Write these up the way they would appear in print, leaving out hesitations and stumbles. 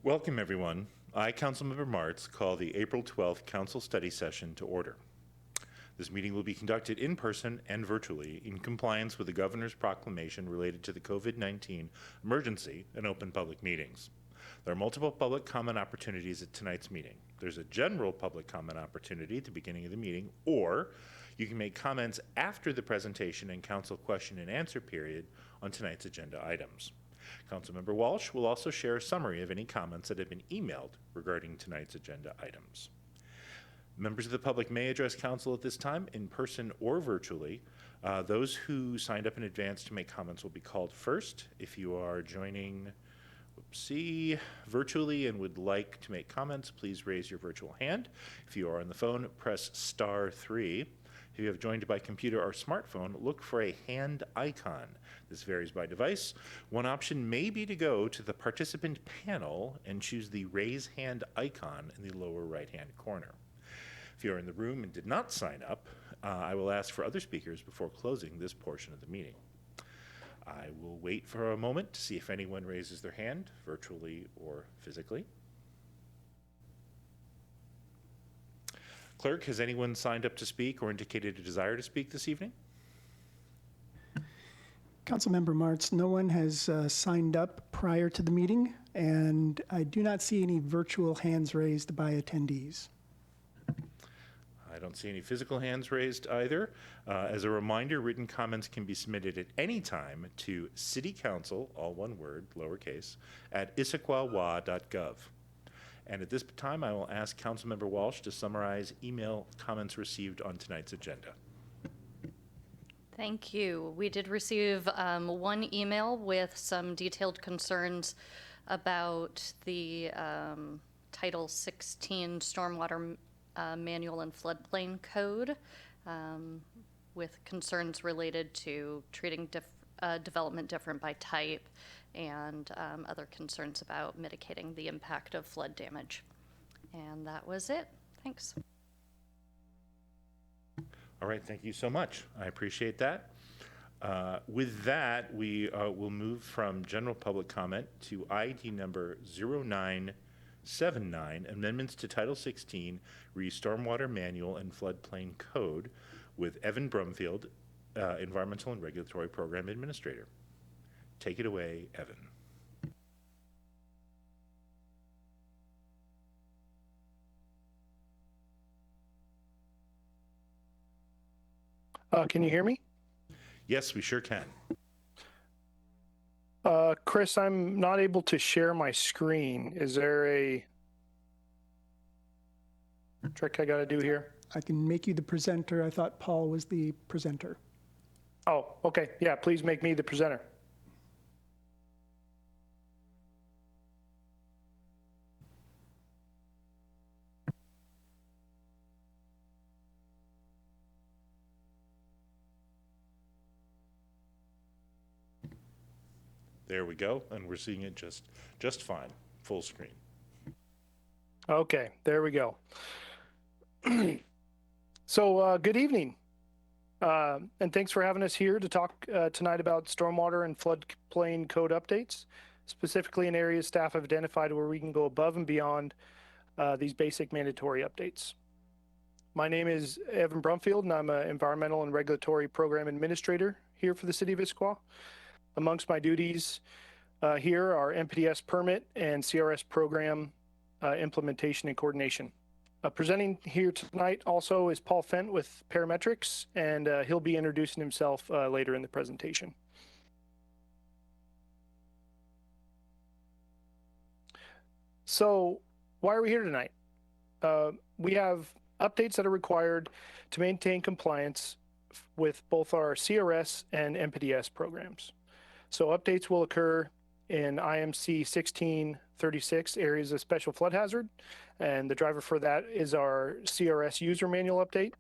Welcome, everyone. I, Councilmember Martz, call the April 12th Council Study Session to order. This meeting will be conducted in person and virtually in compliance with the Governor's proclamation related to the COVID-19 emergency and open public meetings. There are multiple public comment opportunities at tonight's meeting. There's a general public comment opportunity at the beginning of the meeting, or you can make comments after the presentation and council question and answer period on tonight's agenda items. Councilmember Walsh will also share a summary of any comments that have been emailed regarding tonight's agenda items. Members of the public may address council at this time in person or virtually. Those who signed up in advance to make comments will be called first. If you are joining virtually and would like to make comments, please raise your virtual hand. If you are on the phone, press *3. If you have joined by computer or smartphone, look for a hand icon. This varies by device. One option may be to go to the participant panel and choose the raise hand icon in the lower right-hand corner. If you are in the room and did not sign up, I will ask for other speakers before closing this portion of the meeting. I will wait for a moment to see if anyone raises their hand, virtually or physically. Clerk, has anyone signed up to speak or indicated a desire to speak this evening? Councilmember Martz, no one has signed up prior to the meeting, and I do not see any virtual hands raised by attendees. I don't see any physical hands raised either. As a reminder, written comments can be submitted at any time to citycouncil, all one word, lowercase, at issaquah.gov. And at this time, I will ask Councilmember Walsh to summarize email comments received on tonight's agenda. Thank you. We did receive one email with some detailed concerns about the Title 16 Stormwater Manual and Floodplain Code, with concerns related to treating development different by type and other concerns about mitigating the impact of flood damage. And that was it. Thanks. All right, thank you so much. I appreciate that. With that, we will move from general public comment to ID number 0979, amendments to Title 16, Stormwater Manual and Floodplain Code, with Evan Brumfield, Environmental and Regulatory Program Administrator. Take it away, Evan. Can you hear me? Yes, we sure can. Chris, I'm not able to share my screen. Is there a trick I got to do here? I can make you the presenter. I thought Paul was the presenter. Oh, okay. Yeah, please make me the presenter. There we go, and we're seeing it just fine, full screen. Okay, there we go. So good evening, and thanks for having us here to talk tonight about stormwater and floodplain code updates, specifically in areas staff have identified where we can go above and beyond these basic mandatory updates. My name is Evan Brumfield, and I'm an Environmental and Regulatory Program Administrator here for the City of Issaquah. Amongst my duties here are MPDS permit and CRS program implementation and coordination. Presenting here tonight also is Paul Fent with Parametrics, and he'll be introducing himself later in the presentation. So why are we here tonight? We have updates that are required to maintain compliance with both our CRS and MPDS programs. So updates will occur in IMC 1636, areas of special flood hazard, and the driver for that is our CRS user manual update.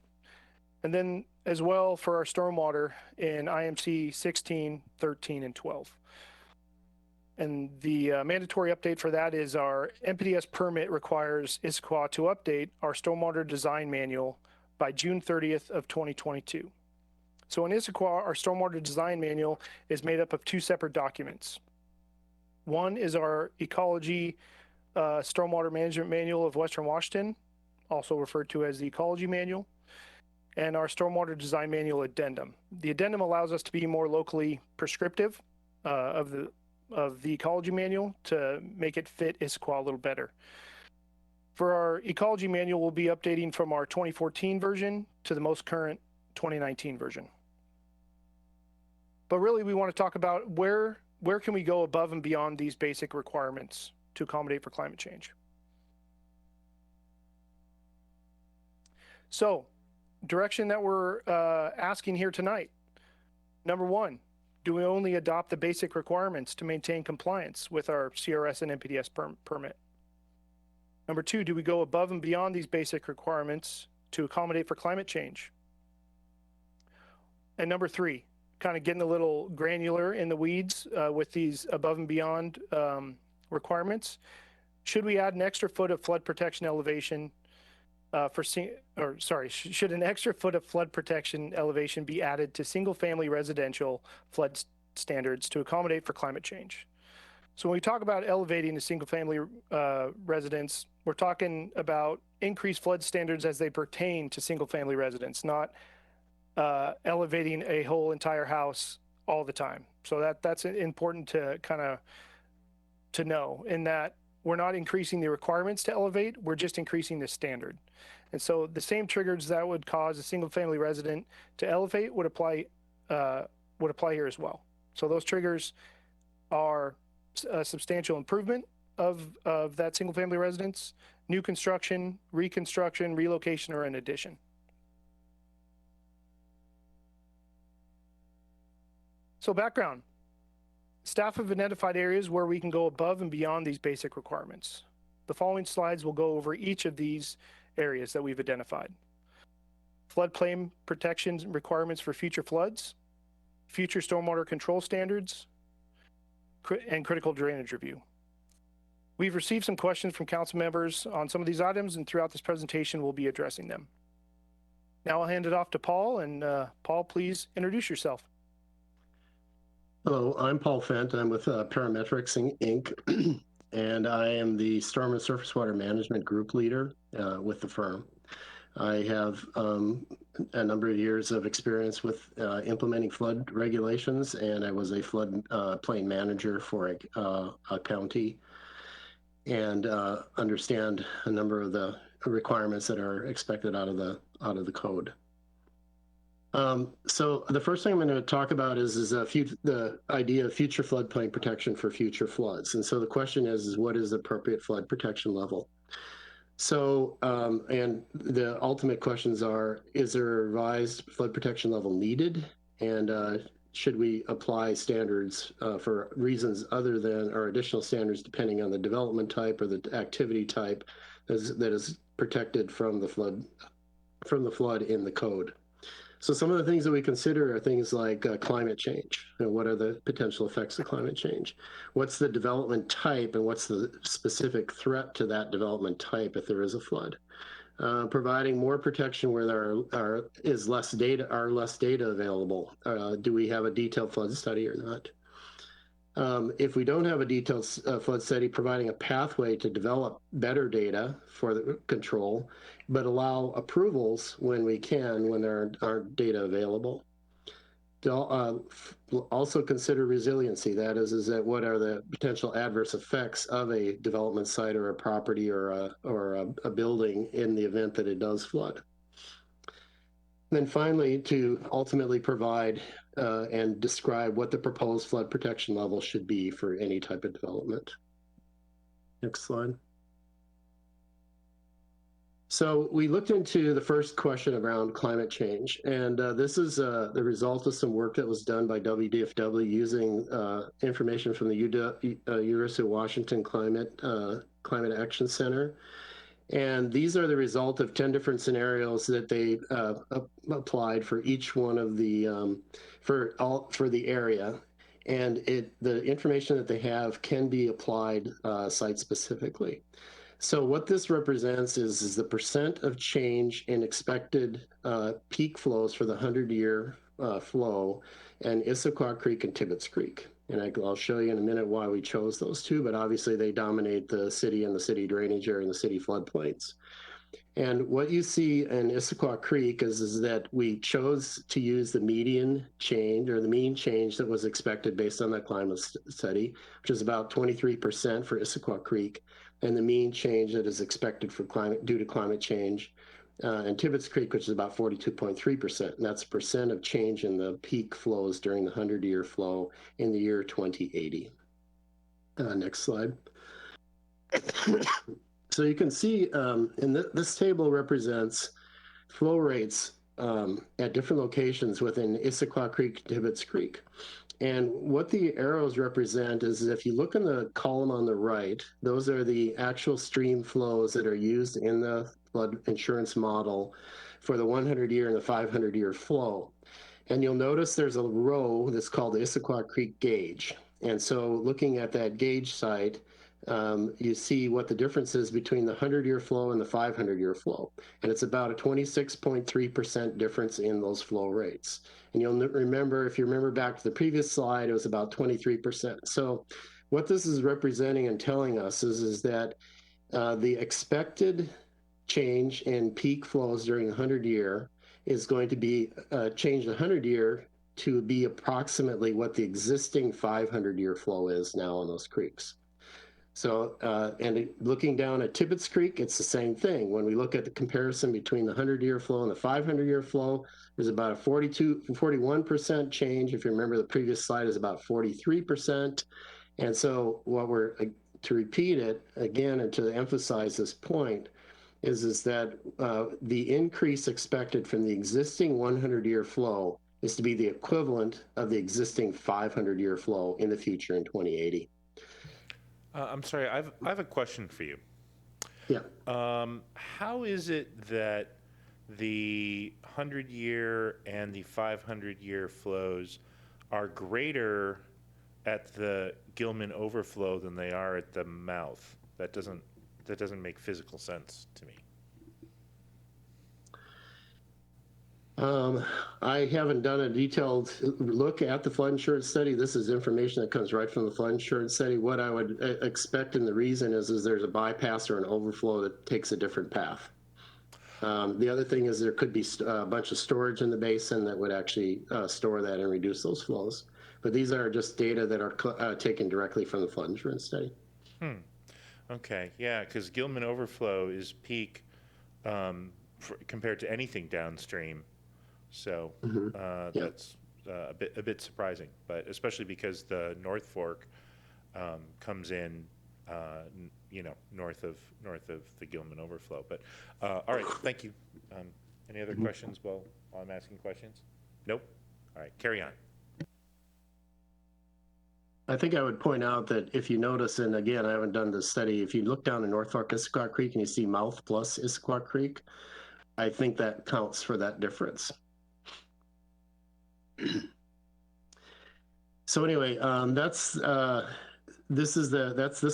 And then as well for our stormwater in IMC 16, 13, and 12. And the mandatory update for that is our MPDS permit requires Issaquah to update our stormwater design manual by June 30th of 2022. So in Issaquah, our stormwater design manual is made up of two separate documents. One is our ecology Stormwater Management Manual of Western Washington, also referred to as the Ecology Manual, and our Stormwater Design Manual Addendum. The addendum allows us to be more locally prescriptive of the Ecology Manual to make it fit Issaquah a little better. For our Ecology Manual, we'll be updating from our 2014 version to the most current 2019 version. But really, we want to talk about where can we go above and beyond these basic requirements to accommodate for climate change. So, direction that we're asking here tonight. Number one, do we only adopt the basic requirements to maintain compliance with our CRS and NPDES permit? Number two, do we go above and beyond these basic requirements to accommodate for climate change? And number three, kind of getting a little granular in the weeds with these above and beyond requirements. Should we add an extra foot of flood protection elevation should an extra foot of flood protection elevation be added to single-family residential flood standards to accommodate for climate change? So when we talk about elevating the single-family residence, we're talking about increased flood standards as they pertain to single-family residents, not elevating a whole entire house all the time. So that's important to kind of to know, in that we're not increasing the requirements to elevate, we're just increasing the standard. And so the same triggers that would cause a single-family resident to elevate would apply here as well. So those triggers are a substantial improvement of that single-family residence, new construction, reconstruction, relocation, or an addition. So background. Staff have identified areas where we can go above and beyond these basic requirements. The following slides will go over each of these areas that we've identified. Floodplain protection requirements for future floods, future stormwater control standards, and critical drainage review. We've received some questions from council members on some of these items, and throughout this presentation, we'll be addressing them. Now I'll hand it off to Paul, and Paul, please introduce yourself. Hello, I'm Paul Fent. I'm with Parametrics Inc., and I am the Storm and Surface Water Management Group Leader with the firm. I have a number of years of experience with implementing flood regulations, and I was a flood plain manager for a county, and understand a number of the requirements that are expected out of the code. So the first thing I'm going to talk about is the idea of future floodplain protection for future floods. And so the question is what is the appropriate flood protection level? So, and the ultimate questions are, is there a revised flood protection level needed? And should we apply standards for reasons other than, or additional standards depending on the development type or the activity type that is protected from the flood in the code? So some of the things that we consider are things like climate change. And what are the potential effects of climate change? What's the development type, and what's the specific threat to that development type if there is a flood? Providing more protection where there is less data available. Do we have a detailed flood study or not? If we don't have a detailed flood study, providing a pathway to develop better data for the control, but allow approvals when we can, when there aren't data available. Also consider resiliency. That is that what are the potential adverse effects of a development site or a property or a building in the event that it does flood. And then finally, to ultimately provide and describe what the proposed flood protection level should be for any type of development. Next slide. So we looked into the first question around climate change, and this is the result of some work that was done by WDFW using information from the University of Washington Climate Action Center. And these are the result of 10 different scenarios that they applied for each one of the for the area, and the information that they have can be applied site specifically. So what this represents is the percent of change in expected peak flows for the 100-year flow in Issaquah Creek and Tibbetts Creek. And I'll show you in a minute why we chose those two, but obviously they dominate the city and the city drainage area and the city floodplains. And what you see in Issaquah Creek is that we chose to use the median change or the mean change that was expected based on that climate study, which is about 23% for Issaquah Creek, and the mean change that is expected for due to climate change and Tibbetts Creek, which is about 42.3%. And that's a percent of change in the peak flows during the 100-year flow in the year 2080. Next slide. So you can see, this table represents flow rates at different locations within Issaquah Creek, Tibbetts Creek. And what the arrows represent is if you look in the column on the right, those are the actual stream flows that are used in the flood insurance model for the 100-year and the 500-year flow. And you'll notice there's a row that's called the Issaquah Creek gauge. And so looking at that gauge site, you see what the difference is between the 100-year flow and the 500-year flow. And it's about a 26.3% difference in those flow rates. And you'll remember, if you remember back to the previous slide, it was about 23%. So what this is representing and telling us is that the expected change in peak flows during the 100-year is going to be changed the 100-year to be approximately what the existing 500-year flow is now on those creeks. So, and looking down at Tibbetts Creek, it's the same thing. When we look at the comparison between the 100-year flow and the 500-year flow, there's about a 41% change. If you remember, the previous slide is about 43%. And so what we're, to repeat it again and to emphasize this point, is that the increase expected from the existing 100-year flow is to be the equivalent of the existing 500-year flow in the future in 2080. I'm sorry, I have a question for you. Yeah. How is it that the 100-year and the 500-year flows are greater at the Gilman overflow than they are at the mouth? That doesn't make physical sense to me. I haven't done a detailed look at the flood insurance study. This is information that comes right from the flood insurance study. What I would expect, and the reason is there's a bypass or an overflow that takes a different path. The other thing is there could be a bunch of storage in the basin that would actually store that and reduce those flows. But these are just data that are taken directly from the flood insurance study. Okay, yeah, because Gilman overflow is peak compared to anything downstream. So that's a bit surprising, but especially because the North Fork comes in, north of the Gilman overflow. But all right, thank you. Any other questions while I'm asking questions? Nope. All right, carry on. I think I would point out that if you notice, and again, I haven't done this study, if you look down in North Fork Issaquah Creek and you see mouth plus Issaquah Creek, I think that counts for that difference. So anyway, that's this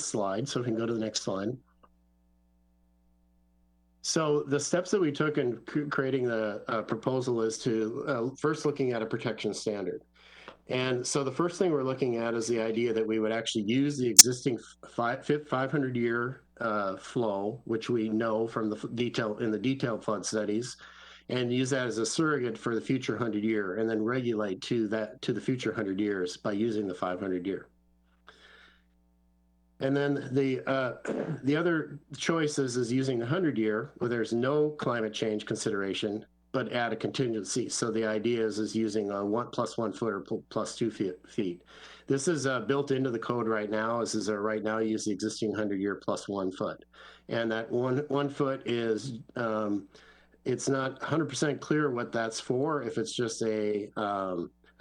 slide. So if we can go to the next slide. So the steps that we took in creating the proposal is to first looking at a protection standard. And so the first thing we're looking at is the idea that we would actually use the existing 500-year flow, which we know from the detailed flood studies, and use that as a surrogate for the future 100-year, and then regulate to the future 100 years by using the 500-year. And then the other choice is using the 100-year, where there's no climate change consideration, but add a contingency. So the idea is using a 1 + 1 foot or plus 2 feet. This is built into the code right now. Right now use the existing 100-year plus 1 foot. And that one foot is, it's not 100% clear what that's for, if it's just a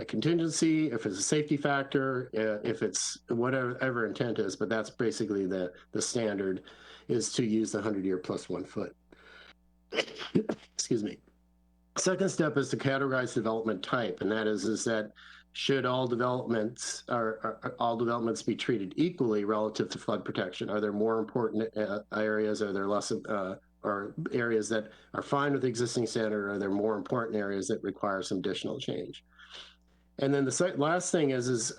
contingency, if it's a safety factor, if it's whatever intent is, but that's basically the standard, is to use the 100-year plus 1 foot. Excuse me. Second step is to categorize development type, and that is that should all developments be treated equally relative to flood protection? Are there more important areas? Are there less or areas that are fine with the existing standard? Are there more important areas that require some additional change? And then the last thing is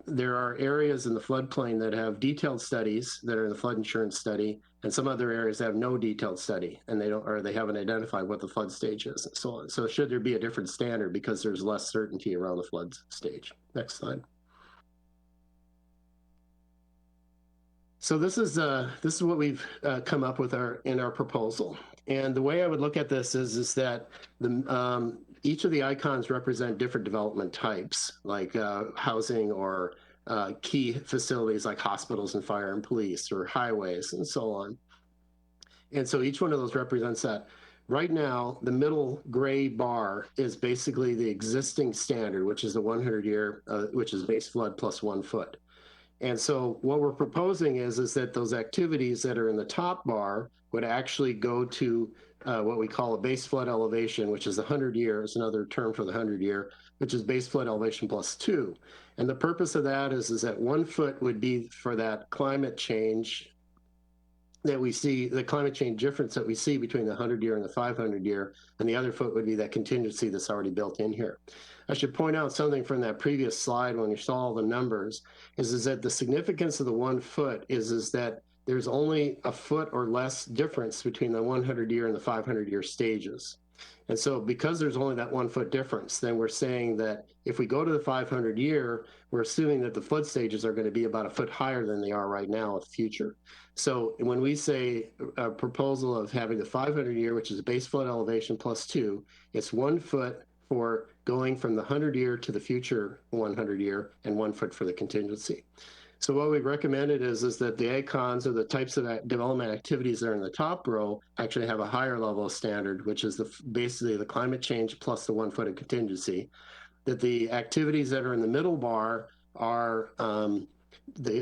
there are areas in the floodplain that have detailed studies that are in the flood insurance study, and some other areas have no detailed study, and they haven't identified what the flood stage is, and so on. So should there be a different standard because there's less certainty around the flood stage? Next slide. So this is what we've come up with in our proposal, and the way I would look at this is that each of the icons represent different development types, like housing or key facilities like hospitals and fire and police, or highways and so on. And so each one of those represents that. Right now, the middle gray bar is basically the existing standard, which is the 100-year, which is base flood plus 1 foot. And so what we're proposing is that those activities that are in the top bar would actually go to what we call a base flood elevation, which is the 100-year, is another term for the 100-year, which is base flood elevation plus 2. And the purpose of that is that 1 foot would be for that climate change that we see, the climate change difference that we see between the 100-year and the 500-year, and the other foot would be that contingency that's already built in here. I should point out something from that previous slide when you saw all the numbers, is that the significance of the 1 foot is that there's only a foot or less difference between the 100-year and the 500-year stages. And so because there's only that 1 foot difference, then we're saying that if we go to the 500-year, we're assuming that the flood stages are going to be about a foot higher than they are right now in the future. So when we say a proposal of having the 500-year, which is base flood elevation plus 2, it's 1 foot for going from the 100-year to the future 100-year, and 1 foot for the contingency. So what we recommended is that the icons, or the types of development activities that are in the top row, actually have a higher level of standard, which is basically the climate change plus the 1 foot of contingency. That the activities that are in the middle bar are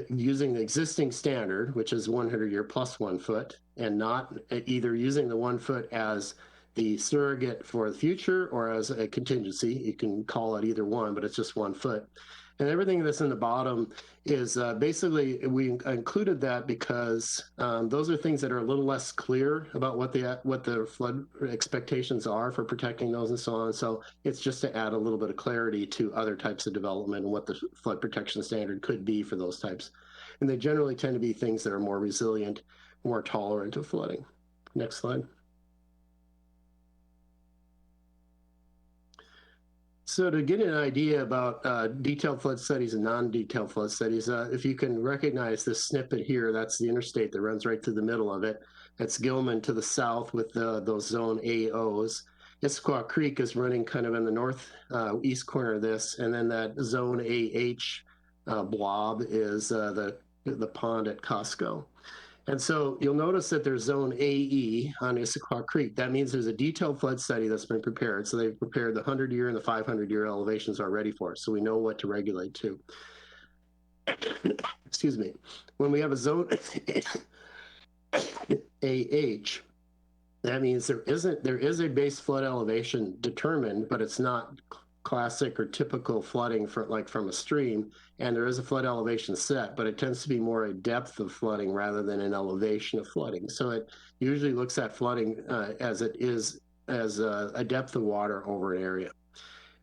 using the existing standard, which is 100-year plus 1 foot, and not either using the 1 foot as the surrogate for the future or as a contingency. You can call it either one, but it's just 1 foot. And everything that's in the bottom is basically, we included that because those are things that are a little less clear about what the flood expectations are for protecting those and so on. So it's just to add a little bit of clarity to other types of development and what the flood protection standard could be for those types. And they generally tend to be things that are more resilient, more tolerant of flooding. Next slide. So to get an idea about detailed flood studies and non-detailed flood studies, if you can recognize this snippet here, that's the interstate that runs right through the middle of it. That's Gilman to the south with those zone AOs. Issaquah Creek is running kind of in the northeast corner of this, and then that zone AH blob is the pond at Costco. And so you'll notice that there's zone AE on Issaquah Creek. That means there's a detailed flood study that's been prepared. So they've prepared the 100-year and the 500-year elevations already for us. So we know what to regulate to. Excuse me. When we have a zone AH, that means there is a base flood elevation determined, but it's not classic or typical flooding from a stream, and there is a flood elevation set, but it tends to be more a depth of flooding rather than an elevation of flooding. So it usually looks at flooding as a depth of water over an area.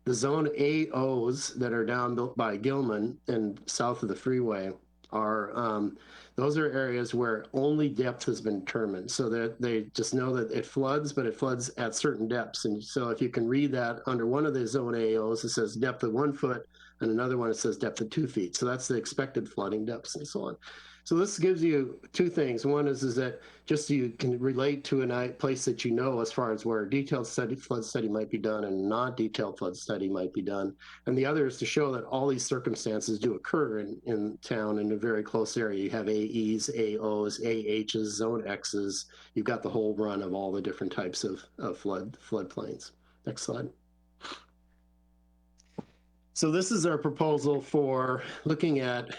The zone AOs that are down by Gilman and south of the freeway are those are areas where only depth has been determined. So that they just know that it floods, but it floods at certain depths. And so if you can read that under one of the zone AOs, it says depth of 1 foot, and another one it says depth of 2 feet. So that's the expected flooding depths and so on. So this gives you two things. One is that just so you can relate to a place that you know as far as where a detailed flood study might be done and a not-detailed flood study might be done. And the other is to show that all these circumstances do occur in town in a very close area. You have AEs, AOs, AHs, zone Xs. You've got the whole run of all the different types of floodplains. Next slide. So this is our proposal for looking at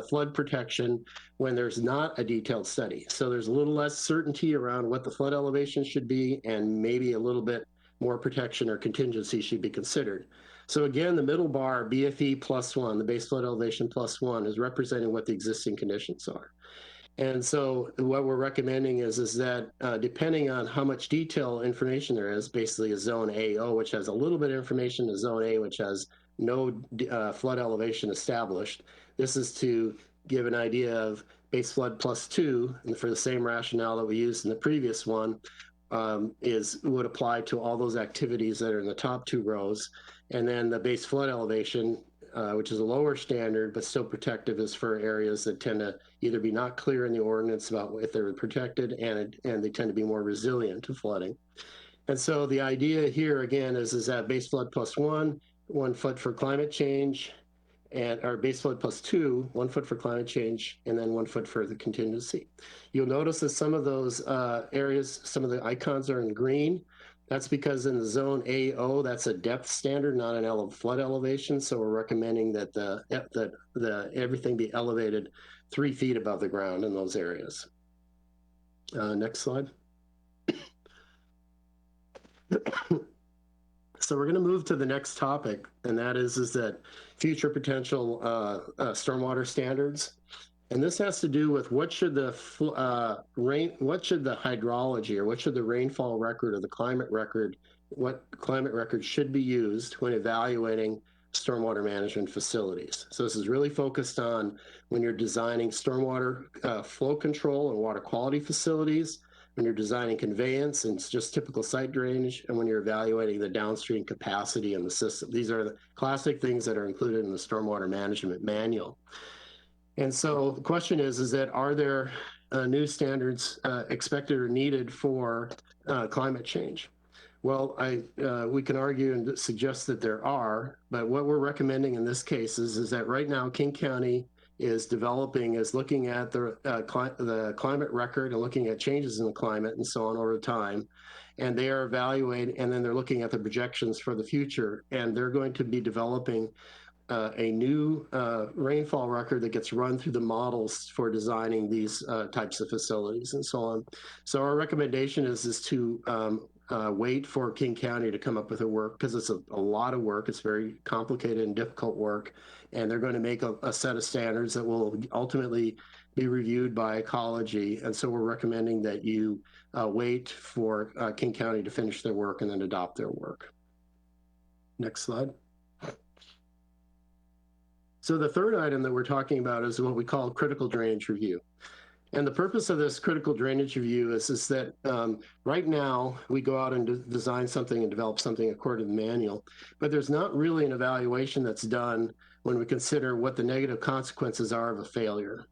flood protection when there's not a detailed study. So there's a little less certainty around what the flood elevation should be, and maybe a little bit more protection or contingency should be considered. So again, the middle bar, BFE +1, the base flood elevation +1, is representing what the existing conditions are. And so what we're recommending is that depending on how much detail information there is, basically a zone AO, which has a little bit of information, a zone A, which has no flood elevation established. This is to give an idea of base flood +2, and for the same rationale that we used in the previous one, would apply to all those activities that are in the top 2 rows. And then the base flood elevation, which is a lower standard but still protective, is for areas that tend to either be not clear in the ordinance about if they're protected, and they tend to be more resilient to flooding. And so the idea here again is that base flood +1, 1 foot for climate change, and our base flood +2, 1 foot for climate change, and then 1 foot for the contingency. You'll notice that some of those areas, some of the icons are in green. That's because in the zone AO, that's a depth standard, not an flood elevation. So we're recommending that everything be elevated 3 feet above the ground in those areas. Next slide. So we're going to move to the next topic, and that is that future potential stormwater standards. And this has to do with what should the hydrology, or what should the rainfall record or the climate record, what climate record should be used when evaluating stormwater management facilities. So this is really focused on when you're designing stormwater flow control and water quality facilities, when you're designing conveyance and it's just typical site drainage, and when you're evaluating the downstream capacity in the system. These are the classic things that are included in the Stormwater Management Manual. And so the question is that are there new standards expected or needed for climate change? Well, we can argue and suggest that there are, but what we're recommending in this case is that right now King County is looking at the climate record and looking at changes in the climate and so on over time. And they are evaluating, and then they're looking at the projections for the future, and they're going to be developing a new rainfall record that gets run through the models for designing these types of facilities and so on. So our recommendation is to wait for King County to come up with their work, because it's a lot of work. It's very complicated and difficult work, and they're going to make a set of standards that will ultimately be reviewed by ecology. And so we're recommending that you wait for King County to finish their work and then adopt their work. Next slide. So the third item that we're talking about is what we call critical drainage review. And the purpose of this critical drainage review is that right now we go out and design something and develop something according to the manual, but there's not really an evaluation that's done when we consider what the negative consequences are of a failure.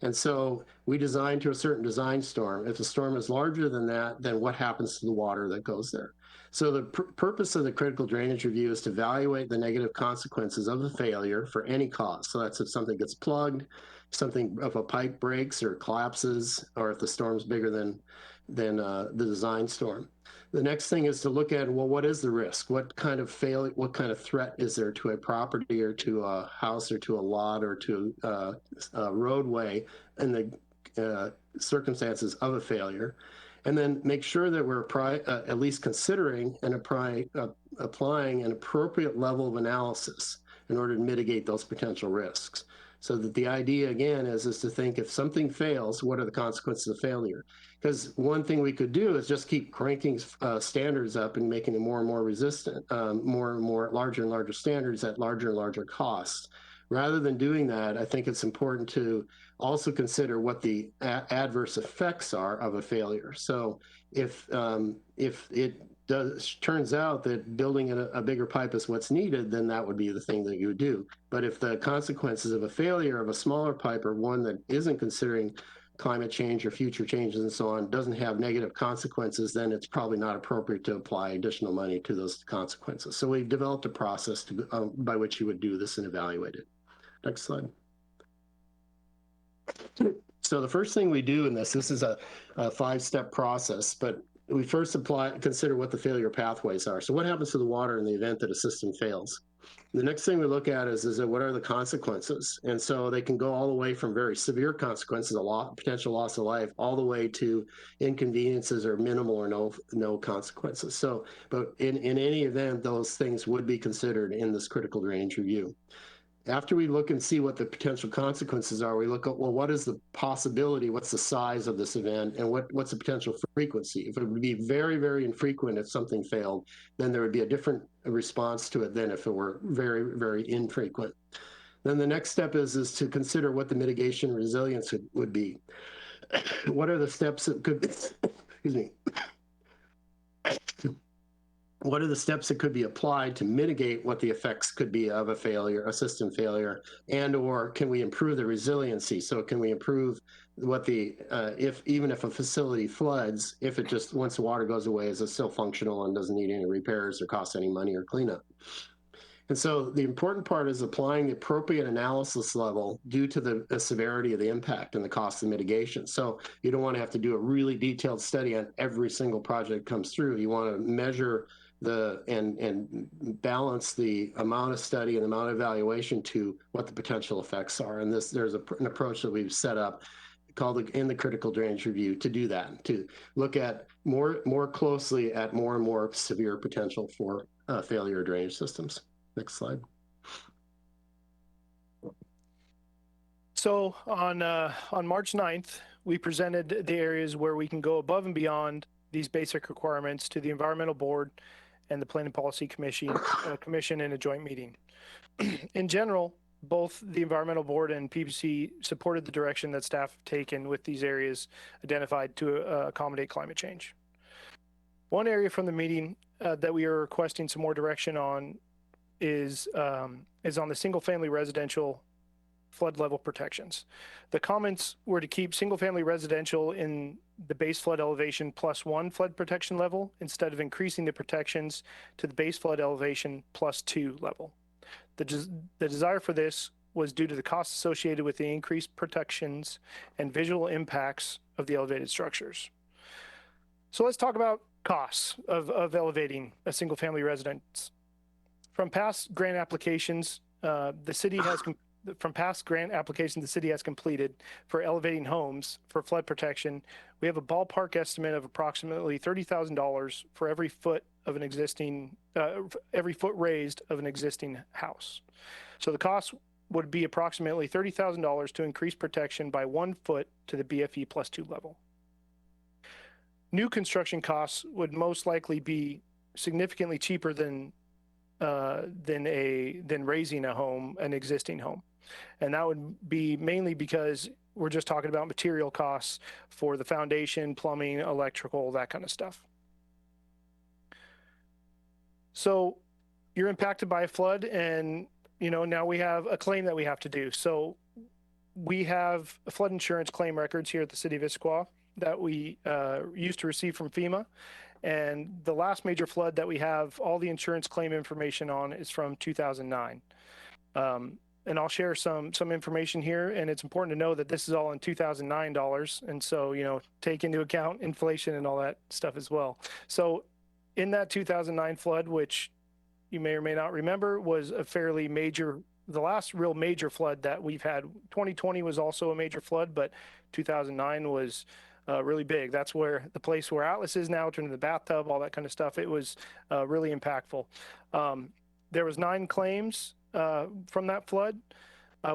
And so we design to a certain design storm. If the storm is larger than that, then what happens to the water that goes there? So the purpose of the critical drainage review is to evaluate the negative consequences of the failure for any cause. So that's if something gets plugged, if a pipe breaks or collapses, or if the storm's bigger than the design storm. The next thing is to look at, well, what is the risk? What kind of threat is there to a property or to a house or to a lot or to a roadway in the circumstances of a failure? And then make sure that we're at least considering and applying an appropriate level of analysis in order to mitigate those potential risks. So that the idea, again, is to think, if something fails, what are the consequences of failure? Because one thing we could do is just keep cranking standards up and making them more and more resistant, more and more larger and larger standards at larger and larger costs. Rather than doing that, I think it's important to also consider what the adverse effects are of a failure. So if it turns out that building a bigger pipe is what's needed, then that would be the thing that you would do. But if the consequences of a failure of a smaller pipe, or one that isn't considering climate change or future changes and so on, doesn't have negative consequences, then it's probably not appropriate to apply additional money to those consequences. So we've developed a process by which you would do this and evaluate it. Next slide. So the first thing we do in this is a 5-step process, but we first consider what the failure pathways are. So what happens to the water in the event that a system fails? The next thing we look at is what are the consequences? And so they can go all the way from very severe consequences, potential loss of life, all the way to inconveniences or minimal or no consequences. But in any event, those things would be considered in this critical drainage review. After we look and see what the potential consequences are, we look at, well, what is the possibility? What's the size of this event? And what's the potential frequency? If it would be very, very infrequent if something failed, then there would be a different response to it than if it were very, very infrequent. Then the next step is to consider what the mitigation resilience would be. What are the steps that could, excuse me, what are the steps that could be applied to mitigate what the effects could be of a failure, a system failure, and or can we improve the resiliency? So can we improve what the, even if a facility floods, if it just, once the water goes away, is it still functional and doesn't need any repairs or cost any money or cleanup? And so the important part is applying the appropriate analysis level due to the severity of the impact and the cost of mitigation. So you don't want to have to do a really detailed study on every single project that comes through. You want to measure and balance the amount of study and the amount of evaluation to what the potential effects are. And there's an approach that we've set up called in the critical drainage review to do that, to look at more closely at more and more severe potential for failure drainage systems. Next slide. So on March 9th, we presented the areas where we can go above and beyond these basic requirements to the Environmental Board and the Planning Policy Commission in a joint meeting. In general, both the Environmental Board and PPC supported the direction that staff have taken with these areas identified to accommodate climate change. One area from the meeting that we are requesting some more direction on is on the single-family residential flood level protections. The comments were to keep single-family residential in the base flood elevation +1 flood protection level instead of increasing the protections to the base flood elevation +2 level. The desire for this was due to the costs associated with the increased protections and visual impacts of the elevated structures. So let's talk about costs of elevating a single-family residence. From past grant applications, the city has completed for elevating homes for flood protection. We have a ballpark estimate of approximately $30,000 for every foot of an existing, every foot raised of an existing house. So the cost would be approximately $30,000 to increase protection by 1 foot to the BFE +2 level. New construction costs would most likely be significantly cheaper than raising a home, an existing home. And that would be mainly because we're just talking about material costs for the foundation, plumbing, electrical, that kind of stuff. So you're impacted by a flood and, you know, now we have a claim that we have to do. So we have flood insurance claim records here at the city of Issaquah that we used to receive from FEMA. And the last major flood that we have all the insurance claim information on is from 2009. And I'll share some information here, and it's important to know that this is all in 2009 dollars. And so, you know, take into account inflation and all that stuff as well. So in that 2009 flood, which you may or may not remember, was a fairly major, the last real major flood that we've had. 2020 was also a major flood, but 2009 was really big. That's where the place where Atlas is now turned into the bathtub, all that kind of stuff. It was really impactful. There was 9 claims from that flood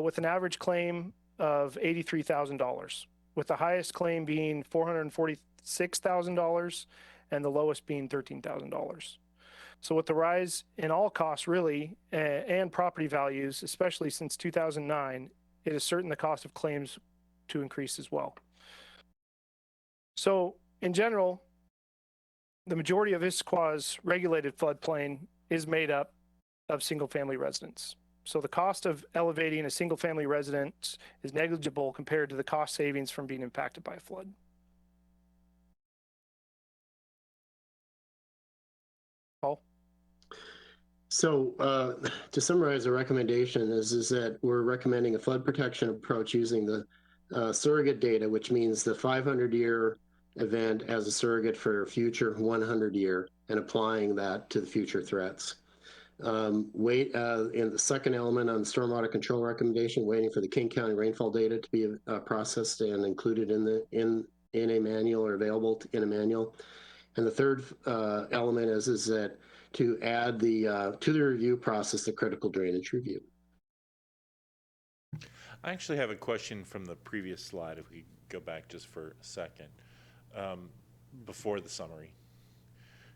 with an average claim of $83,000, with the highest claim being $446,000 and the lowest being $13,000. So with the rise in all costs really and property values, especially since 2009, it is certain the cost of claims to increase as well. So in general, the majority of Issaquah's regulated floodplain is made up of single-family residents. So the cost of elevating a single-family residence is negligible compared to the cost savings from being impacted by a flood. Paul? So to summarize, the recommendation is that we're recommending a flood protection approach using the surrogate data, which means the 500-year event as a surrogate for future 100-year and applying that to the future threats. In the second element on the stormwater control recommendation, waiting for the King County rainfall data to be processed and included in a manual or available in a manual. And the third element is that to add to the review process the critical drainage review. I actually have a question from the previous slide, if we go back just for a second, before the summary.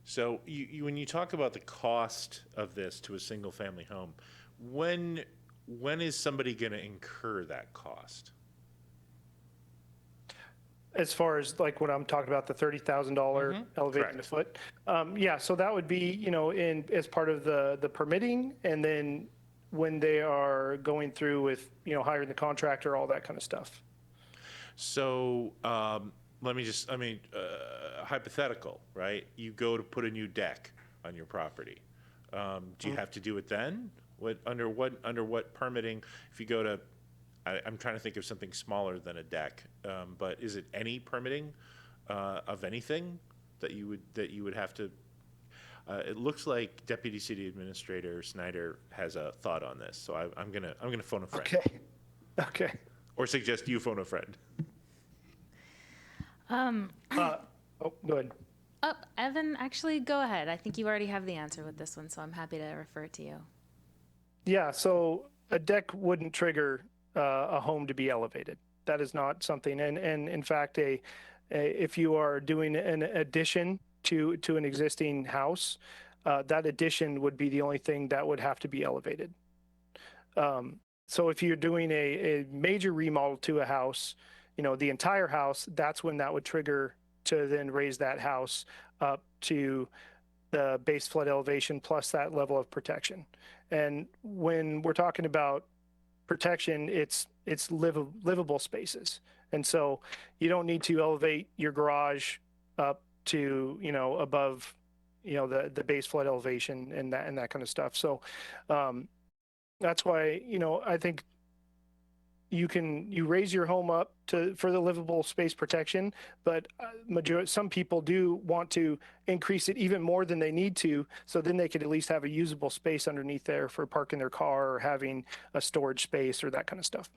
So when you talk about the cost of this to a single-family home, when is somebody going to incur that cost? As far as like what I'm talking about, the $30,000 elevating the foot. Yeah, so that would be, as part of the permitting, and then when they are going through with, hiring the contractor, all that kind of stuff. So let me just, hypothetical, right? You go to put a new deck on your property. Do you have to do it then? Under what permitting? If you go to, I'm trying to think of something smaller than a deck, but is it any permitting of anything that you would have to? It looks like Deputy City Administrator Snyder has a thought on this, so I'm gonna phone a friend. Okay. Or suggest you phone a friend. Go ahead. Oh, Evan, actually, go ahead. I think you already have the answer with this one, so I'm happy to refer it to you. Yeah, so a deck wouldn't trigger a home to be elevated. That is not something, and in fact, if you are doing an addition to an existing house, that addition would be the only thing that would have to be elevated. So if you're doing a major remodel to a house, the entire house, that's when that would trigger to then raise that house up to the base flood elevation plus that level of protection. And when we're talking about protection, it's livable spaces. And so you don't need to elevate your garage up to, above, the base flood elevation and that kind of stuff. So that's why, I think you raise your home up for the livable space protection, but some people do want to increase it even more than they need to, so then they could at least have a usable space underneath there for parking their car or having a storage space or that kind of stuff.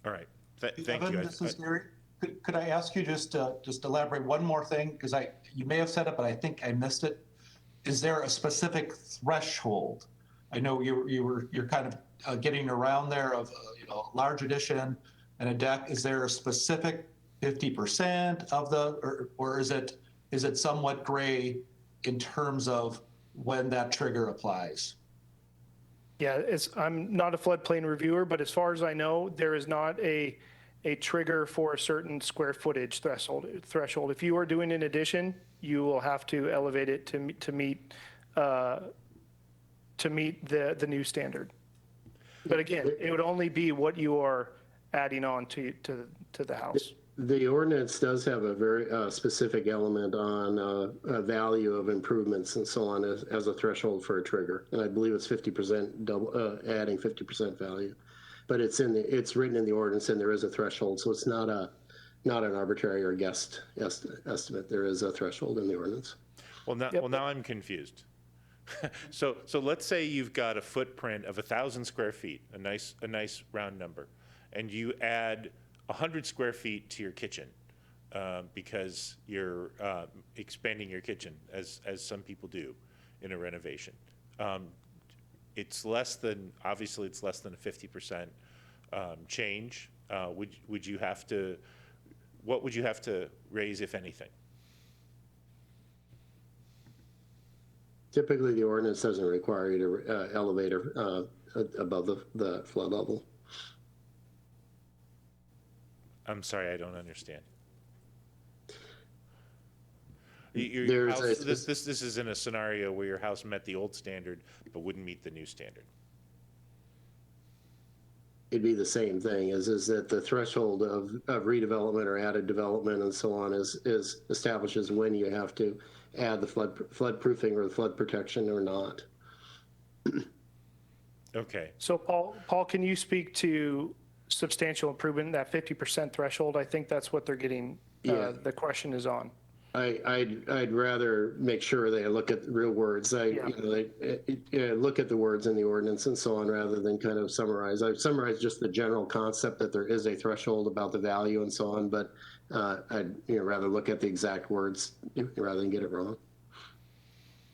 All right. Thank Evan, you. this is Gary. Could I ask you just elaborate one more thing? Because you may have said it, but I think I missed it. Is there a specific threshold? I know you're kind of getting around there of large addition and a deck. Is there a specific 50% of or is it somewhat gray in terms of when that trigger applies? Yeah, I'm not a floodplain reviewer, but as far as I know, there is not a trigger for a certain square footage threshold. If you are doing an addition, you will have to elevate it to meet the new standard. But again, it would only be what you are adding on to the house. The ordinance does have a very specific element on a value of improvements and so on as a threshold for a trigger, and I believe it's 50% adding 50% value. But it's written in the ordinance, and there is a threshold, so it's not an arbitrary or guessed estimate. There is a threshold in the ordinance. Well, now I'm confused. So let's say you've got a footprint of 1,000 square feet, a nice round number, and you add 100 square feet to your kitchen because you're expanding your kitchen, as some people do in a renovation. It's less than a 50% change. Would you have to? What would you have to raise, if anything? Typically, the ordinance doesn't require you to elevate above the flood level. I'm sorry, I don't understand. This is in a scenario where your house met the old standard but wouldn't meet the new standard. It'd be the same thing. Is that the threshold of redevelopment or added development and so on is establishes when you have to add the flood proofing or the flood protection or not. Okay. So Paul, can you speak to substantial improvement, that 50% threshold? I think that's what they're getting. Yeah. The question is on. I'd rather make sure they look at the real words. They look at the words in the ordinance and so on, rather than kind of summarize. I've summarized just the general concept that there is a threshold about the value and so on, but I'd rather look at the exact words rather than get it wrong.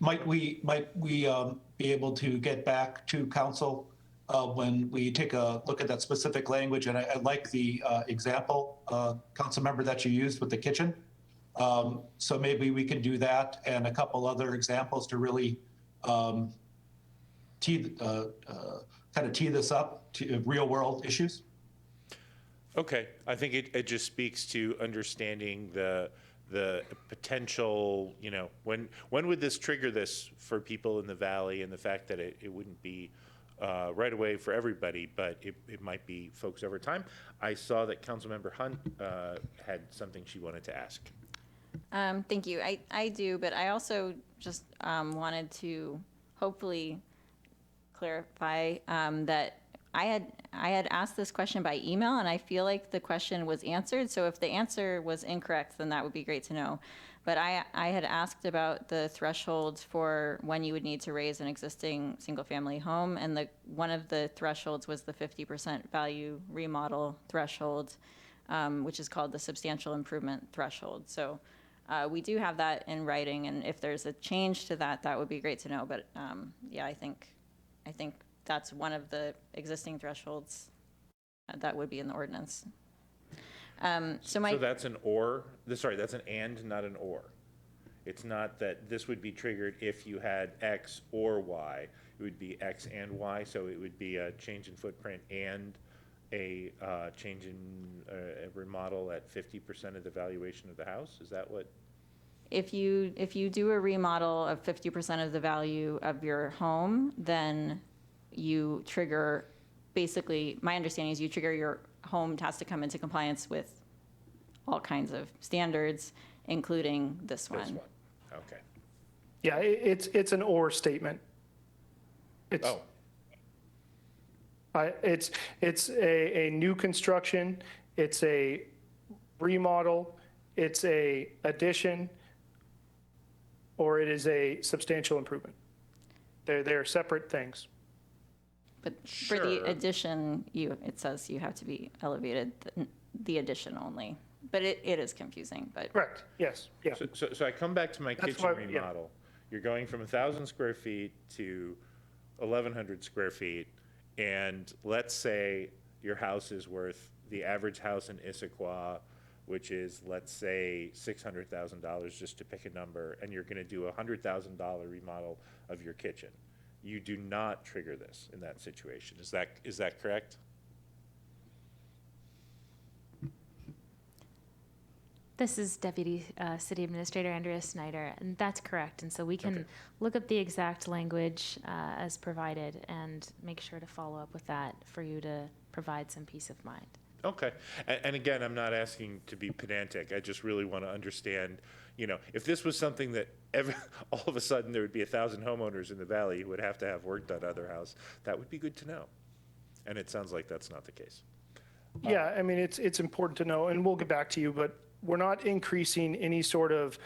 Might we be able to get back to council when we take a look at that specific language. And I like the example, council member, that you used with the kitchen. So maybe we can do that and a couple other examples to really kind of tee this up to real world issues. Okay, I think it just speaks to understanding the potential, you know, when would this trigger this for people in the valley, and the fact that it wouldn't be right away for everybody, but it might be folks over time. I saw that Councilmember Hunt had something she wanted to ask. Thank you. I do, but I also just wanted to hopefully clarify that I had asked this question by email, and I feel like the question was answered. So if the answer was incorrect, then that would be great to know. But I had asked about the thresholds for when you would need to raise an existing single-family home, and one of the thresholds was the 50% value remodel threshold, which is called the substantial improvement threshold. So we do have that in writing, and if there's a change to that, that would be great to know. But yeah, I think that's one of the existing thresholds that would be in the ordinance. So that's an or, sorry, that's an and, not an or. It's not that this would be triggered if you had X or Y. It would be X and Y, so it would be a change in footprint and a change in a remodel at 50% of the valuation of the house? Is that what? If you do a remodel of 50% of the value of your home, then you trigger, basically, my understanding is you trigger your home has to come into compliance with all kinds of standards, including this one. This one, okay. Yeah, it's an or statement. It's a new construction, it's a remodel, it's a addition, or it is a substantial improvement. They're separate things. But for the addition, it says you have to be elevated, the addition only. But it is confusing, but. Correct, yes, yeah. So I come back to my That's kitchen why- yeah. remodel. You're going from 1,000 square feet to 1,100 square feet, and let's say your house is worth, the average house in Issaquah, which is, let's say, $600,000, just to pick a number, and you're gonna do a $100,000 remodel of your kitchen. You do not trigger this in that situation. Is that correct? This is Deputy City Administrator Andrea Snyder, and that's correct. And so we can look up the exact language as provided and make sure to follow up with that for you to provide some peace of mind. Okay. And again, I'm not asking to be pedantic. I just really want to understand, you know, if this was something that all of a sudden there would be 1,000 homeowners in the valley who would have to have work done on their house, that would be good to know. And it sounds like that's not the case. Yeah, I mean, it's important to know, and we'll get back to you, but we're not increasing any sort of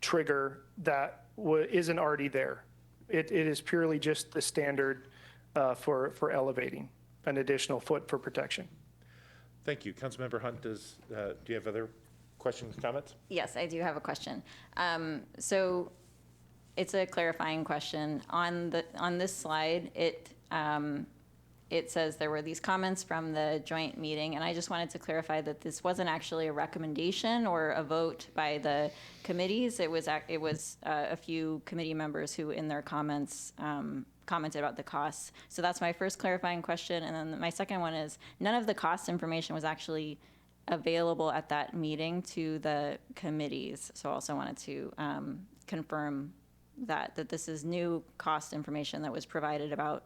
trigger that isn't already there. It is purely just the standard for elevating an additional foot for protection. Thank you. Councilmember Hunt, do you have other questions, comments? Yes, I do have a question. So it's a clarifying question. On this slide, it says there were these comments from the joint meeting, and I just wanted to clarify that this wasn't actually a recommendation or a vote by the committees. It was a few committee members who, in their comments, commented about the costs. So that's my first clarifying question. And then my second one is, none of the cost information was actually available at that meeting to the committees. So I also wanted to confirm that this is new cost information that was provided about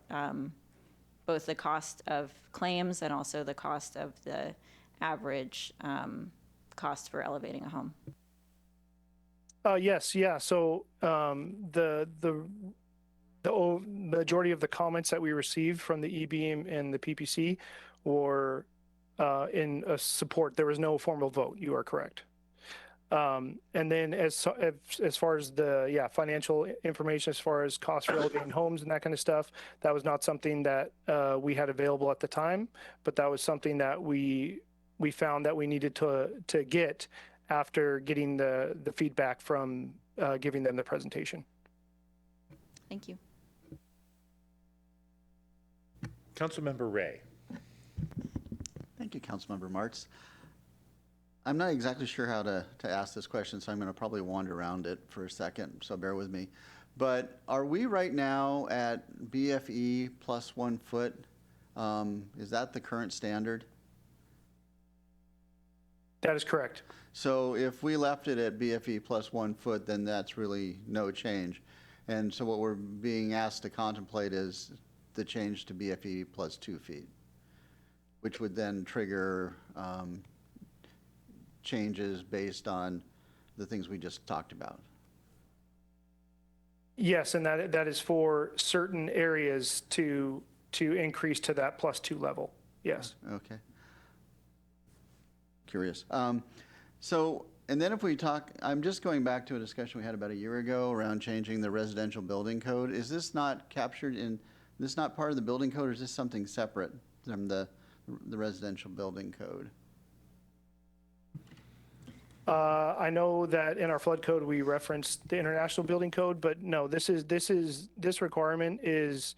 both the cost of claims and also the cost of the average cost for elevating a home. Yes, yeah. So the majority of the comments that we received from the E-beam and the PPC were in support. There was no formal vote. You are correct. And then as far as the financial information, as far as cost for elevating homes and that kind of stuff, that was not something that we had available at the time, but that was something that we found that we needed to get after getting the feedback from giving them the presentation. Thank you. Councilmember Ray. Thank you, Councilmember Martz. I'm not exactly sure how to ask this question, so I'm going to probably wander around it for a second, so bear with me. But are we right now at BFE plus 1 foot? Is that the current standard? That is correct. So if we left it at BFE plus 1 foot, then that's really no change. And so what we're being asked to contemplate is the change to BFE plus 2 feet, which would then trigger changes based on the things we just talked about. Yes, and that is for certain areas to increase to that +2 level. Yes. Okay. Curious. So, and then if we talk, I'm just going back to a discussion we had about a year ago around changing the residential building code. Is this not captured in, this not part of the building code, or is this something separate from the residential building code? I know that in our flood code, we referenced the international building code, but no, this requirement is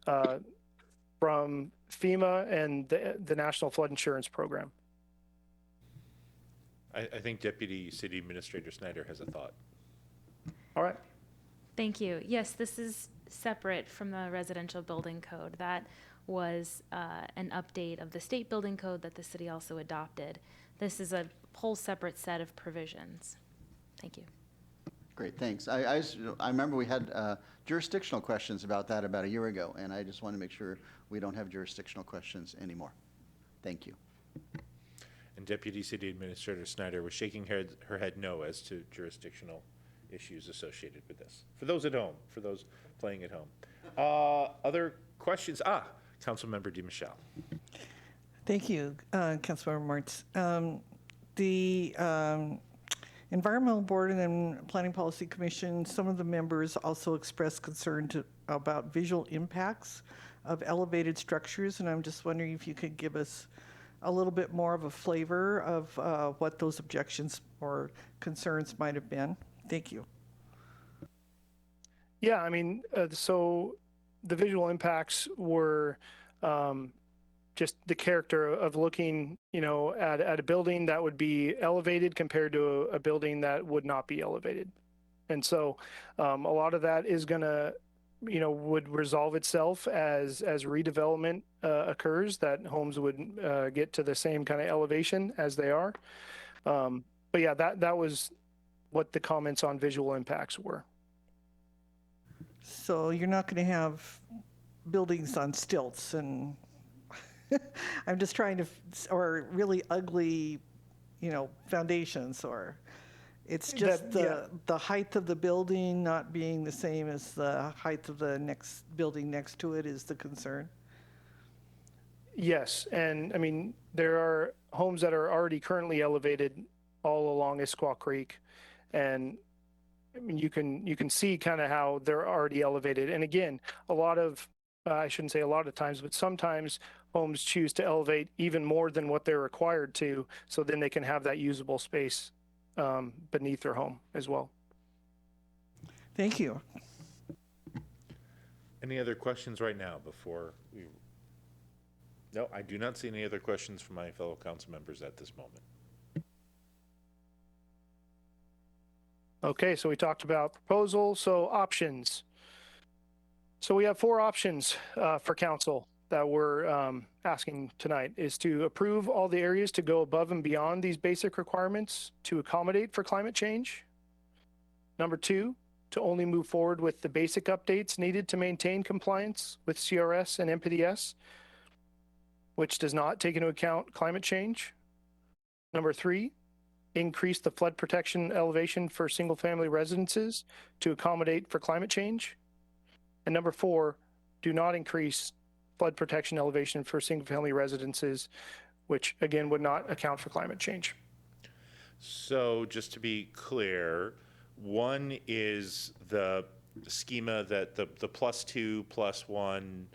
from FEMA and the National Flood Insurance Program. I think Deputy City Administrator Snyder has a thought. All right. Thank you. Yes, this is separate from the residential building code. That was an update of the state building code that the city also adopted. This is a whole separate set of provisions. Thank you. Great, thanks. I remember we had jurisdictional questions about that about a year ago, and I just want to make sure we don't have jurisdictional questions anymore. Thank you. And Deputy City Administrator Snyder was shaking her head no as to jurisdictional issues associated with this. For those at home, for those playing at home. Other questions? Councilmember DiMichele. Thank you, Councilmember Martz. The Environmental Board and Planning Policy Commission, some of the members also expressed concern about visual impacts of elevated structures, and I'm just wondering if you could give us a little bit more of a flavor of what those objections or concerns might have been. Thank you. Yeah, I mean, so the visual impacts were just the character of looking, at a building that would be elevated compared to a building that would not be elevated. And so a lot of that is going to, would resolve itself as redevelopment occurs, that homes would get to the same kind of elevation as they are. But yeah, that was what the comments on visual impacts were. So you're not going to have buildings on stilts and I'm just trying to, or really ugly, foundations, or it's just the height of the building not being the same as the height of the next building next to it is the concern. Yes, and I mean, there are homes that are already currently elevated all along Issaquah Creek, and I mean, you can see kind of how they're already elevated. And again, a lot of, I shouldn't say a lot of times, but sometimes homes choose to elevate even more than what they're required to, so then they can have that usable space beneath their home as well. Thank you. Any other questions right now before we? No, I do not see any other questions from my fellow council members at this moment. Okay, so we talked about proposal, so options. So we have 4 options for council that we're asking tonight, is to approve all the areas to go above and beyond these basic requirements to accommodate for climate change. Number 2, to only move forward with the basic updates needed to maintain compliance with CRS and MPDS, which does not take into account climate change. Number 3, increase the flood protection elevation for single-family residences to accommodate for climate change. And number 4, do not increase flood protection elevation for single-family residences, which again would not account for climate change. So just to be clear, 1 is the schema that the +2 +1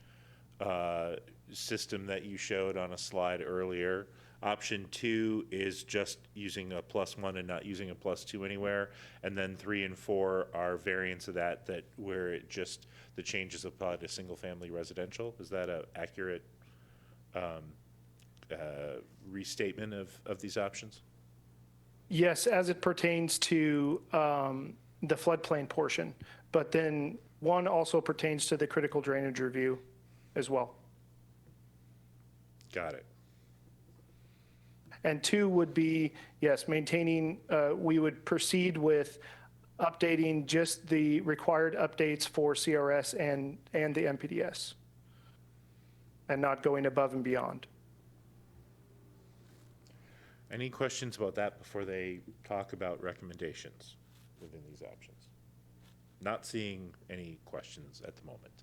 system that you showed on a slide earlier. Option 2 is just using a +1 and not using a +2 anywhere. And then 3 and 4 are variants of that where it just, the changes apply to single-family residential. Is that an accurate restatement of these options? Yes, as it pertains to the floodplain portion, but then 1 also pertains to the critical drainage review as well. Got it. And 2 would be, yes, maintaining, we would proceed with updating just the required updates for CRS and the MPDS, and not going above and beyond. Any questions about that before they talk about recommendations within these options? Not seeing any questions at the moment.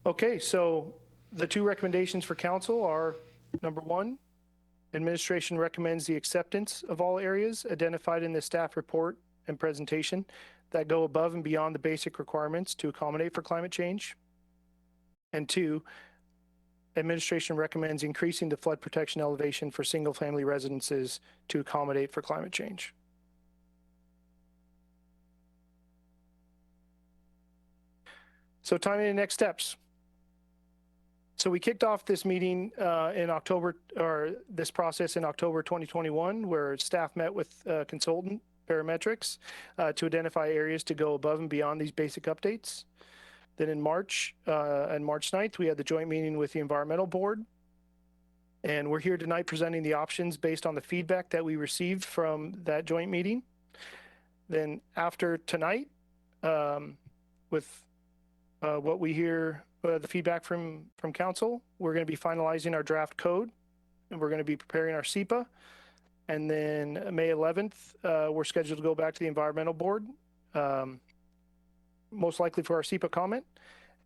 Okay, so the 2 recommendations for council are, number 1, administration recommends the acceptance of all areas identified in the staff report and presentation that go above and beyond the basic requirements to accommodate for climate change. And 2, administration recommends increasing the flood protection elevation for single-family residences to accommodate for climate change. So timing and next steps. So we kicked off this meeting in October, or this process in October 2021, where staff met with consultant Parametrics to identify areas to go above and beyond these basic updates. Then in March, on March 9th, we had the joint meeting with the Environmental Board. And we're here tonight presenting the options based on the feedback that we received from that joint meeting. Then after tonight, with what we hear, the feedback from council, we're going to be finalizing our draft code, and we're going to be preparing our SEPA. And then May 11th, we're scheduled to go back to the Environmental Board, most likely for our SEPA comment.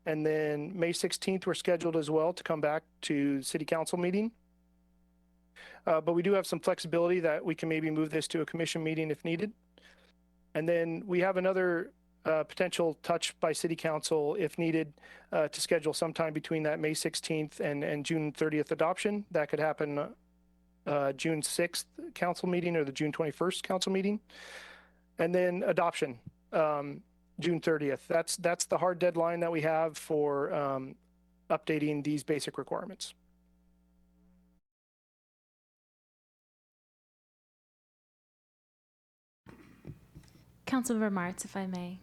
And then May 16th, we're scheduled as well to come back to City Council meeting. But we do have some flexibility that we can maybe move this to a commission meeting if needed. And then we have another potential touch by City Council if needed to schedule sometime between that May 16th and June 30th adoption. That could happen June 6th council meeting or the June 21st council meeting. And then adoption, June 30th. That's the hard deadline that we have for updating these basic requirements. Councilmember Martz, if I may.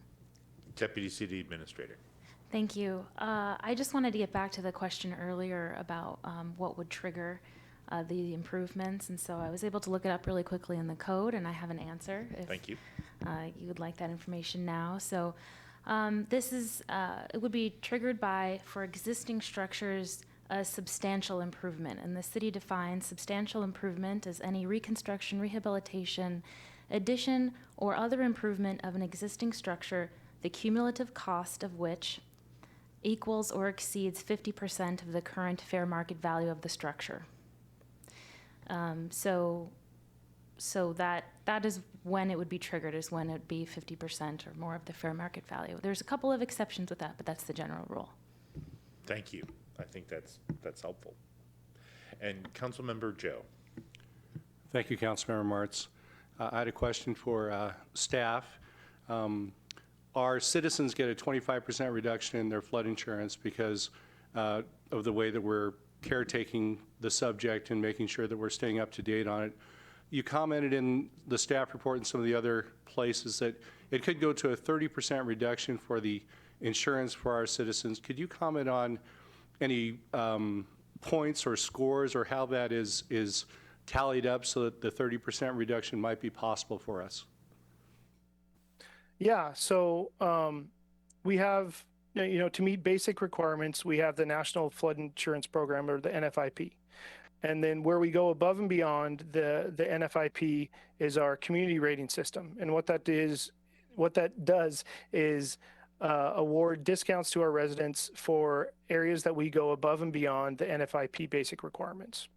Deputy City Administrator. Thank you. I just wanted to get back to the question earlier about what would trigger the improvements. And so I was able to look it up really quickly in the code, and I have an answer if Thank you. You would like that information now. So this is, it would be triggered by, for existing structures, a substantial improvement. And the city defines substantial improvement as any reconstruction, rehabilitation, addition, or other improvement of an existing structure, the cumulative cost of which equals or exceeds 50% of the current fair market value of the structure. So that is when it would be triggered, is when it would be 50% or more of the fair market value. There's a couple of exceptions with that, but that's the general rule. Thank you. I think that's helpful. And Councilmember Joe. Thank you, Councilmember Martz. I had a question for staff. Our citizens get a 25% reduction in their flood insurance because of the way that we're caretaking the subject and making sure that we're staying up to date on it. You commented in the staff report and some of the other places that it could go to a 30% reduction for the insurance for our citizens. Could you comment on any points or scores or how that is tallied up so that the 30% reduction might be possible for us? Yeah, so we have, to meet basic requirements, we have the National Flood Insurance Program, or the NFIP. And then where we go above and beyond the NFIP is our community rating system. And what that does is award discounts to our residents for areas that we go above and beyond the NFIP basic requirements.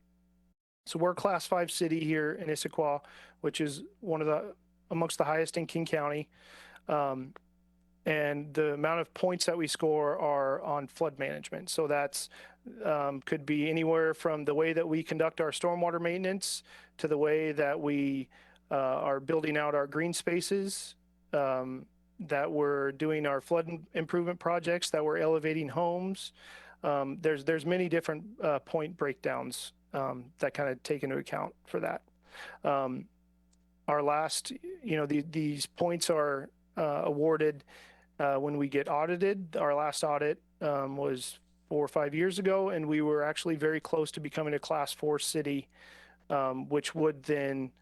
So we're a Class 5 city here in Issaquah, which is amongst the highest in King County. and the amount of points that we score are on flood management. So that's could be anywhere from the way that we conduct our stormwater maintenance to the way that we are building out our green spaces, that we're doing our flood improvement projects, that we're elevating homes. There's many different point breakdowns that kind of take into account for that. Our last, these points are awarded when we get audited. Our last audit was 4 or 5 years ago, and we were actually very close to becoming a Class 4 city, which would then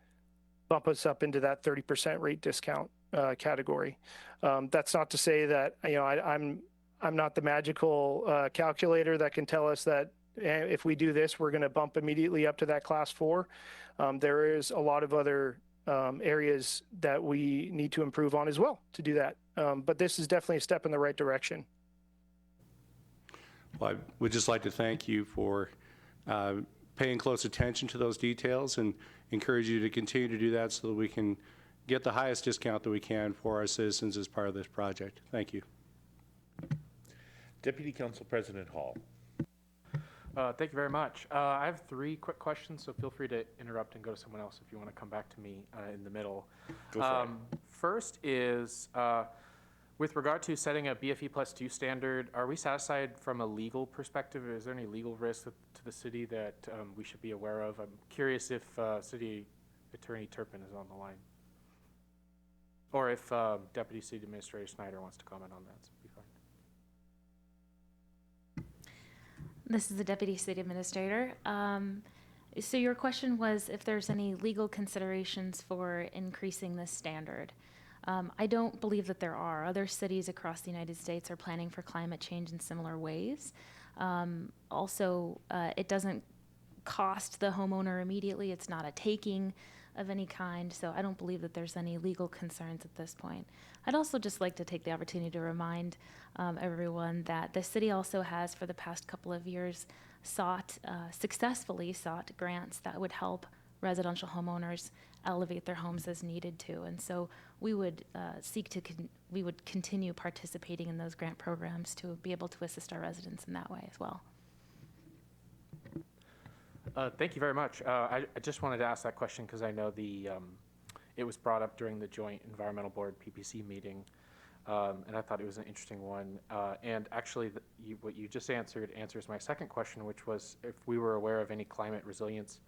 bump us up into that 30% rate discount category. That's not to say that I'm not the magical calculator that can tell us that if we do this, we're going to bump immediately up to that Class 4. There is a lot of other areas that we need to improve on as well to do that. But this is definitely a step in the right direction. Well, I would just like to thank you for paying close attention to those details and encourage you to continue to do that so that we can get the highest discount that we can for our citizens as part of this project. Thank you. Deputy Council President Hall. Thank you very much. I have 3 quick questions, so feel free to interrupt and go to someone else if you want to come back to me in the middle. Go for it. First is, with regard to setting a BFE plus 2 standard, are we satisfied from a legal perspective? Is there any legal risk to the city that we should be aware of? I'm curious if City Attorney Turpin is on the line, or if Deputy City Administrator Snyder wants to comment on that. So be fine. This is the Deputy City Administrator. So your question was if there's any legal considerations for increasing this standard. I don't believe that there are. Other cities across the United States are planning for climate change in similar ways. Also, it doesn't cost the homeowner immediately. It's not a taking of any kind, so I don't believe that there's any legal concerns at this point. I'd also just like to take the opportunity to remind everyone that the city also has, for the past couple of years, successfully sought grants that would help residential homeowners elevate their homes as needed to, and so we would we would continue participating in those grant programs to be able to assist our residents in that way as well. Thank you very much. I just wanted to ask that question because I know it was brought up during the Joint Environmental Board PPC meeting, and I thought it was an interesting one. And actually, what you just answered answers my second question, which was if we were aware of any climate resilience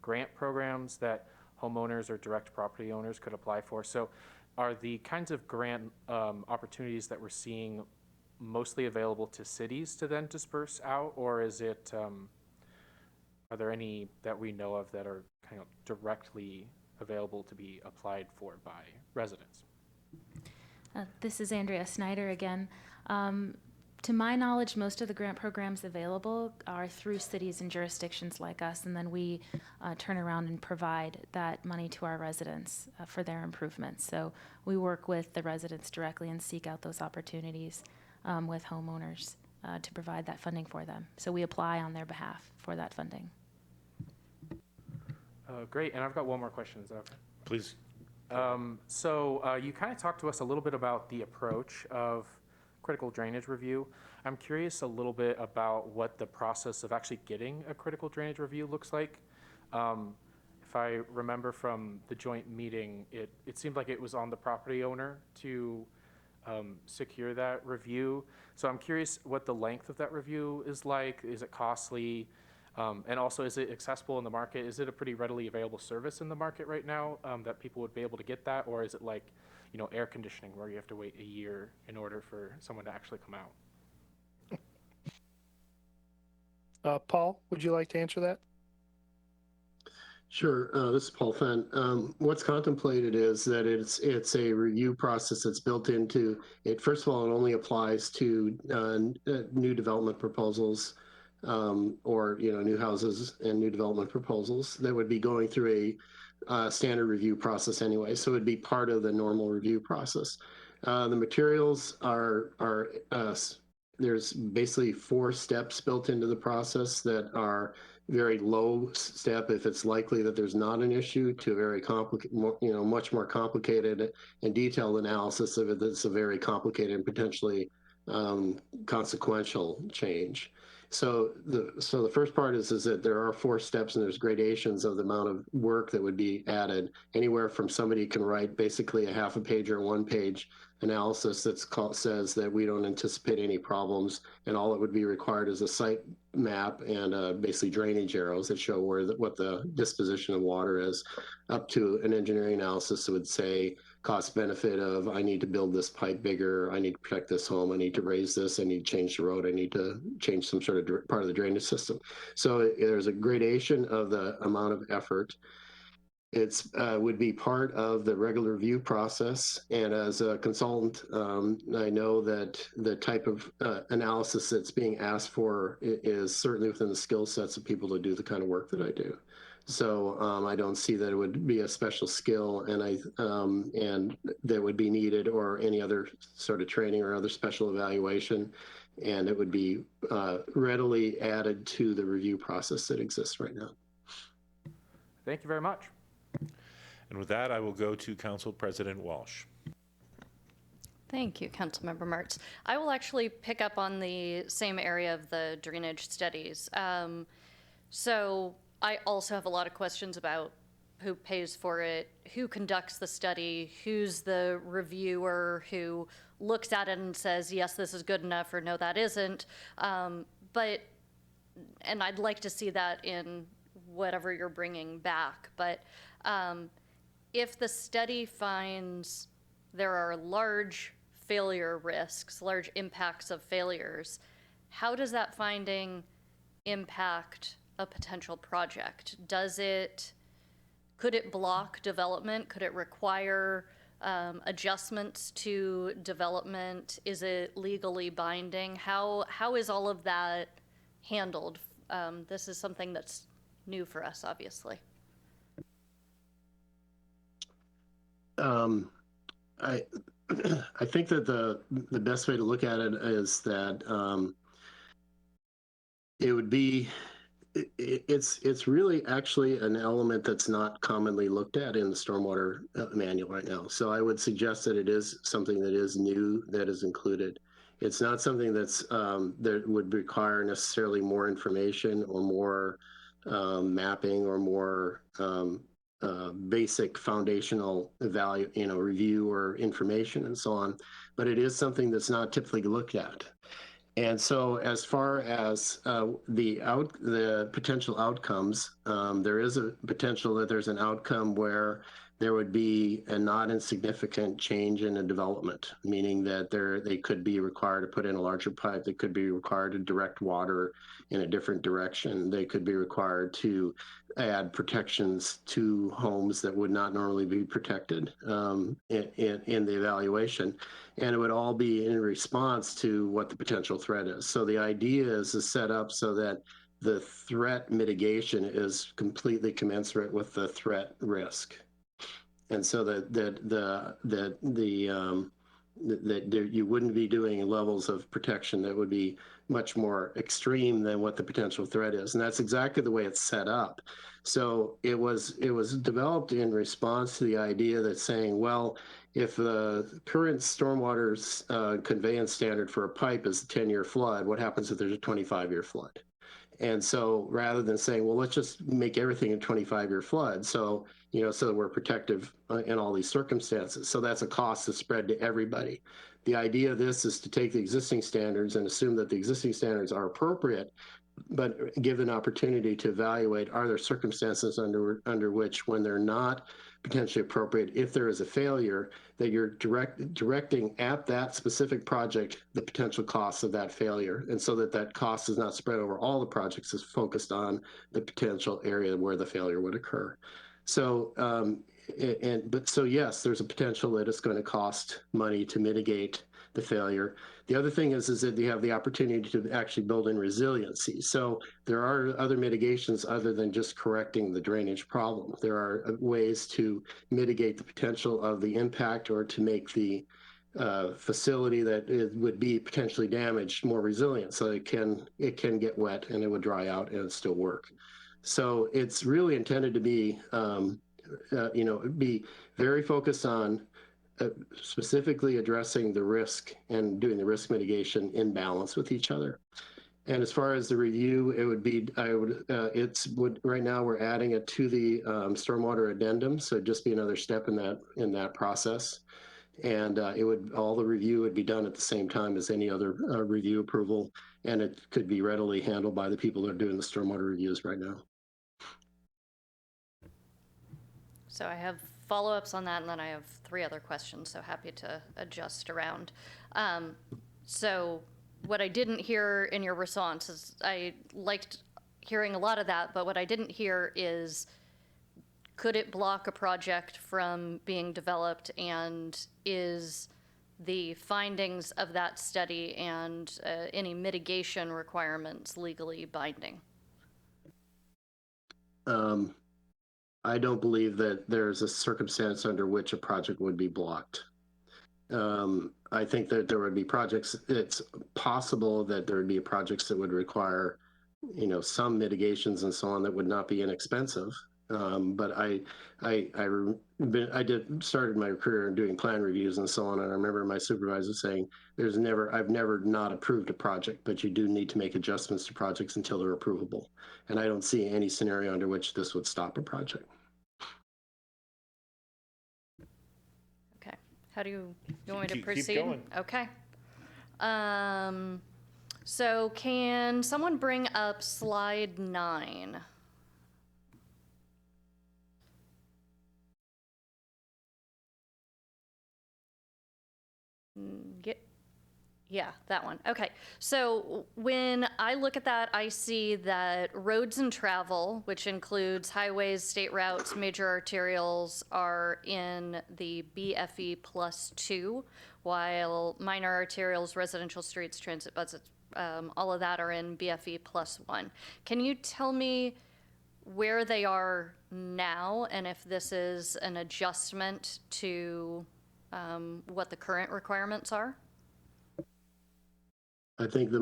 grant programs that homeowners or direct property owners could apply for. So are the kinds of grant opportunities that we're seeing mostly available to cities to then disperse out, or is it, are there any that we know of that are kind of directly available to be applied for by residents? This is Andrea Snyder again. To my knowledge, most of the grant programs available are through cities and jurisdictions like us, and then we turn around and provide that money to our residents for their improvements. So we work with the residents directly and seek out those opportunities with homeowners to provide that funding for them. So we apply on their behalf for that funding. Great, and I've got one more question. Is that okay? Please. So you kind of talked to us a little bit about the approach of critical drainage review. I'm curious a little bit about what the process of actually getting a critical drainage review looks like. If I remember from the joint meeting, it seemed like it was on the property owner to secure that review. So I'm curious what the length of that review is like. Is it costly? And also, is it accessible in the market? Is it a pretty readily available service in the market right now that people would be able to get that? Or is it like, air conditioning where you have to wait a year in order for someone to actually come out? Paul, would you like to answer that? Sure. This is Paul Fenn. What's contemplated is that it's a review process that's built into it. First of all, it only applies to new development proposals or new houses and new development proposals that would be going through a standard review process anyway. So it'd be part of the normal review process. The materials are there's basically 4 steps built into the process that are very low step if it's likely that there's not an issue to a very complicated, much more complicated and detailed analysis of it that's a very complicated and potentially consequential change. So the first part is that there are 4 steps and there's gradations of the amount of work that would be added. Anywhere from somebody can write basically a half a page or 1 page analysis says that we don't anticipate any problems, and all that would be required is a site map and basically drainage arrows that show what the disposition of water is, up to an engineering analysis that would say cost benefit of I need to build this pipe bigger, I need to protect this home, I need to raise this, I need to change the road, I need to change some sort of part of the drainage system. So there's a gradation of the amount of effort. It's would be part of the regular review process. And as a consultant, I know that the type of analysis that's being asked for is certainly within the skill sets of people to do the kind of work that I do. So I don't see that it would be a special skill and that would be needed or any other sort of training or other special evaluation. And it would be readily added to the review process that exists right now. Thank you very much. And with that, I will go to Council President Walsh. Thank you, Councilmember Martz. I will actually pick up on the same area of the drainage studies. So I also have a lot of questions about who pays for it, who conducts the study, who's the reviewer who looks at it and says, yes, this is good enough, or no, that isn't. And I'd like to see that in whatever you're bringing back. But if the study finds there are large failure risks, large impacts of failures, how does that finding impact a potential project? Could it block development? Could it require adjustments to development? Is it legally binding? How is all of that handled? This is something that's new for us, obviously. I think that the best way to look at it is that it would be it's really actually an element that's not commonly looked at in the stormwater manual right now. So I would suggest that it is something that is new that is included. It's not something that's that would require necessarily more information or more mapping or more basic foundational review or information and so on, but it is something that's not typically looked at. And so as far as the potential outcomes, there is a potential that there's an outcome where there would be a not insignificant change in a development, meaning that they could be required to put in a larger pipe, they could be required to direct water in a different direction, they could be required to add protections to homes that would not normally be protected in the evaluation. And it would all be in response to what the potential threat is. So the idea is to set up so that the threat mitigation is completely commensurate with the threat risk. And so that you wouldn't be doing levels of protection that would be much more extreme than what the potential threat is. And that's exactly the way it's set up. So it was developed in response to the idea that saying, well, if the current stormwater conveyance standard for a pipe is a 10-year flood, what happens if there's a 25-year flood? And so rather than saying, well, let's just make everything a 25-year flood, so that we're protective in all these circumstances. So that's a cost that's spread to everybody. The idea of this is to take the existing standards and assume that the existing standards are appropriate, but give an opportunity to evaluate, are there circumstances under which, when they're not potentially appropriate, if there is a failure, that you're directing at that specific project the potential costs of that failure, and so that cost is not spread over all the projects, is focused on the potential area where the failure would occur. So, so yes, there's a potential that it's going to cost money to mitigate the failure. The other thing is that you have the opportunity to actually build in resiliency. So there are other mitigations other than just correcting the drainage problem. There are ways to mitigate the potential of the impact or to make the facility that would be potentially damaged more resilient, so it can get wet and it would dry out and still work. So it's really intended to be be very focused on specifically addressing the risk and doing the risk mitigation in balance with each other. And as far as the review, it would be, right now we're adding it to the stormwater addendum, so it'd just be another step in that process. And all the review would be done at the same time as any other review approval, and it could be readily handled by the people that are doing the stormwater reviews right now. So I have follow-ups on that, and then I have 3 other questions, so happy to adjust around. So what I didn't hear in your response is, I liked hearing a lot of that, but what I didn't hear is, could it block a project from being developed, and is the findings of that study and any mitigation requirements legally binding? I don't believe that there's a circumstance under which a project would be blocked. I think that there would be projects, it's possible that there would be projects that would require, some mitigations and so on that would not be inexpensive. But I started my career doing plan reviews and so on, and I remember my supervisor saying, I've never not approved a project, but you do need to make adjustments to projects until they're approvable. And I don't see any scenario under which this would stop a project. Okay. How do you want me to proceed? Keep going. Okay. So can someone bring up slide 9? Yeah, that one. Okay. So when I look at that, I see that roads and travel, which includes highways, state routes, major arterials, are in the BFE +2, while minor arterials, residential streets, transit buses, all of that are in BFE +1. Can you tell me where they are now, and if this is an adjustment to what the current requirements are? I think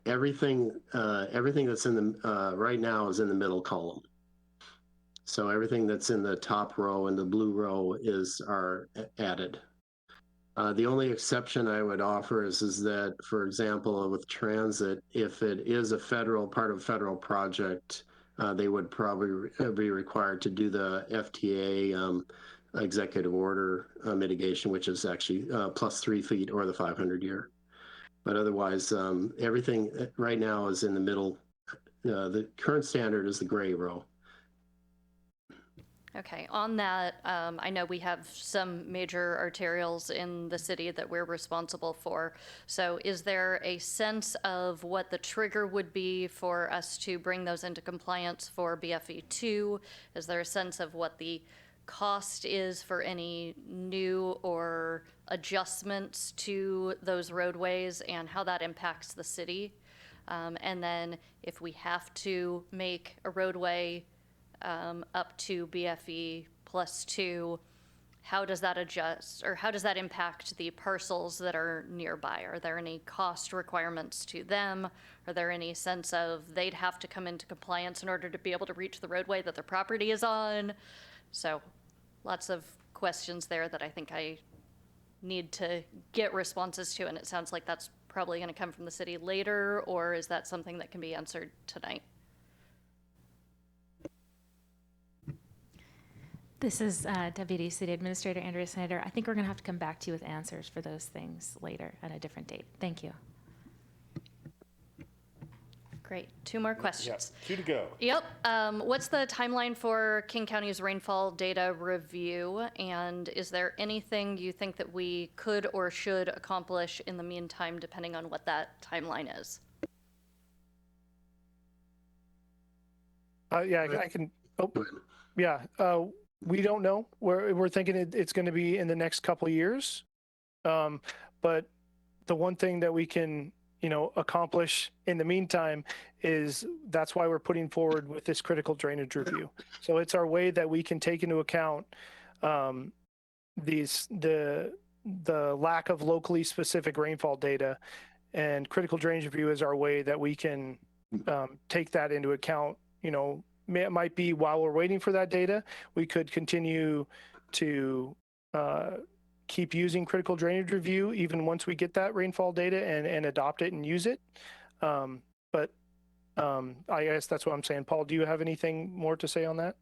everything that's in the right now is in the middle column. So everything that's in the top row and the blue row are added. The only exception I would offer is that, for example, with transit, if it is a part of a federal project, they would probably be required to do the FTA executive order mitigation, which is actually +3 feet or the 500-year. But otherwise, everything right now is in the middle. The current standard is the gray row. Okay, on that, I know we have some major arterials in the city that we're responsible for. So is there a sense of what the trigger would be for us to bring those into compliance for BFE 2? Is there a sense of what the cost is for any new or adjustments to those roadways and how that impacts the city? And then if we have to make a roadway up to BFE +2, how does that adjust, or how does that impact the parcels that are nearby? Are there any cost requirements to them? Are there any sense of they'd have to come into compliance in order to be able to reach the roadway that their property is on? So lots of questions there that I think I need to get responses to, and it sounds like that's probably going to come from the city later, or is that something that can be answered tonight? This is Deputy City Administrator Andrea Snyder. I think we're going to have to come back to you with answers for those things later at a different date. Thank you. Great. 2 more questions. Yeah, 2 to go. Yep. What's the timeline for King County's rainfall data review? And is there anything you think that we could or should accomplish in the meantime, depending on what that timeline is? Yeah, I can. Oh, yeah. We don't know. We're thinking it's going to be in the next couple of years. But the one thing that we can, accomplish in the meantime is that's why we're putting forward with this critical drainage review. So it's our way that we can take into account the the lack of locally specific rainfall data, and critical drainage review is our way that we can take that into account. You know, it might be while we're waiting for that data, we could continue to keep using critical drainage review even once we get that rainfall data and adopt it and use it. But I guess that's what I'm saying. Paul, do you have anything more to say on that?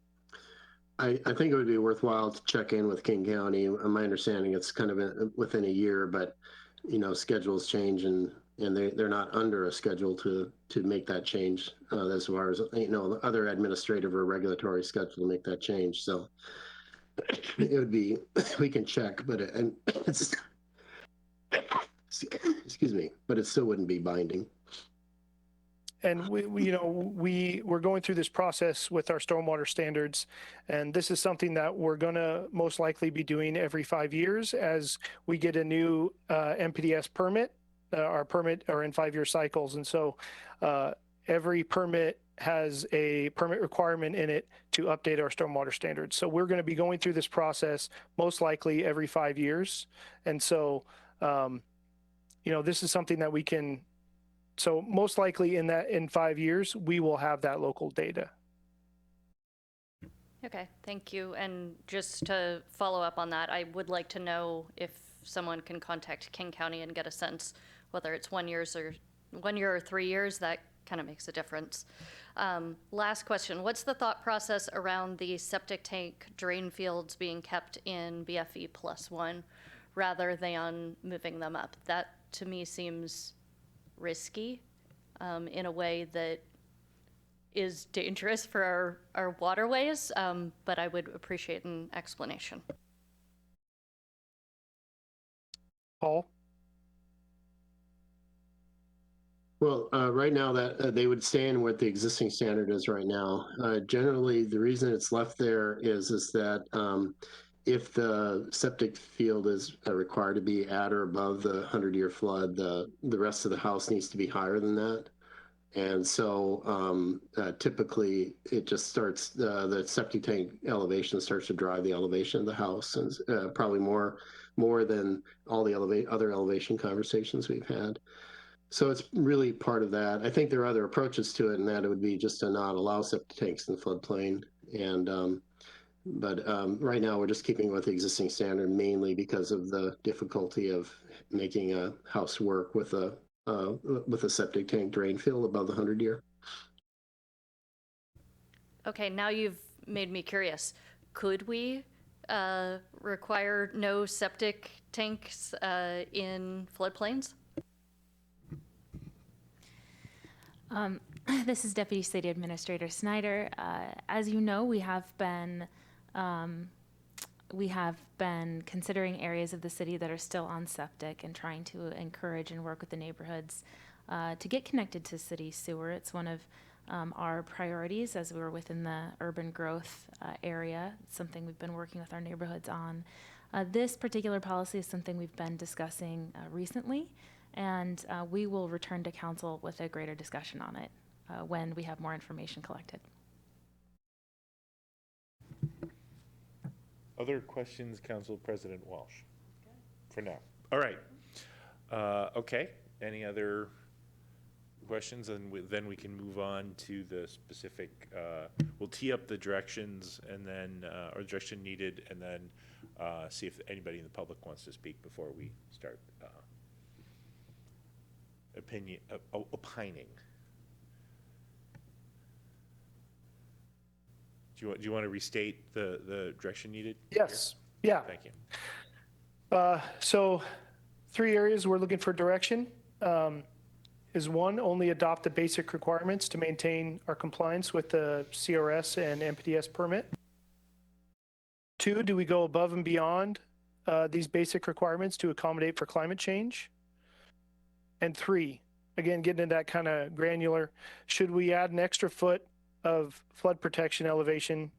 I think it would be worthwhile to check in with King County. My understanding, it's kind of within a year, but you know, schedules change, and they're not under a schedule to make that change as far as, you know, other administrative or regulatory schedule to make that change. So it would be, we can check, but it's excuse me, but it still wouldn't be binding. And we're going through this process with our stormwater standards, and this is something that we're going to most likely be doing every 5 years as we get a new MPDS permit. Our permit are in 5-year cycles, and so every permit has a permit requirement in it to update our stormwater standards. So we're going to be going through this process most likely every 5 years, and so this is something that we can. So most likely in 5 years, we will have that local data. Okay, thank you. And just to follow up on that, I would like to know if someone can contact King County and get a sense whether it's 1 year or 3 years. That kind of makes a difference. Last question, what's the thought process around the septic tank drain fields being kept in BFE +1 rather than moving them up? That to me seems risky in a way that is dangerous for our waterways, but I would appreciate an explanation. Paul? Well, right now that they would stay in what the existing standard is right now. Generally, the reason it's left there is that if the septic field is required to be at or above the 100-year flood, the rest of the house needs to be higher than that. And so typically it just starts, the septic tank elevation starts to drive the elevation of the house, and probably more than all the other elevation conversations we've had. So it's really part of that. I think there are other approaches to it, and that it would be just to not allow septic tanks in the floodplain. And but right now we're just keeping with the existing standard, mainly because of the difficulty of making a house work with a septic tank drain field above the 100-year. Okay, now you've made me curious. Could we require no septic tanks in floodplains? This is Deputy City Administrator Snyder. As you know, we have been considering areas of the city that are still on septic and trying to encourage and work with the neighborhoods to get connected to city sewer. It's one of our priorities as we're within the urban growth area. It's something we've been working with our neighborhoods on. This particular policy is something we've been discussing recently, and we will return to council with a greater discussion on it when we have more information collected. Other questions, Council President Walsh? For now. All right. Okay. Any other questions? And then we can move on to the specific. We'll tee up the directions and then, or direction needed, and then see if anybody in the public wants to speak before we start opining. Do you want to restate the direction needed? Yes. Yeah. Thank you. So 3 areas we're looking for direction. Is one, only adopt the basic requirements to maintain our compliance with the CRS and MPDS permit. 2, do we go above and beyond these basic requirements to accommodate for climate change? And 3, again, getting into that kind of granular, should we add an extra foot of flood protection elevation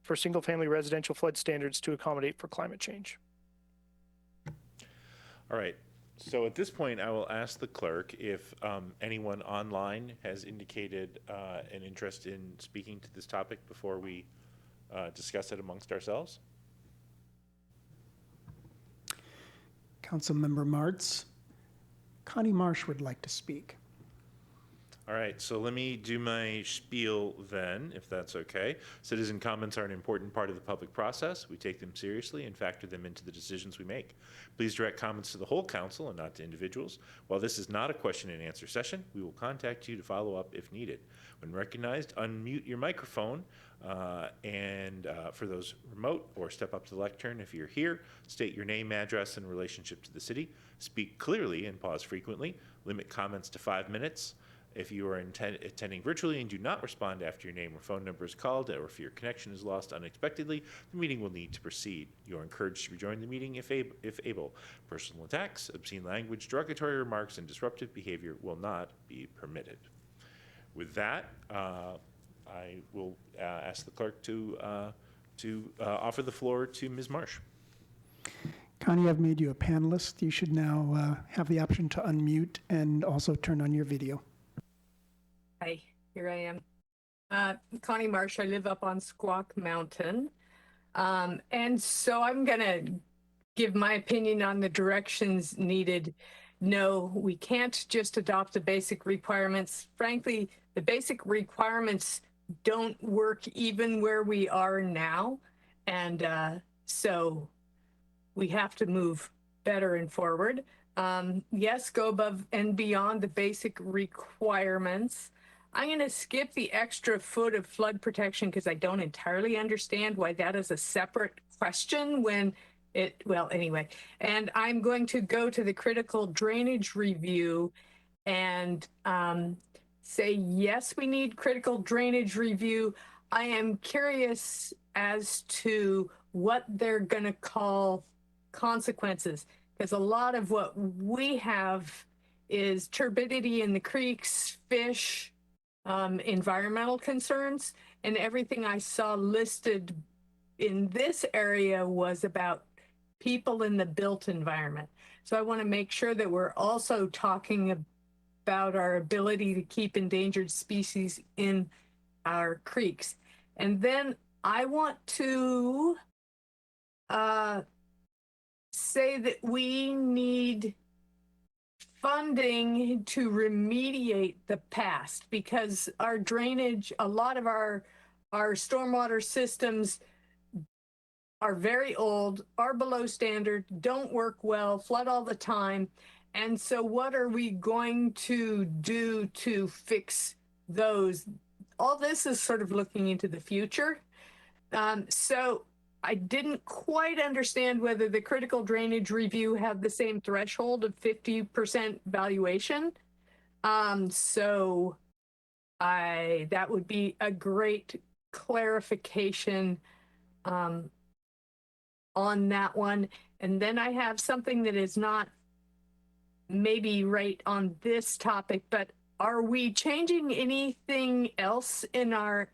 for single-family residential flood standards to accommodate for climate change? All right. So at this point, I will ask the clerk if anyone online has indicated an interest in speaking to this topic before we discuss it amongst ourselves. Councilmember Martz. Connie Marsh would like to speak. All right, so let me do my spiel then, if that's okay. Citizen comments are an important part of the public process. We take them seriously and factor them into the decisions we make. Please direct comments to the whole council and not to individuals. While this is not a question and answer session, we will contact you to follow up if needed. When recognized, unmute your microphone, and for those remote, or step up to the lectern if you're here. State your name, address, and relationship to the city. Speak clearly and pause frequently. Limit comments to 5 minutes. If you are attending virtually and do not respond after your name or phone number is called, or if your connection is lost unexpectedly, the meeting will need to proceed. You are encouraged to rejoin the meeting if able. Personal attacks, obscene language, derogatory remarks, and disruptive behavior will not be permitted. With that, I will ask the clerk to offer the floor to Ms. Marsh. Connie, I've made you a panelist. You should now have the option to unmute and also turn on your video. Hi, here I am. Connie Marsh, I live up on Squawk Mountain. And so I'm going to give my opinion on the directions needed. No, we can't just adopt the basic requirements. Frankly, the basic requirements don't work even where we are now. And so we have to move better and forward. Yes, go above and beyond the basic requirements. I'm going to skip the extra foot of flood protection because I don't entirely understand why that is a separate question when it, well, anyway. And I'm going to go to the critical drainage review and say, yes, we need critical drainage review. I am curious as to what they're going to call consequences, because a lot of what we have is turbidity in the creeks, fish, environmental concerns, and everything I saw listed in this area was about people in the built environment. So I want to make sure that we're also talking about our ability to keep endangered species in our creeks. And then I want to say that we need funding to remediate the past, because our drainage, a lot of our stormwater systems are very old, are below standard, don't work well, flood all the time. And so what are we going to do to fix those? All this is sort of looking into the future. So I didn't quite understand whether the critical drainage review had the same threshold of 50% valuation. So that would be a great clarification on that one. And then I have something that is not maybe right on this topic, but are we changing anything else in our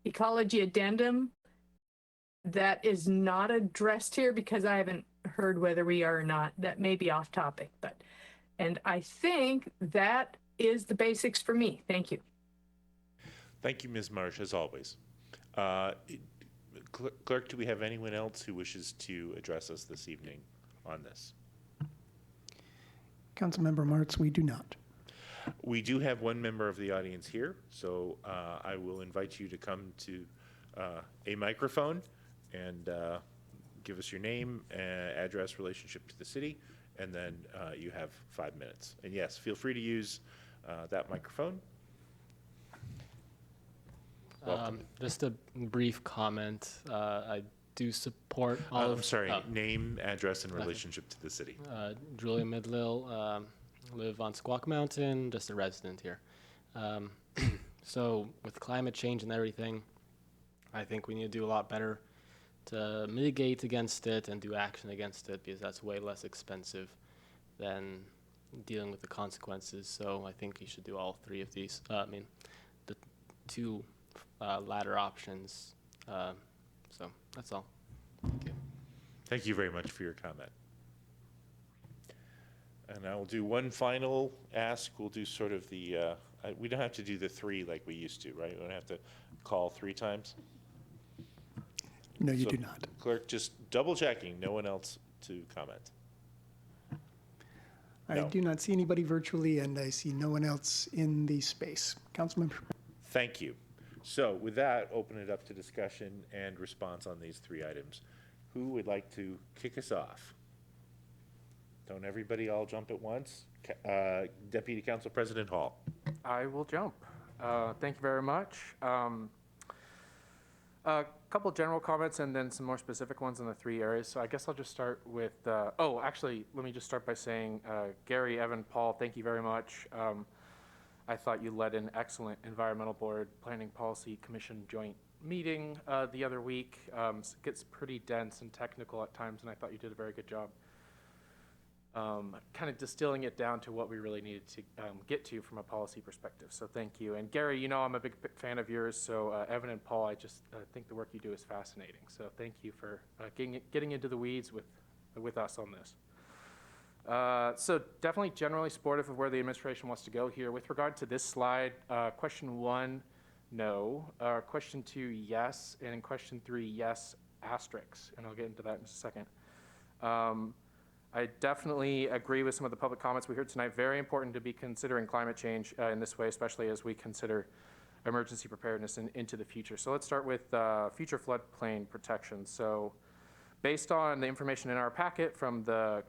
ecology addendum that is not addressed here? Because I haven't heard whether we are or not. That may be off topic, and I think that is the basics for me. Thank you. Thank you, Ms. Marsh, as always. Clerk, do we have anyone else who wishes to address us this evening on this? Councilmember Martz, we do not. We do have one member of the audience here, so I will invite you to come to a microphone and give us your name, address, relationship to the city, and then you have 5 minutes. And yes, feel free to use that microphone. Just a brief comment. I do support all I'm sorry, name, address, and relationship to the city. Julia Midlil, live on Squawk Mountain, just a resident here. So with climate change and everything, I think we need to do a lot better to mitigate against it and do action against it, because that's way less expensive than dealing with the consequences. So I think you should do all three of these. The two latter options. So that's all. Thank you. Thank you very much for your comment. And I will do one final ask. We'll do sort of the, we don't have to do the three like we used to, right? We don't have to call 3 times. No, you do not. Clerk, just double checking, no one else to comment. I No. do not see anybody virtually, and I see no one else in the space. Councilmember. Thank you. So with that, open it up to discussion and response on these three items. Who would like to kick us off? Don't everybody all jump at once? Deputy Council President Hall. I will jump. Thank you very much. A couple general comments and then some more specific ones in the three areas. So I guess I'll just start with, actually, let me just start by saying, Gary, Evan, Paul, thank you very much. I thought you led an excellent Environmental Board Planning Policy Commission joint meeting the other week. It gets pretty dense and technical at times, and I thought you did a very good job kind of distilling it down to what we really needed to get to from a policy perspective. So thank you. And Gary, you know I'm a big fan of yours, so Evan and Paul, I just think the work you do is fascinating. So thank you for getting into the weeds with us on this. So definitely generally supportive of where the administration wants to go here. With regard to this slide, question 1, no. Question 2, yes. And in question 3, yes, asterisks. And I'll get into that in just a second. I definitely agree with some of the public comments we heard tonight. Very important to be considering climate change in this way, especially as we consider emergency preparedness into the future. So let's start with future floodplain protection. So based on the information in our packet from the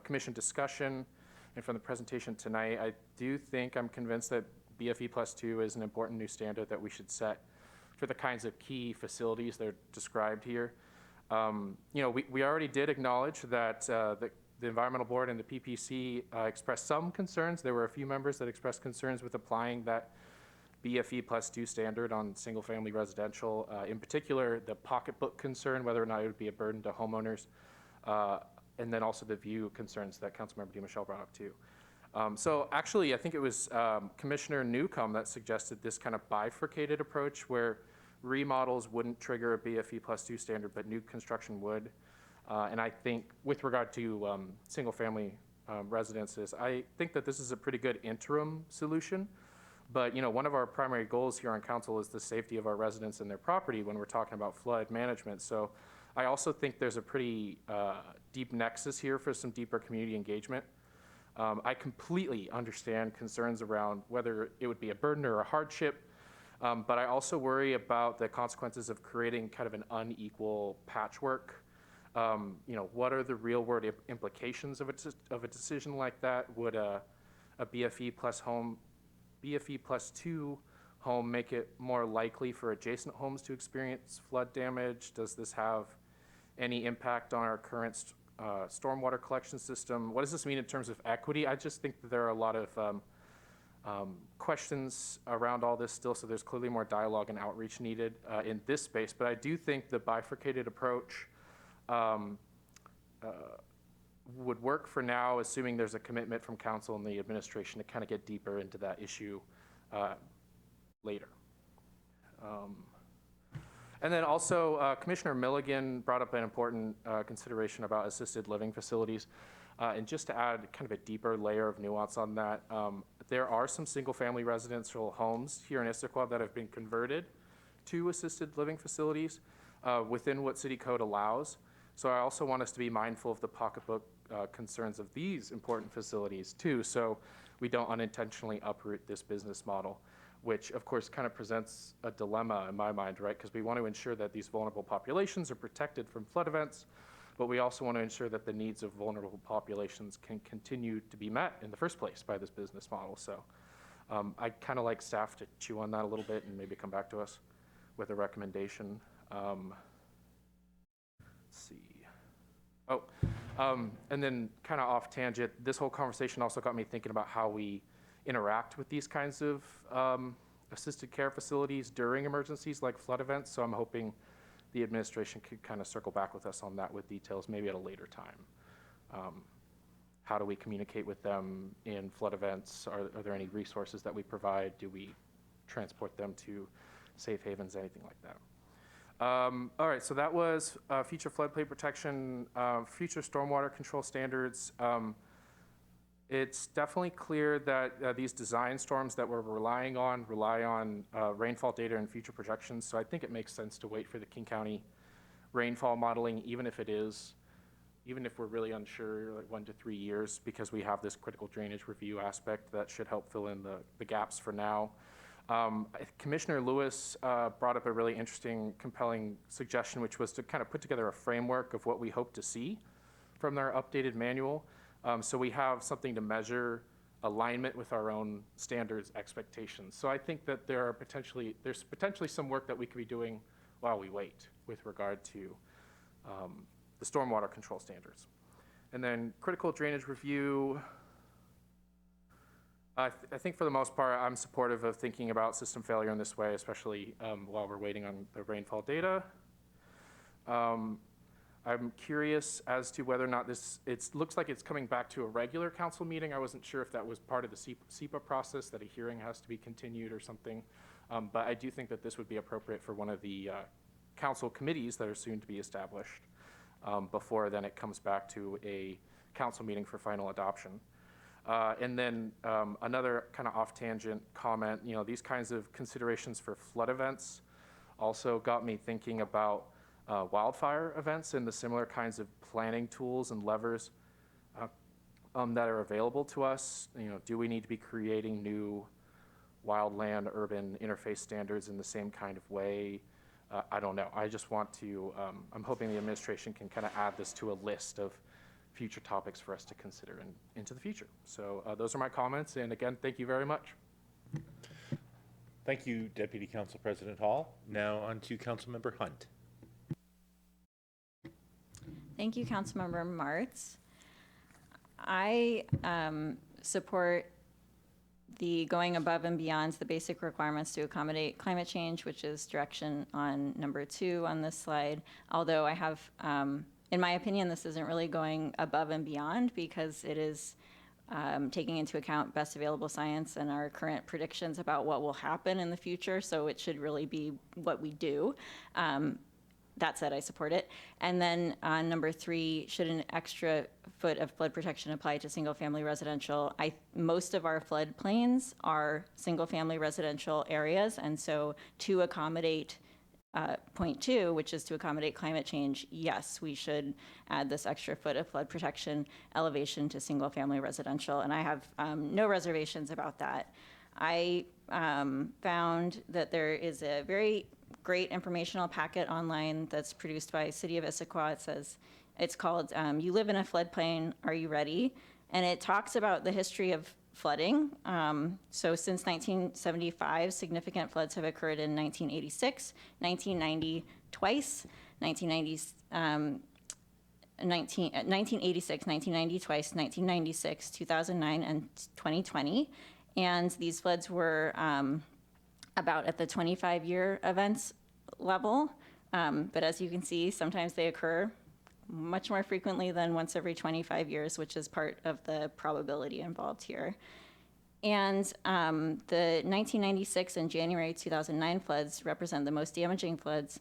commission discussion and from the presentation tonight, I do think I'm convinced that BFE plus 2 is an important new standard that we should set for the kinds of key facilities that are described here. We already did acknowledge that the Environmental Board and the PPC expressed some concerns. There were a few members that expressed concerns with applying that BFE plus 2 standard on single-family residential. In particular, the pocketbook concern, whether or not it would be a burden to homeowners, and then also the view concerns that Councilmember DiMichele brought up too. So actually, I think it was Commissioner Newcomb that suggested this kind of bifurcated approach where remodels wouldn't trigger a BFE plus 2 standard, but new construction would. And I think with regard to single-family residences, I think that this is a pretty good interim solution. But one of our primary goals here on council is the safety of our residents and their property when we're talking about flood management. So I also think there's a pretty deep nexus here for some deeper community engagement. I completely understand concerns around whether it would be a burden or a hardship. But I also worry about the consequences of creating kind of an unequal patchwork. What are the real world implications of a decision like that? Would a BFE plus 2 home make it more likely for adjacent homes to experience flood damage? Does this have any impact on our current stormwater collection system? What does this mean in terms of equity? I just think that there are a lot of questions around all this still, so there's clearly more dialogue and outreach needed in this space. But I do think the bifurcated approach would work for now, assuming there's a commitment from council and the administration to kind of get deeper into that issue later. And then also, Commissioner Milligan brought up an important consideration about assisted living facilities. And just to add kind of a deeper layer of nuance on that, there are some single-family residential homes here in Issaquah that have been converted to assisted living facilities within what city code allows. So I also want us to be mindful of the pocketbook concerns of these important facilities too, so we don't unintentionally uproot this business model, which of course kind of presents a dilemma in my mind, right? Because we want to ensure that these vulnerable populations are protected from flood events, but we also want to ensure that the needs of vulnerable populations can continue to be met in the first place by this business model. So I'd kind of like staff to chew on that a little bit and maybe come back to us with a recommendation. Let's see. And then kind of off tangent, this whole conversation also got me thinking about how we interact with these kinds of assisted care facilities during emergencies like flood events. So I'm hoping the administration could kind of circle back with us on that with details, maybe at a later time. How do we communicate with them in flood events? Are there any resources that we provide? Do we transport them to safe havens, anything like that? All right, so that was future floodplain protection, future stormwater control standards. It's definitely clear that these design storms that we're rely on rainfall data and future projections. So I think it makes sense to wait for the King County rainfall modeling, even if it is, even if we're really unsure, like 1 to 3 years, because we have this critical drainage review aspect that should help fill in the gaps for now. Commissioner Lewis brought up a really interesting, compelling suggestion, which was to kind of put together a framework of what we hope to see from their updated manual. So we have something to measure alignment with our own standards expectations. So I think that there's potentially some work that we could be doing while we wait with regard to the stormwater control standards. And then critical drainage review, I think for the most part, I'm supportive of thinking about system failure in this way, especially while we're waiting on the rainfall data. I'm curious as to whether or not it looks like it's coming back to a regular council meeting. I wasn't sure if that was part of the SEPA process, that a hearing has to be continued or something. But I do think that this would be appropriate for one of the council committees that are soon to be established before then it comes back to a council meeting for final adoption. And then another kind of off-tangent comment, these kinds of considerations for flood events also got me thinking about wildfire events and the similar kinds of planning tools and levers that are available to us. Do we need to be creating new wildland-urban interface standards in the same kind of way? I don't know. I just want to, I'm hoping the administration can kind of add this to a list of future topics for us to consider into the future. So those are my comments, and again, thank you very much. Thank you, Deputy Council President Hall. Now on to Councilmember Hunt. Thank you, Councilmember Martz. I support the going above and beyond the basic requirements to accommodate climate change, which is direction on number 2 on this slide. Although I have, in my opinion, this isn't really going above and beyond because it is taking into account best available science and our current predictions about what will happen in the future. So it should really be what we do. That said, I support it. And then on number 3, should an extra foot of flood protection apply to single-family residential? Most of our floodplains are single-family residential areas, and so to accommodate point 2, which is to accommodate climate change, yes, we should add this extra foot of flood protection elevation to single-family residential, and I have no reservations about that. I found that there is a very great informational packet online that's produced by City of Issaquah. It's called You Live in a Floodplain, Are You Ready? And it talks about the history of flooding. So since 1975, significant floods have occurred in 1986, 1990 twice, 1986, 1990 twice, 1996, 2009, and 2020. And these floods were about at the 25-year events level. But as you can see, sometimes they occur much more frequently than once every 25 years, which is part of the probability involved here. And the 1996 and January 2009 floods represent the most damaging floods,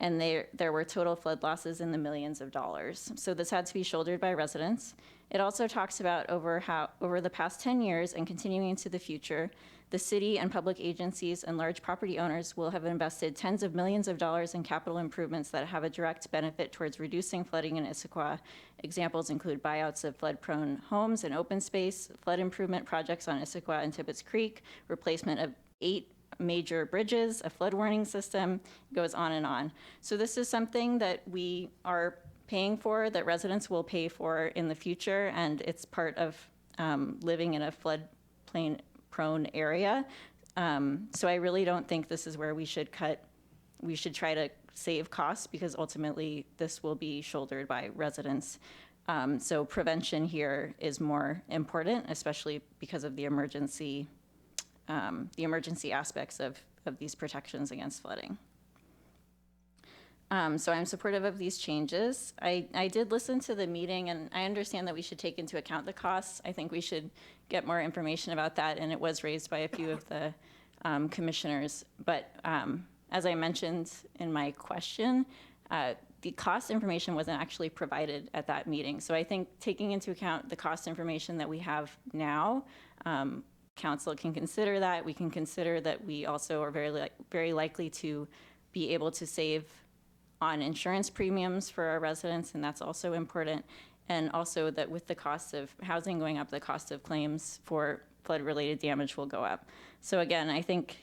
and there were total flood losses in the millions of dollars. So this had to be shouldered by residents. It also talks about over the past 10 years and continuing into the future, the city and public agencies and large property owners will have invested tens of millions of dollars in capital improvements that have a direct benefit towards reducing flooding in Issaquah. Examples include buyouts of flood-prone homes and open space, flood improvement projects on Issaquah and Tibbetts Creek, replacement of 8 major bridges, a flood warning system, goes on and on. So this is something that we are paying for, that residents will pay for in the future, and it's part of living in a floodplain prone area. So I really don't think this is where we should cut. We should try to save costs because ultimately this will be shouldered by residents. So prevention here is more important, especially because of the emergency aspects of these protections against flooding. So I'm supportive of these changes. I did listen to the meeting, and I understand that we should take into account the costs. I think we should get more information about that, and it was raised by a few of the commissioners. But as I mentioned in my question, the cost information wasn't actually provided at that meeting. So I think taking into account the cost information that we have now, council can consider that. We can consider that we also are very likely to be able to save on insurance premiums for our residents, and that's also important. And also that with the cost of housing going up, the cost of claims for flood-related damage will go up. So again, I think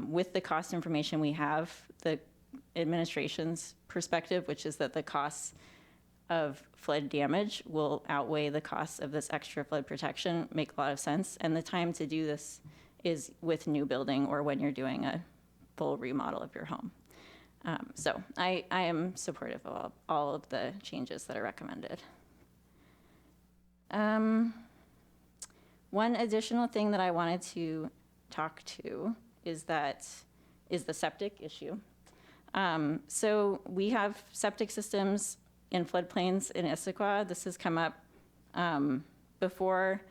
with the cost information we have, the administration's perspective, which is that the costs of flood damage will outweigh the costs of this extra flood protection, make a lot of sense. And the time to do this is with new building or when you're doing a full remodel of your home. So I am supportive of all of the changes that are recommended. One additional thing that I wanted to talk to is the septic issue. So we have septic systems in floodplains in Issaquah. This has come up before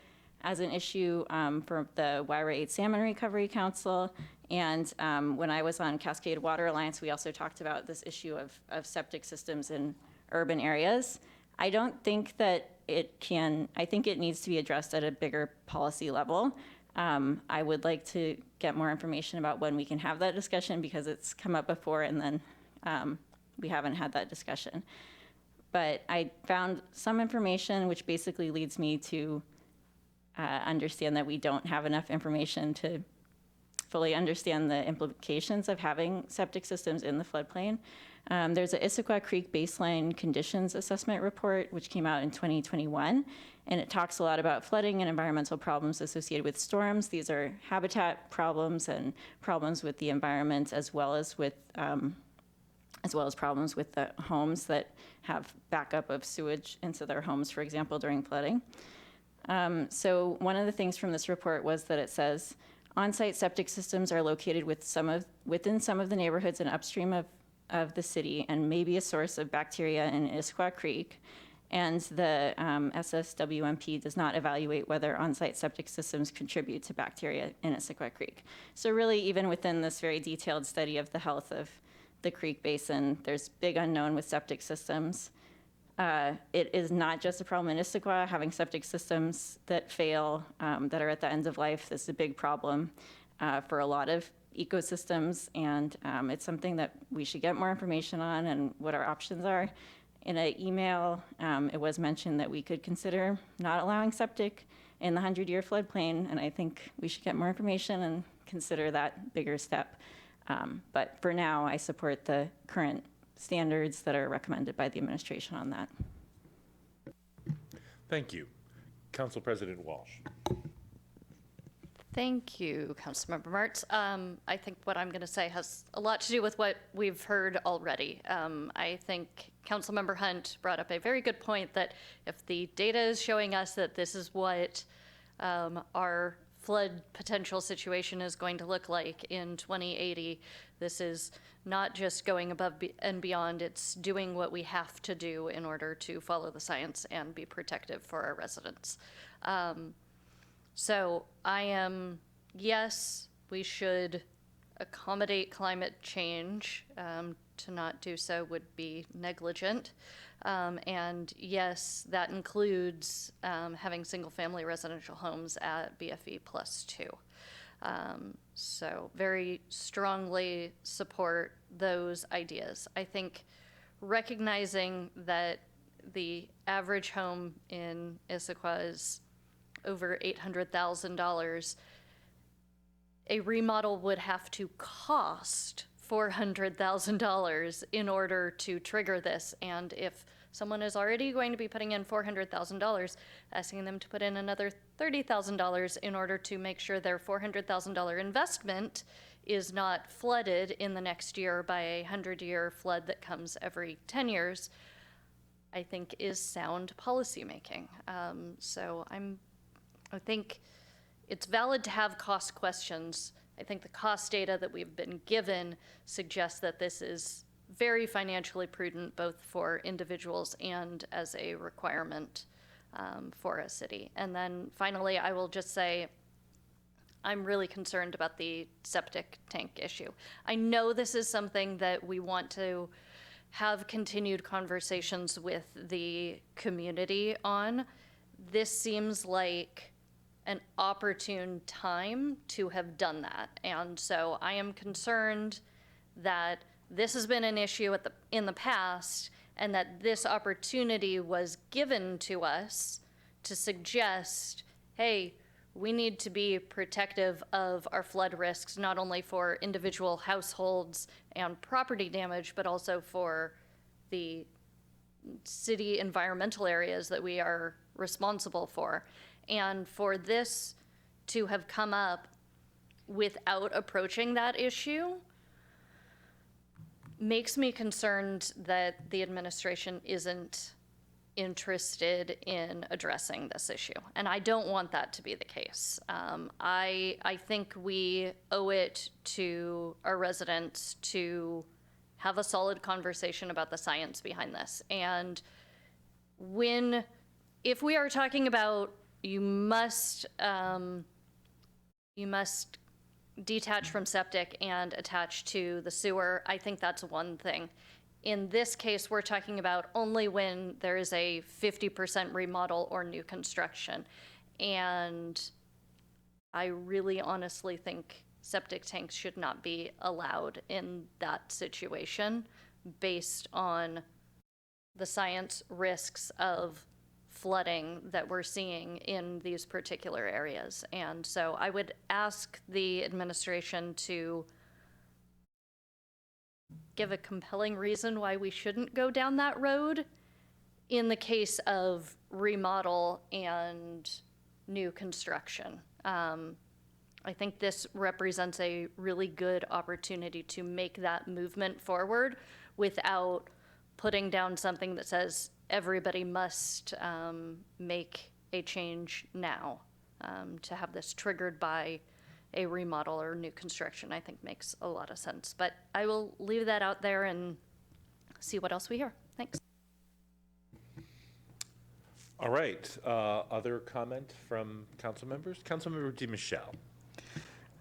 as an issue for the Wyra 8 Salmon Recovery Council. And when I was on Cascade Water Alliance, we also talked about this issue of septic systems in urban areas. I don't think that I think it needs to be addressed at a bigger policy level. I would like to get more information about when we can have that discussion because it's come up before and then we haven't had that discussion. But I found some information which basically leads me to understand that we don't have enough information to fully understand the implications of having septic systems in the floodplain. There's a Issaquah Creek Baseline Conditions Assessment Report, which came out in 2021, and it talks a lot about flooding and environmental problems associated with storms. These are habitat problems and problems with the environment, as well as problems with the homes that have backup of sewage into their homes, for example, during flooding. So one of the things from this report was that it says, on-site septic systems are located within some of the neighborhoods and upstream of the city and may be a source of bacteria in Issaquah Creek. And the SSWMP does not evaluate whether on-site septic systems contribute to bacteria in Issaquah Creek. So really, even within this very detailed study of the health of the creek basin, there's big unknown with septic systems. It is not just a problem in Issaquah, having septic systems that fail, that are at the end of life. This is a big problem for a lot of ecosystems, and it's something that we should get more information on and what our options are. In an email, it was mentioned that we could consider not allowing septic in the 100-year floodplain, and I think we should get more information and consider that bigger step. But for now, I support the current standards that are recommended by the administration on that. Thank you. Council President Walsh. Thank you, Councilmember Martz. I think what I'm going to say has a lot to do with what we've heard already. I think Councilmember Hunt brought up a very good point that if the data is showing us that this is what our flood potential situation is going to look like in 2080, this is not just going above and beyond, it's doing what we have to do in order to follow the science and be protective for our residents. So I am, yes, we should accommodate climate change. To not do so would be negligent. And yes, that includes having single-family residential homes at BFE +2. So very strongly support those ideas. I think recognizing that the average home in Issaquah is over $800,000, a remodel would have to cost $400,000 in order to trigger this. And if someone is already going to be putting in $400,000, asking them to put in another $30,000 in order to make sure their $400,000 investment is not flooded in the next year by a 100-year flood that comes every 10 years, I think is sound policymaking. So I think it's valid to have cost questions. I think the cost data that we've been given suggests that this is very financially prudent, both for individuals and as a requirement for a city. And then finally, I will just say, I'm really concerned about the septic tank issue. I know this is something that we want to have continued conversations with the community on. This seems like an opportune time to have done that. And so I am concerned that this has been an issue in the past, and that this opportunity was given to us to suggest, hey, we need to be protective of our flood risks, not only for individual households and property damage, but also for the city environmental areas that we are responsible for. And for this to have come up without approaching that issue makes me concerned that the administration isn't interested in addressing this issue. And I don't want that to be the case. I think we owe it to our residents to have a solid conversation about the science behind this. And if we are talking about you must detach from septic and attach to the sewer, I think that's one thing. In this case, we're talking about only when there is a 50% remodel or new construction. And I really honestly think septic tanks should not be allowed in that situation based on the science risks of flooding that we're seeing in these particular areas. And so I would ask the administration to give a compelling reason why we shouldn't go down that road in the case of remodel and new construction. I think this represents a really good opportunity to make that movement forward without putting down something that says everybody must make a change now. To have this triggered by a remodel or new construction, I think makes a lot of sense. But I will leave that out there and see what else we hear. Thanks. All right. Other comment from council members? Councilmember DeMichelle.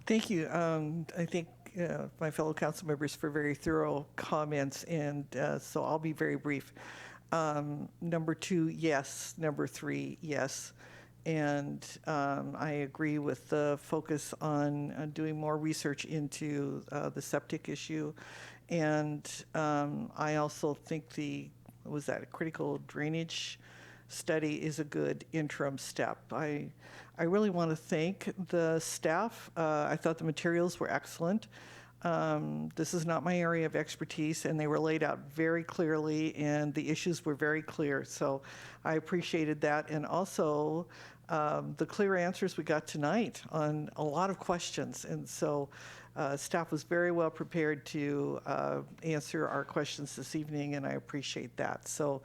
Thank you. I thank my fellow council members for very thorough comments, and so I'll be very brief. Number 2, yes. Number 3, yes. And I agree with the focus on doing more research into the septic issue. And I also think critical drainage study is a good interim step. I really want to thank the staff. I thought the materials were excellent. This is not my area of expertise, and they were laid out very clearly, and the issues were very clear. So I appreciated that. And also the clear answers we got tonight on a lot of questions. And so staff was very well prepared to answer our questions this evening, and I appreciate that. So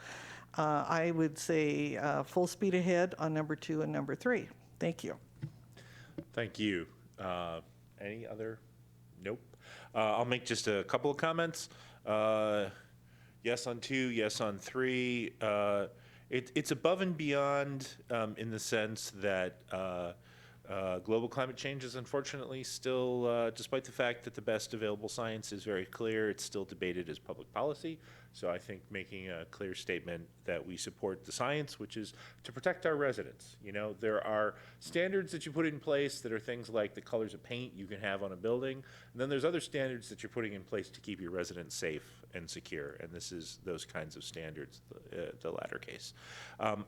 I would say full speed ahead on number 2 and number 3. Thank you. Thank you. Any other? Nope. I'll make just a couple of comments. Yes on 2, yes on 3. It's above and beyond in the sense that global climate change is unfortunately still, despite the fact that the best available science is very clear, it's still debated as public policy. So I think making a clear statement that we support the science, which is to protect our residents. You know, there are standards that you put in place that are things like the colors of paint you can have on a building. And then there's other standards that you're putting in place to keep your residents safe and secure. And this is those kinds of standards, the latter case.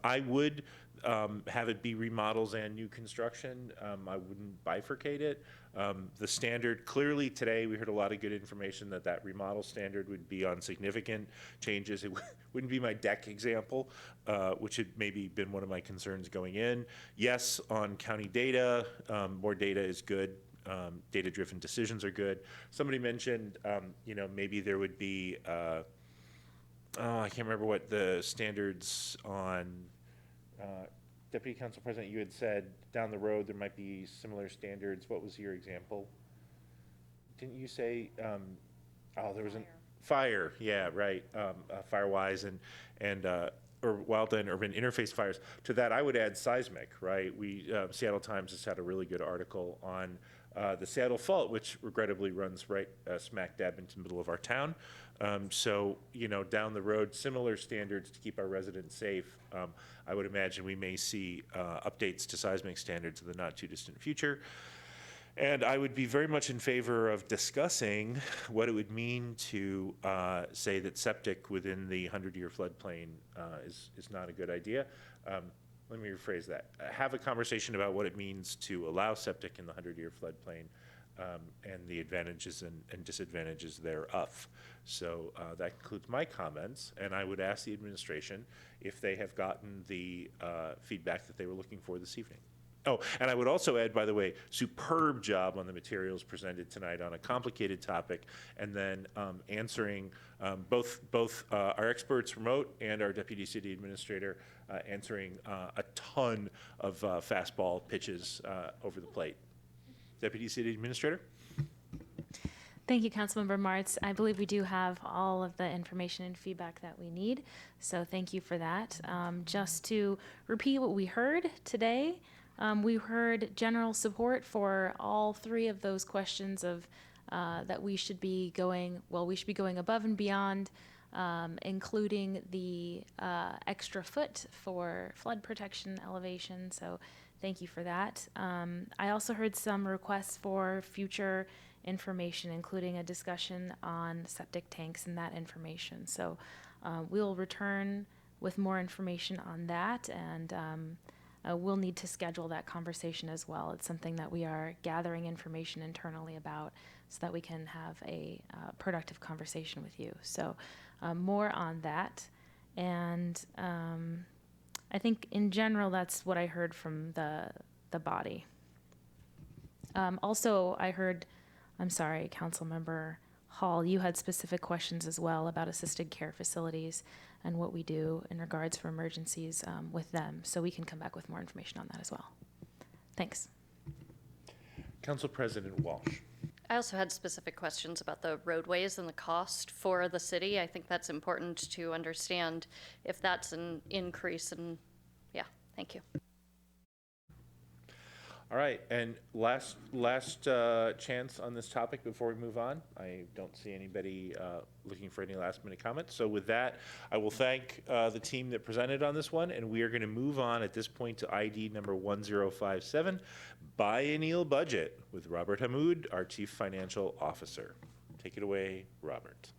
I would have it be remodels and new construction. I wouldn't bifurcate it. The standard, clearly today, we heard a lot of good information that remodel standard would be on significant changes. It wouldn't be my deck example, which had maybe been one of my concerns going in. Yes, on county data, more data is good. Data-driven decisions are good. Somebody mentioned, maybe there would be, I can't remember what the standards on, Deputy Council President, you had said down the road there might be similar standards. What was your example? Didn't you say, there was a fire, yeah, right, fire-wise or wildland urban interface fires. To that, I would add seismic, right? Seattle Times has had a really good article on the Seattle Fault, which regrettably runs right smack dab into the middle of our town. So, down the road, similar standards to keep our residents safe. I would imagine we may see updates to seismic standards in the not too distant future. And I would be very much in favor of discussing what it would mean to say that septic within the 100-year floodplain is not a good idea. Let me rephrase that. Have a conversation about what it means to allow septic in the 100-year floodplain and the advantages and disadvantages thereof. So that concludes my comments, and I would ask the administration if they have gotten the feedback that they were looking for this evening. Oh, and I would also add, by the way, superb job on the materials presented tonight on a complicated topic, and then answering both our experts remote and our deputy city administrator answering a ton of fastball pitches over the plate. Deputy City Administrator. Thank you, Councilmember Martz. I believe we do have all of the information and feedback that we need, so thank you for that. Just to repeat what we heard today, we heard general support for all three of those questions of that we should be going above and beyond, including the extra foot for flood protection elevation. So thank you for that. I also heard some requests for future information, including a discussion on septic tanks and that information. So we'll return with more information on that, and we'll need to schedule that conversation as well. It's something that we are gathering information internally about so that we can have a productive conversation with you. So more on that. And I think in general, that's what I heard from the body. Also, I heard, I'm sorry, Councilmember Hall, you had specific questions as well about assisted care facilities and what we do in regards for emergencies with them. So we can come back with more information on that as well. Thanks. Council President Walsh. I also had specific questions about the roadways and the cost for the city. I think that's important to understand if that's an increase, and yeah, thank you. All right, and last chance on this topic before we move on. I don't see anybody looking for any last-minute comments. So with that, I will thank the team that presented on this one, and we are going to move on at this point to ID number 1057, Biennial Budget, with Robert Hammoud, our Chief Financial Officer. Take it away, Robert.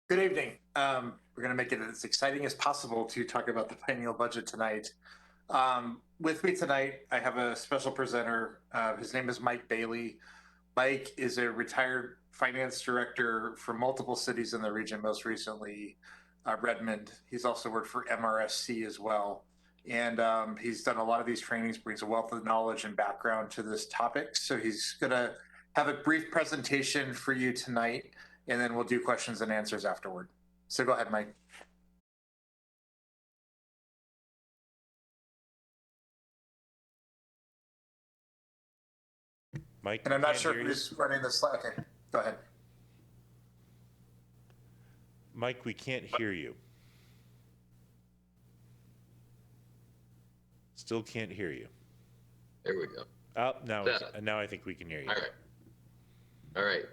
Good evening. We're going to make it as exciting as possible to talk about the biennial budget tonight. With me tonight, I have a special presenter. His name is Mike Bailey. Mike is a retired finance director for multiple cities in the region, most recently Redmond. He's also worked for MRSC as well. And he's done a lot of these trainings, brings a wealth of knowledge and background to this topic. So he's going to have a brief presentation for you tonight, and then we'll do questions and answers afterward. So go ahead, Mike. Mike, and I'm not sure who's running the slide. Okay, go ahead. Mike, we can't hear you. Still can't hear you. There we go. Oh, now I think we can hear you. All right. All right.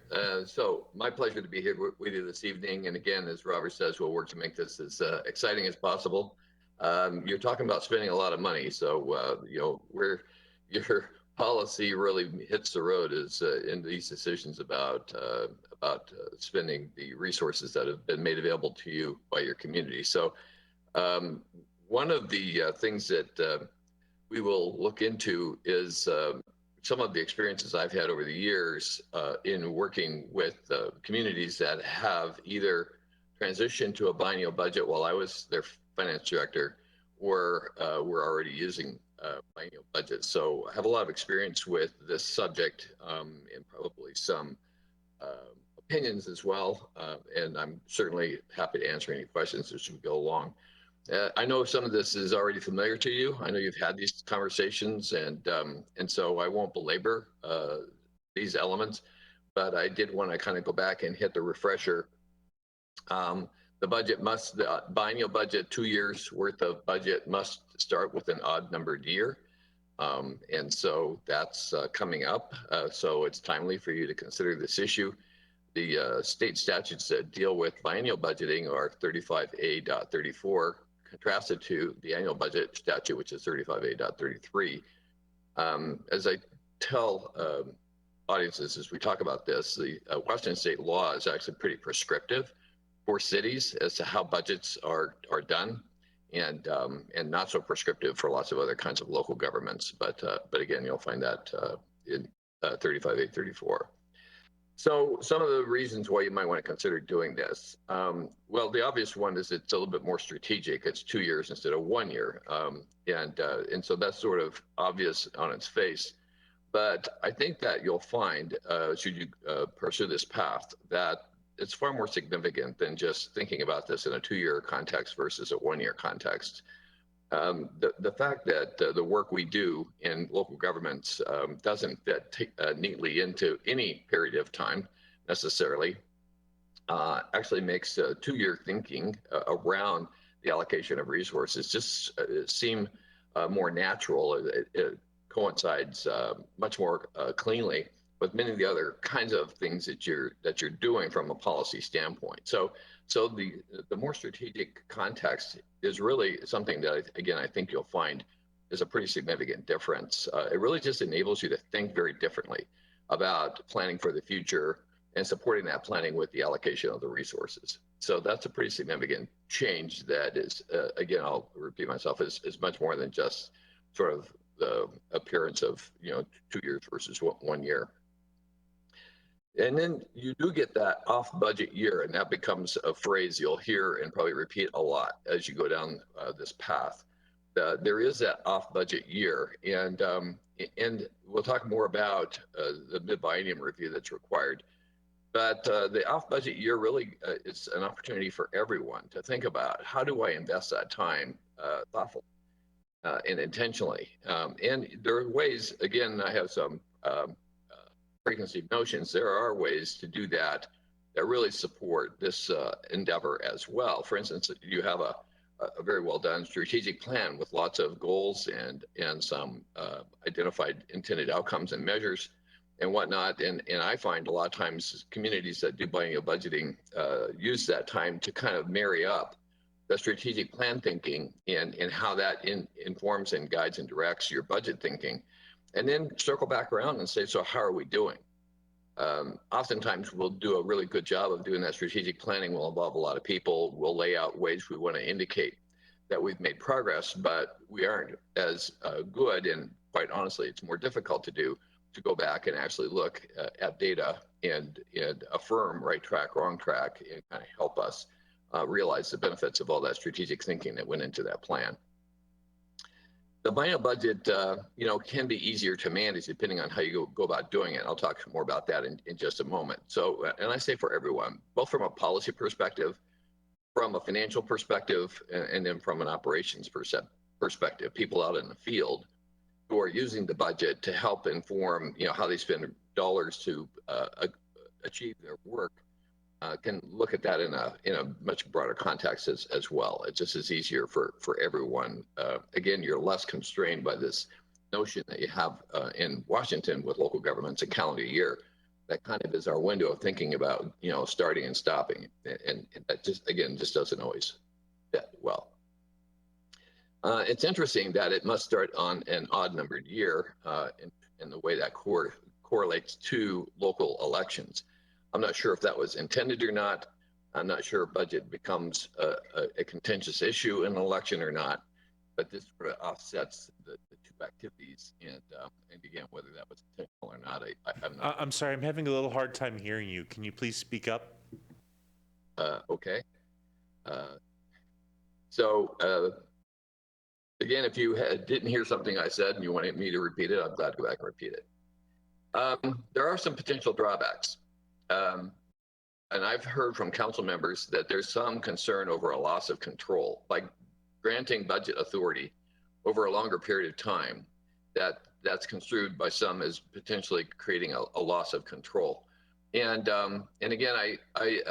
So my pleasure to be here with you this evening. And again, as Robert says, we'll work to make this as exciting as possible. You're talking about spending a lot of money. So, where your policy really hits the road is in these decisions about spending the resources that have been made available to you by your community. So one of the things that we will look into is some of the experiences I've had over the years in working with communities that have either transitioned to a biennial budget while I was their finance director, or were already using biennial budgets. So I have a lot of experience with this subject and probably some opinions as well. And I'm certainly happy to answer any questions as we go along. I know some of this is already familiar to you. I know you've had these conversations, and so I won't belabor these elements, but I did want to kind of go back and hit the refresher. The biennial budget, 2 years worth of budget, must start with an odd numbered year. And so that's coming up. So it's timely for you to consider this issue. The state statutes that deal with biennial budgeting are 35A.34, contrasted to the annual budget statute, which is 35A.33. As I tell audiences as we talk about this, the Washington state law is actually pretty prescriptive for cities as to how budgets are done, and not so prescriptive for lots of other kinds of local governments. But again, you'll find that in 35A.34. So some of the reasons why you might want to consider doing this. Well, the obvious one is it's a little bit more strategic. It's 2 years instead of 1 year. And so that's sort of obvious on its face. But I think that you'll find, should you pursue this path, that it's far more significant than just thinking about this in a 2-year context versus a 1-year context. The fact that the work we do in local governments doesn't fit neatly into any period of time necessarily actually makes 2-year thinking around the allocation of resources just seem more natural. It coincides much more cleanly with many of the other kinds of things that you're doing from a policy standpoint. So the more strategic context is really something that, again, I think you'll find is a pretty significant difference. It really just enables you to think very differently about planning for the future and supporting that planning with the allocation of the resources. So that's a pretty significant change that is, again, I'll repeat myself, is much more than just sort of the appearance of, 2 years versus 1 year. And then you do get that off-budget year, and that becomes a phrase you'll hear and probably repeat a lot as you go down this path. There is that off-budget year, and we'll talk more about the mid-biennium review that's required. But the off-budget year really is an opportunity for everyone to think about, how do I invest that time thoughtfully and intentionally? And there are ways, again, I have some preconceived notions. There are ways to do that really support this endeavor as well. For instance, you have a very well done strategic plan with lots of goals and some identified intended outcomes and measures and whatnot. And I find a lot of times communities that do biennial budgeting use that time to kind of marry up the strategic plan thinking and how that informs and guides and directs your budget thinking. And then circle back around and say, so how are we doing? Oftentimes we'll do a really good job of doing that strategic planning. We'll involve a lot of people. We'll lay out ways we want to indicate that we've made progress, but we aren't as good. And quite honestly, it's more difficult to go back and actually look at data and affirm right track, wrong track, and kind of help us realize the benefits of all that strategic thinking that went into that plan. The biennial budget, can be easier to manage depending on how you go about doing it. I'll talk more about that in just a moment. So, and I say for everyone, both from a policy perspective, from a financial perspective, and then from an operations perspective, people out in the field who are using the budget to help inform, how they spend dollars to achieve their work. Can look at that in a much broader context as well. It just is easier for everyone. Again, you're less constrained by this notion that you have in Washington with local governments a calendar year. That kind of is our window of thinking about starting and stopping, and that just doesn't always fit well. It's interesting that it must start on an odd numbered year in the way that correlates to local elections. I'm not sure if that was intended or not. I'm not sure if budget becomes a contentious issue in an election or not, but this sort of offsets the two activities. And again, whether that was intentional or not, I'm not. I'm sorry, I'm having a little hard time hearing you. Can you please speak up? Okay. So again, if you didn't hear something I said and you wanted me to repeat it, I'm glad to go back and repeat it. There are some potential drawbacks. And I've heard from council members that there's some concern over a loss of control, like granting budget authority over a longer period of time, that's construed by some as potentially creating a loss of control. And again, I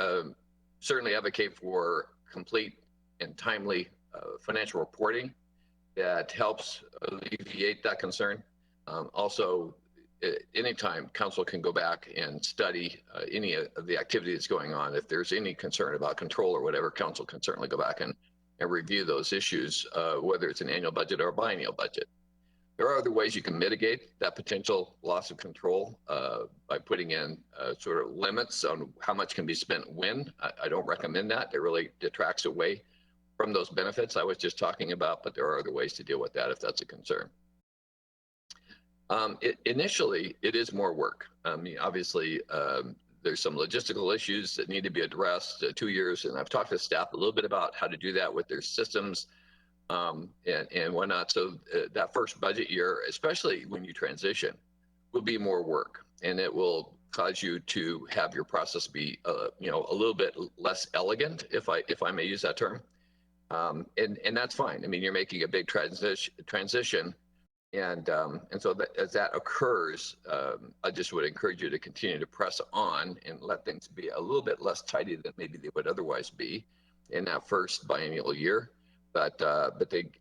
certainly advocate for complete and timely financial reporting that helps alleviate that concern. Also, anytime council can go back and study any of the activity that's going on. If there's any concern about control or whatever, council can certainly go back and and review those issues, whether it's an annual budget or a biennial budget. There are other ways you can mitigate that potential loss of control by putting in sort of limits on how much can be spent when. I don't recommend that. It really detracts away from those benefits I was just talking about, but there are other ways to deal with that if that's a concern. Initially, it is more work. I mean, obviously, there's some logistical issues that need to be addressed. 2 years, and I've talked to staff a little bit about how to do that with their systems and whatnot. So that first budget year, especially when you transition, will be more work, and it will cause you to have your process be, a little bit less elegant, if I may use that term. And that's fine. I mean, you're making a big transition. And so that, as that occurs, I just would encourage you to continue to press on and let things be a little bit less tidy than maybe they would otherwise be in that first biennial year. But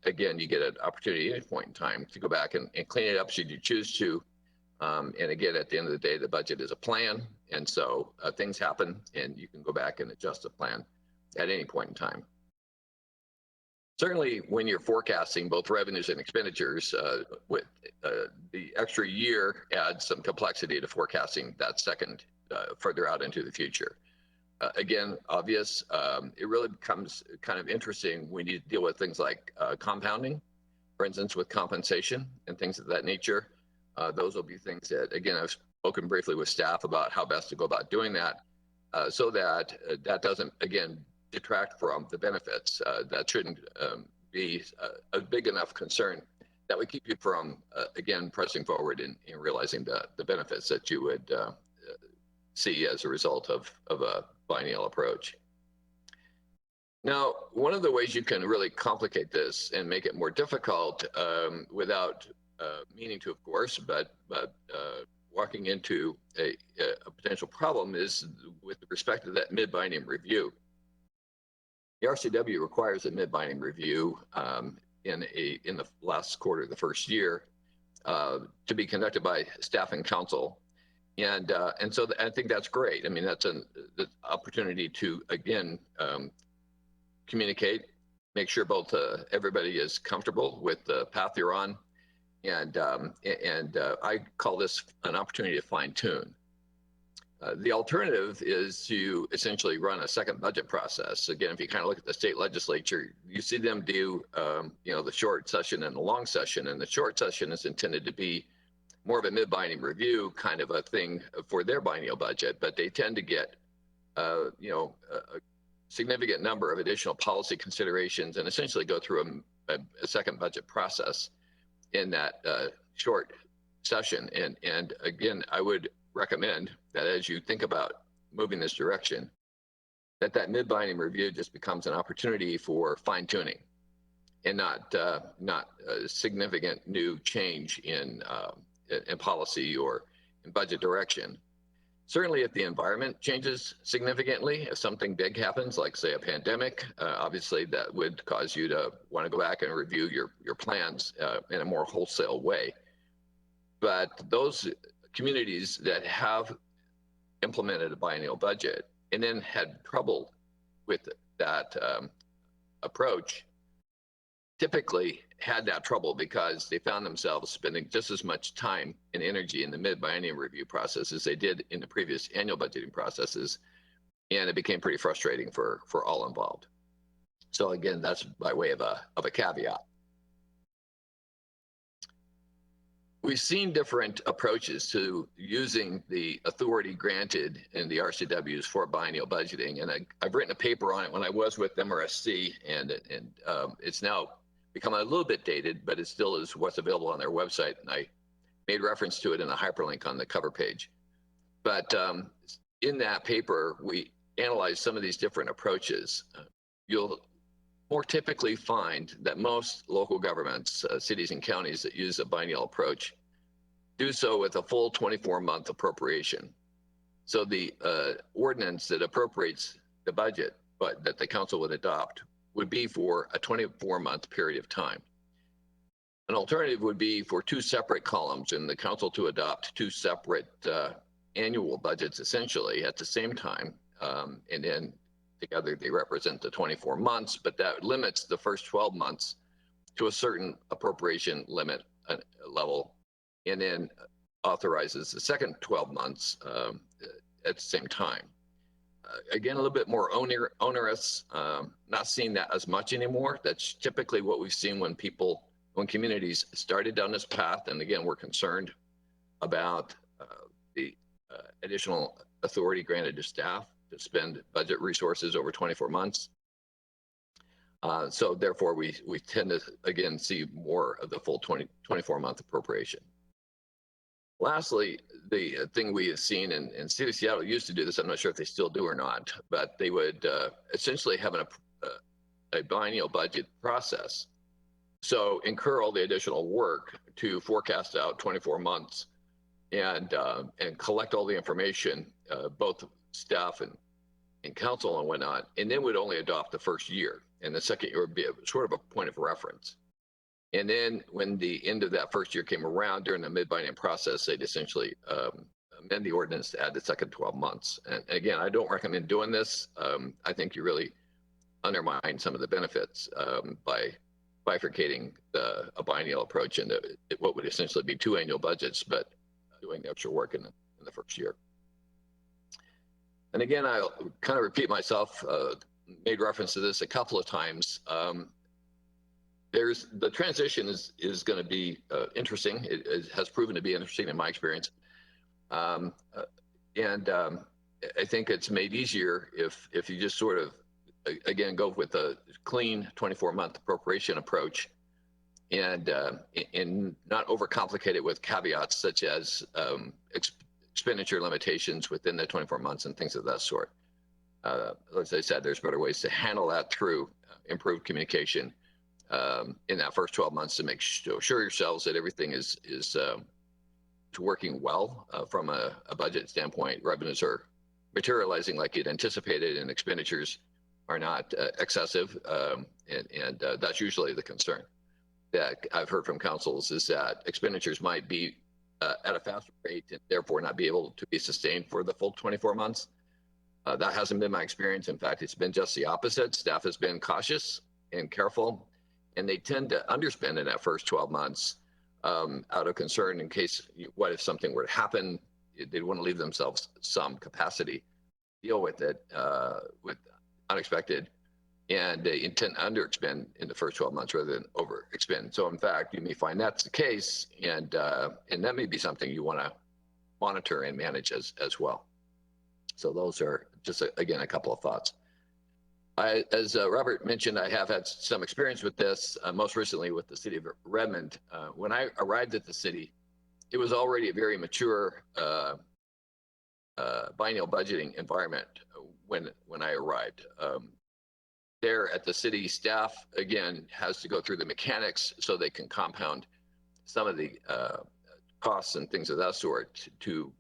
again, you get an opportunity at any point in time to go back and clean it up should you choose to. And again, at the end of the day, the budget is a plan. And so things happen and you can go back and adjust the plan at any point in time. Certainly, when you're forecasting both revenues and expenditures, with the extra year adds some complexity to forecasting that second further out into the future. Again, obvious, it really becomes kind of interesting when you deal with things like compounding, for instance, with compensation and things of that nature. Those will be things that, again, I've spoken briefly with staff about how best to go about doing that so that that doesn't, again, detract from the benefits. That shouldn't be a big enough concern that would keep you from, again, pressing forward and realizing the benefits that you would see as a result of a biennial approach. Now, one of the ways you can really complicate this and make it more difficult without meaning to, of course, but walking into a potential problem is with respect to that mid-biennium review. The RCW requires a mid-biennium review in the last quarter of the first year to be conducted by staff and council. And so I think that's great. I mean, that's the opportunity to, again, communicate, make sure both everybody is comfortable with the path you're on. And I call this an opportunity to fine tune. The alternative is to essentially run a second budget process. Again, if you kind of look at the state legislature, you see them do, the short session and the long session. And the short session is intended to be more of a mid-biennium review kind of a thing for their biennial budget, but they tend to get, a significant number of additional policy considerations and essentially go through a second budget process in that short session. And again, I would recommend that as you think about moving this direction, that mid-biennium review just becomes an opportunity for fine-tuning and not a significant new change in policy or in budget direction. Certainly if the environment changes significantly, if something big happens, like say a pandemic, obviously that would cause you to want to go back and review your plans in a more wholesale way. But those communities that have implemented a biennial budget and then had trouble with that approach typically had that trouble because they found themselves spending just as much time and energy in the mid-biennium review process as they did in the previous annual budgeting processes. And it became pretty frustrating for all involved. So again, that's by way of a caveat. We've seen different approaches to using the authority granted in the RCWs for biennial budgeting. And I've written a paper on it when I was with MRSC, and it's now become a little bit dated, but it still is what's available on their website. And I made reference to it in a hyperlink on the cover page. But in that paper, we analyzed some of these different approaches. You'll more typically find that most local governments, cities and counties that use a biennial approach, do so with a full 24-month appropriation. So the ordinance that appropriates the budget, but that the council would adopt, would be for a 24-month period of time. An alternative would be for two separate columns and the council to adopt two separate annual budgets essentially at the same time, and then together they represent the 24 months, but that limits the first 12 months to a certain appropriation limit level, and then authorizes the second 12 months at the same time. Again, a little bit more onerous, not seeing that as much anymore. That's typically what we've seen when communities started down this path. And again, we're concerned about the additional authority granted to staff to spend budget resources over 24 months. So therefore, we tend to, again, see more of the full 24-month appropriation. Lastly, the thing we have seen in City of Seattle used to do this, I'm not sure if they still do or not, but they would essentially have a biennial budget process. So incur all the additional work to forecast out 24 months and collect all the information, both staff and council and whatnot, and then would only adopt the first year. And the second year would be sort of a point of reference. And then when the end of that first year came around during the mid-biennium process, they'd essentially amend the ordinance to add the second 12 months. And again, I don't recommend doing this. I think you really undermine some of the benefits by bifurcating a biennial approach into what would essentially be 2 annual budgets, but doing the extra work in the first year. And again, I'll kind of repeat myself, made reference to this a couple of times. The transition is going to be interesting. It has proven to be interesting in my experience. And I think it's made easier if you just sort of, again, go with a clean 24-month appropriation approach and not overcomplicate it with caveats such as expenditure limitations within the 24 months and things of that sort. As I said, there's better ways to handle that through improved communication in that first 12 months to assure yourselves that everything is working well from a budget standpoint. Revenues are materializing like you'd anticipated, and expenditures are not excessive, and that's usually the concern that I've heard from councils, is that expenditures might be at a faster rate and therefore not be able to be sustained for the full 24 months. That hasn't been my experience. In fact, it's been just the opposite. Staff has been cautious and careful, and they tend to underspend in that first 12 months out of concern in case, what if something were to happen? They'd want to leave themselves some capacity to deal with it, with unexpected, and they intend to underexpend in the first 12 months rather than overexpend. So in fact, you may find that's the case, and that may be something you want to monitor and manage as well. So those are just, again, a couple of thoughts. As Robert mentioned, I have had some experience with this, most recently with the city of Redmond. When I arrived at the city, it was already a very mature biennial budgeting environment when I arrived. There at the city, staff, again, has to go through the mechanics so they can compound some of the costs and things of that sort to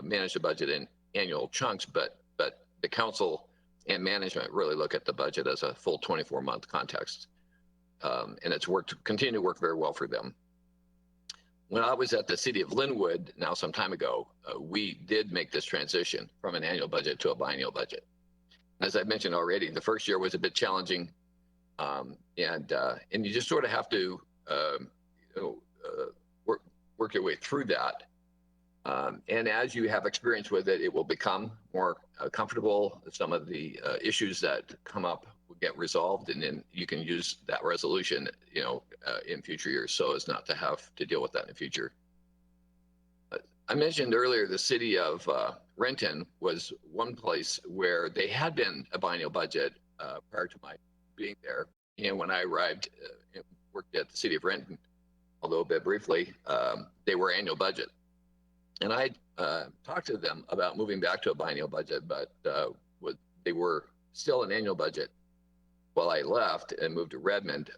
manage the budget in annual chunks, but the council and management really look at the budget as a full 24-month context. And it's continued to work very well for them. When I was at the city of Linwood, now some time ago, we did make this transition from an annual budget to a biennial budget. As I mentioned already, the first year was a bit challenging, and you just sort of have to work your way through that. And as you have experience with it, it will become more comfortable. Some of the issues that come up will get resolved, and then you can use that resolution, in future years, so as not to have to deal with that in the future. I mentioned earlier the city of Renton was one place where they had been a biennial budget prior to my being there. And when I arrived and worked at the city of Renton, although a bit briefly, they were annual budget. And I talked to them about moving back to a biennial budget, but they were still an annual budget while I left and moved to Redmond.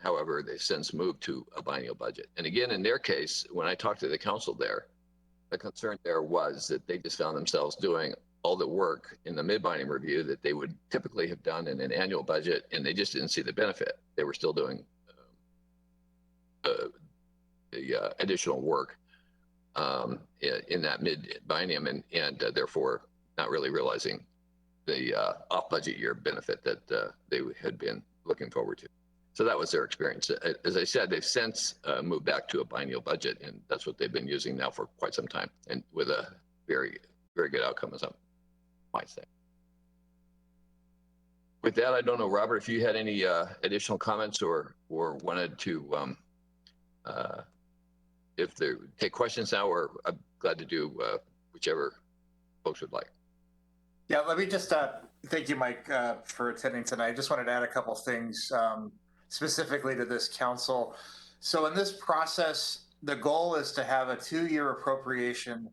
However, they've since moved to a biennial budget. And again, in their case, when I talked to the council there, the concern there was that they just found themselves doing all the work in the mid-biennium review that they would typically have done in an annual budget, and they just didn't see the benefit. They were still doing the additional work in that mid-biennium, and therefore not really realizing off-budget year benefit that they had been looking forward to. So that was their experience. As I said, they've since moved back to a biennial budget, and that's what they've been using now for quite some time, and with a very, very good outcome, as I might say. With that, I don't know, Robert, if you had any additional comments or wanted to, if they take questions now, or I'm glad to do whichever folks would like. Yeah, let me just thank you, Mike, for attending tonight. I just wanted to add a couple things specifically to this council. So in this process, the goal is to have a 2-year appropriation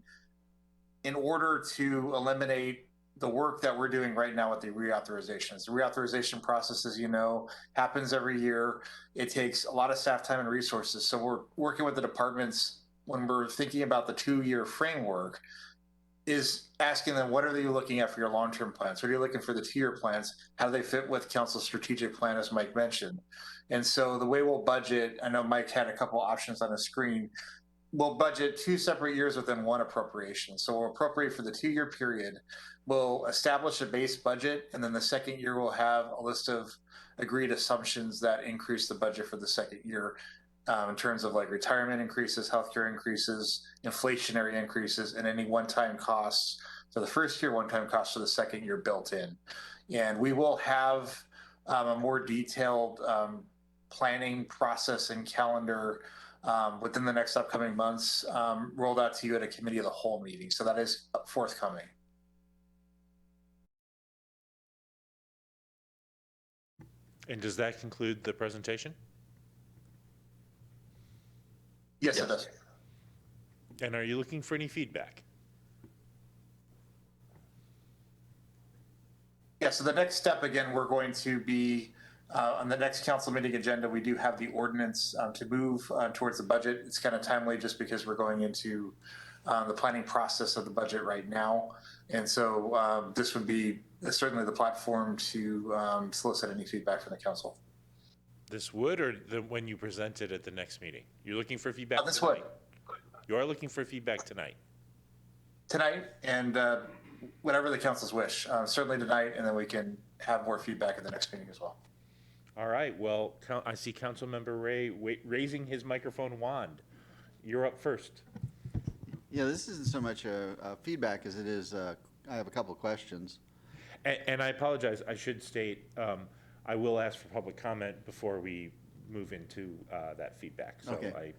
in order to eliminate the work that we're doing right now with the reauthorizations. The reauthorization process, as you know, happens every year. It takes a lot of staff time and resources. So we're working with the departments when we're thinking about the 2-year framework, is asking them, what are you looking at for your long-term plans? What are you looking for the 2-year plans? How do they fit with council's strategic plan, as Mike mentioned? And so the way we'll budget, I know Mike had a couple options on the screen, we'll budget 2 separate years within one appropriation. So we'll appropriate for the 2-year period. We'll establish a base budget, and then the second year we'll have a list of agreed assumptions that increase the budget for the second year. In terms of like retirement increases, healthcare increases, inflationary increases, and any one-time costs for the first year, one-time costs for the second year built in. And we will have a more detailed planning process and calendar within the next upcoming months rolled out to you at a committee of the whole meeting. So that is forthcoming. And does that conclude the presentation? Yes, it does. And are you looking for any feedback? Yeah, so the next step, again, we're going to be on the next council meeting agenda, we do have the ordinance to move towards the budget. It's kind of timely just because we're going into the planning process of the budget right now. And so this would be certainly the platform to solicit any feedback from the council. This would, or when you present it at the next meeting? You're looking for feedback This tonight? would. You are looking for feedback tonight? Tonight, and whatever the council's wish. Certainly tonight, and then we can have more feedback at the next meeting as well. All right, well, I see Councilmember Ray raising his microphone wand. You're up first. Yeah, this isn't so much a feedback as it is, I have a couple of questions. And I apologize, I should state, I will ask for public comment before we move into that feedback. So Okay.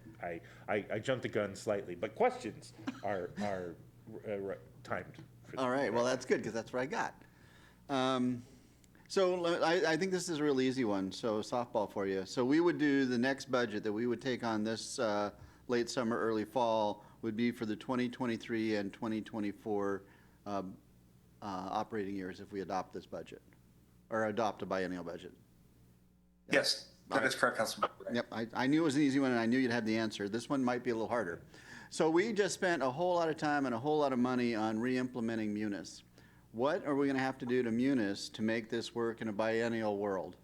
I jumped the gun slightly, but questions are timed. All right, well, that's good, because that's what I got. So I think this is a real easy one, so softball for you. So we would do the next budget that we would take on this late summer, early fall would be for the 2023 and 2024 operating years if we adopt this budget, or adopt a biennial budget. Yes, that is correct, Councilman. Yep, I knew it was an easy one, and I knew you'd have the answer. This one might be a little harder. So we just spent a whole lot of time and a whole lot of money on re-implementing Munis. What are we going to have to do to Munis to make this work in a biennial world?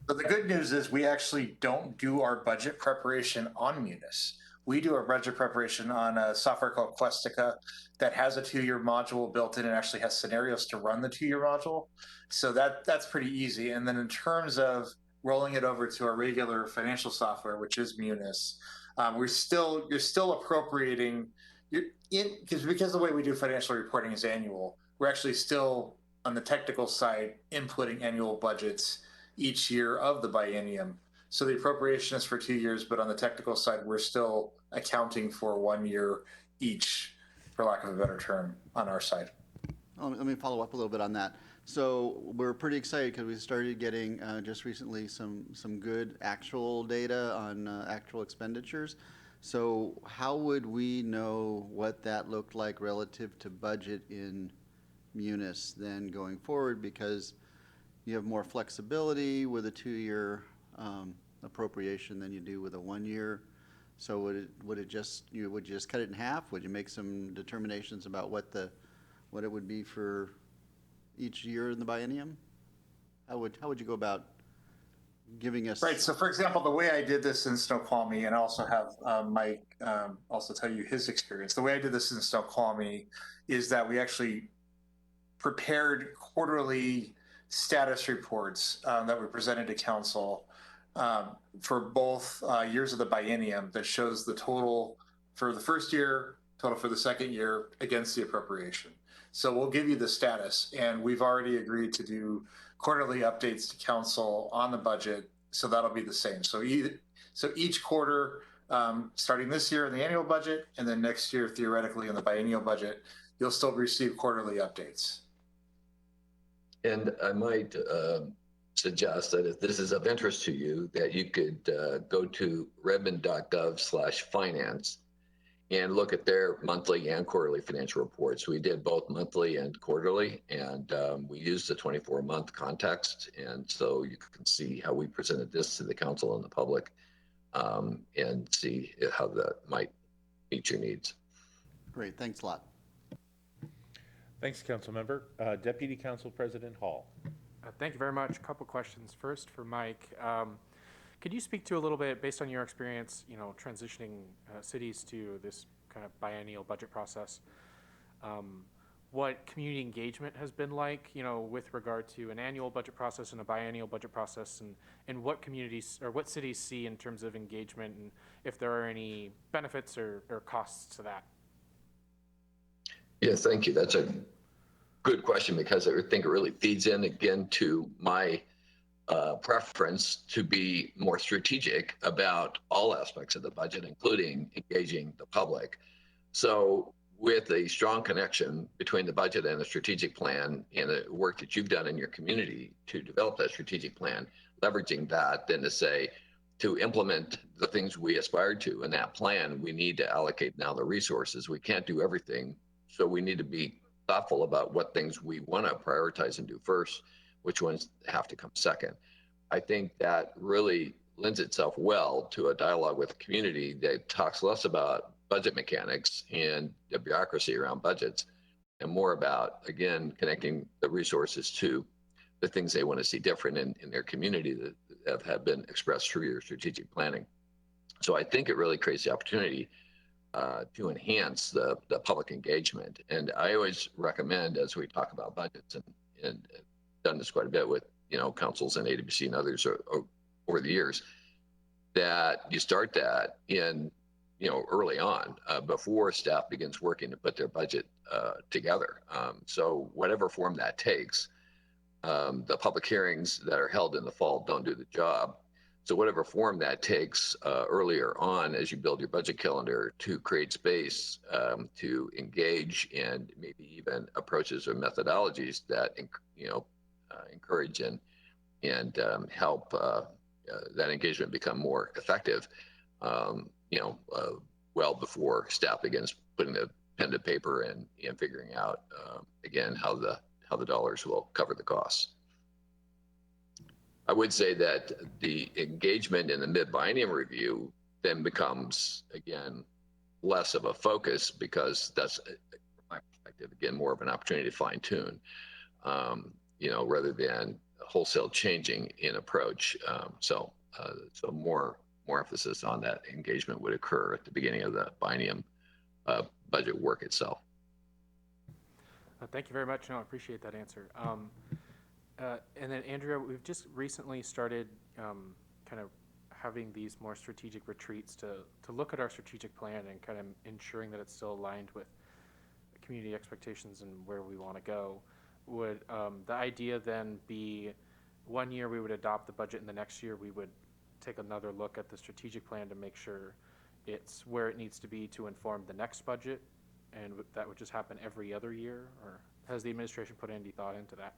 But the good news is we actually don't do our budget preparation on Munis. We do our budget preparation on a software called Questica that has a 2-year module built in and actually has scenarios to run the 2-year module. So that's pretty easy. And then in terms of rolling it over to our regular financial software, which is Munis, you're still appropriating because the way we do financial reporting is annual. We're actually still on the technical side inputting annual budgets each year of the biennium. So the appropriation is for 2 years, but on the technical side, we're still accounting for 1 year each, for lack of a better term, on our side. Let me follow up a little bit on that. So we're pretty excited because we started getting just recently some good actual data on actual expenditures. So how would we know what that looked like relative to budget in Munis then going forward? Because you have more flexibility with a 2-year appropriation than you do with a 1-year. So would you just cut it in half? Would you make some determinations about what it would be for each year in the biennium? How would you go about giving us? Right. So, for example, the way I did this in Snoqualmie, and I also have Mike also tell you his experience. The way I did this in Snoqualmie is that we actually prepared quarterly status reports that we presented to council for both years of the biennium that shows the total for the first year, total for the second year against the appropriation. So we'll give you the status, and we've already agreed to do quarterly updates to council on the budget, so that'll be the same. So each quarter, starting this year in the annual budget, and then next year theoretically in the biennial budget, you'll still receive quarterly updates. And I might suggest that if this is of interest to you, that you could go to redmond.gov/finance and look at their monthly and quarterly financial reports. We did both monthly and quarterly, and we used the 24-month context. And so you can see how we presented this to the council and the public, and see how that might meet your needs. Great, thanks a lot. Thanks, Councilmember. Deputy Council President Hall. Thank you very much. A couple questions. First for Mike. Could you speak to a little bit, based on your experience, transitioning cities to this kind of biennial budget process, what community engagement has been like, with regard to an annual budget process and a biennial budget process, and what communities or what cities see in terms of engagement, and if there are any benefits or costs to that? Yeah, thank you. That's a good question, because I think it really feeds in again to my preference to be more strategic about all aspects of the budget, including engaging the public. So with a strong connection between the budget and the strategic plan and the work that you've done in your community to develop that strategic plan, leveraging that then to say, to implement the things we aspired to in that plan, we need to allocate now the resources. We can't do everything. So we need to be thoughtful about what things we want to prioritize and do first, which ones have to come second. I think that really lends itself well to a dialogue with the community that talks less about budget mechanics and the bureaucracy around budgets, and more about, again, connecting the resources to the things they want to see different in their community that have been expressed through your strategic planning. So I think it really creates the opportunity to enhance the public engagement. And I always recommend, as we talk about budgets, and done this quite a bit with councils and AWC and others over the years, that you start that in early on, before staff begins working to put their budget together. So whatever form that takes, the public hearings that are held in the fall don't do the job. So whatever form that takes earlier on, as you build your budget calendar, to create space to engage, and maybe even approaches or methodologies that encourage and help that engagement become more effective. Well before staff begins putting the pen to paper and figuring out again how the dollars will cover the costs. I would say that the engagement in the mid-biennium review then becomes, again, less of a focus, because that's, from my perspective, again, more of an opportunity to fine-tune, rather than wholesale changing in approach. So more emphasis on that engagement would occur at the beginning of the biennium budget work itself. Thank you very much. No, I appreciate that answer. And then, Andrea, we've just recently started kind of having these more strategic retreats to look at our strategic plan and kind of ensuring that it's still aligned with community expectations and where we want to go. Would the idea then be, one year we would adopt the budget, and the next year we would take another look at the strategic plan to make sure it's where it needs to be to inform the next budget, and that would just happen every other year? Or has the administration put any thought into that?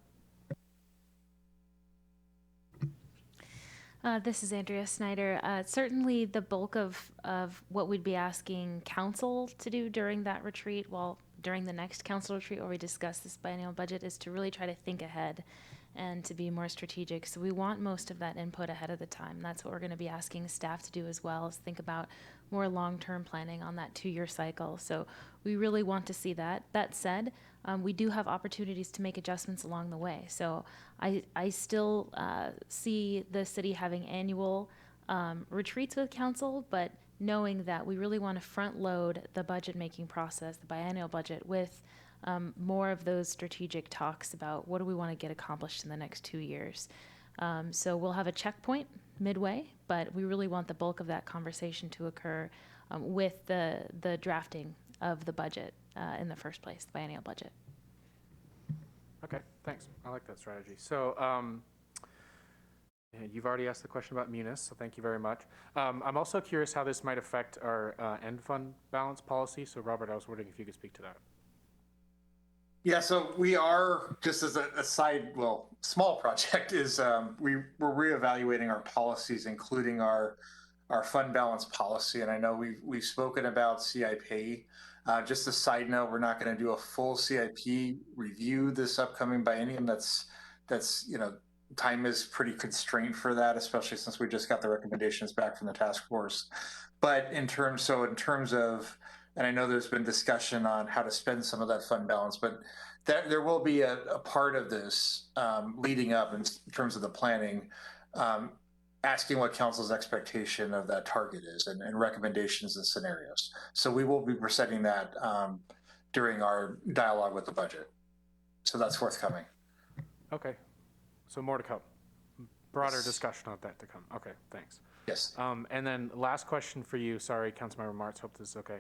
This is Andrea Snyder. Certainly the bulk of what we'd be asking council to do during that retreat, during the next council retreat where we discuss this biennial budget, is to really try to think ahead and to be more strategic. So we want most of that input ahead of the time. That's what we're going to be asking staff to do as well, is think about more long-term planning on that 2-year cycle. So we really want to see that. That said, we do have opportunities to make adjustments along the way. So I still see the city having annual retreats with council, but knowing that we really want to front load the budget making process, the biennial budget, with more of those strategic talks about what do we want to get accomplished in the next 2 years. So we'll have a checkpoint midway, but we really want the bulk of that conversation to occur with the drafting of the budget in the first place, the biennial budget. Okay, thanks. I like that strategy. So you've already asked the question about munis, so thank you very much. I'm also curious how this might affect our end fund balance policy. So Robert, I was wondering if you could speak to that. Yeah, so we are, just as a side, well, small project, is we're reevaluating our policies, including our fund balance policy. And I know we've spoken about CIP. Just a side note, we're not going to do a full CIP review this upcoming biennium. That's time is pretty constrained for that, especially since we just got the recommendations back from the task force. But in terms of, and I know there's been discussion on how to spend some of that fund balance, but there will be a part of this leading up in terms of the planning, asking what council's expectation of that target is and recommendations and scenarios. So we will be presenting that during our dialogue with the budget. So that's forthcoming. Okay, so more to come. Broader discussion of that to come. Okay, thanks. Yes. And then last question for you. Sorry, Councilmember Martz, hope this is okay.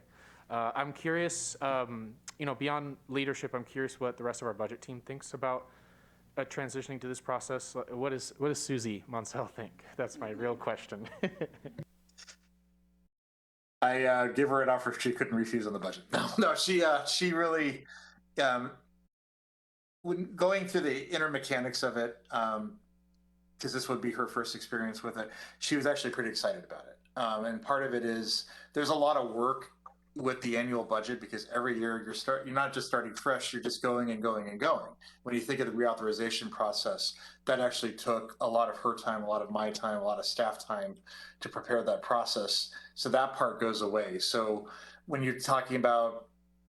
I'm curious, beyond leadership, I'm curious what the rest of our budget team thinks about transitioning to this process. What does Susie Monsell think? That's my real question. I give her an offer if she couldn't refuse on the budget. No, she really, when going through the inner mechanics of it, because this would be her first experience with it, she was actually pretty excited about it. And part of it is there's a lot of work with the annual budget, because every year you're not just starting fresh, you're just going and going and going. When you think of the reauthorization process, that actually took a lot of her time, a lot of my time, a lot of staff time to prepare that process. So that part goes away. So when you're talking about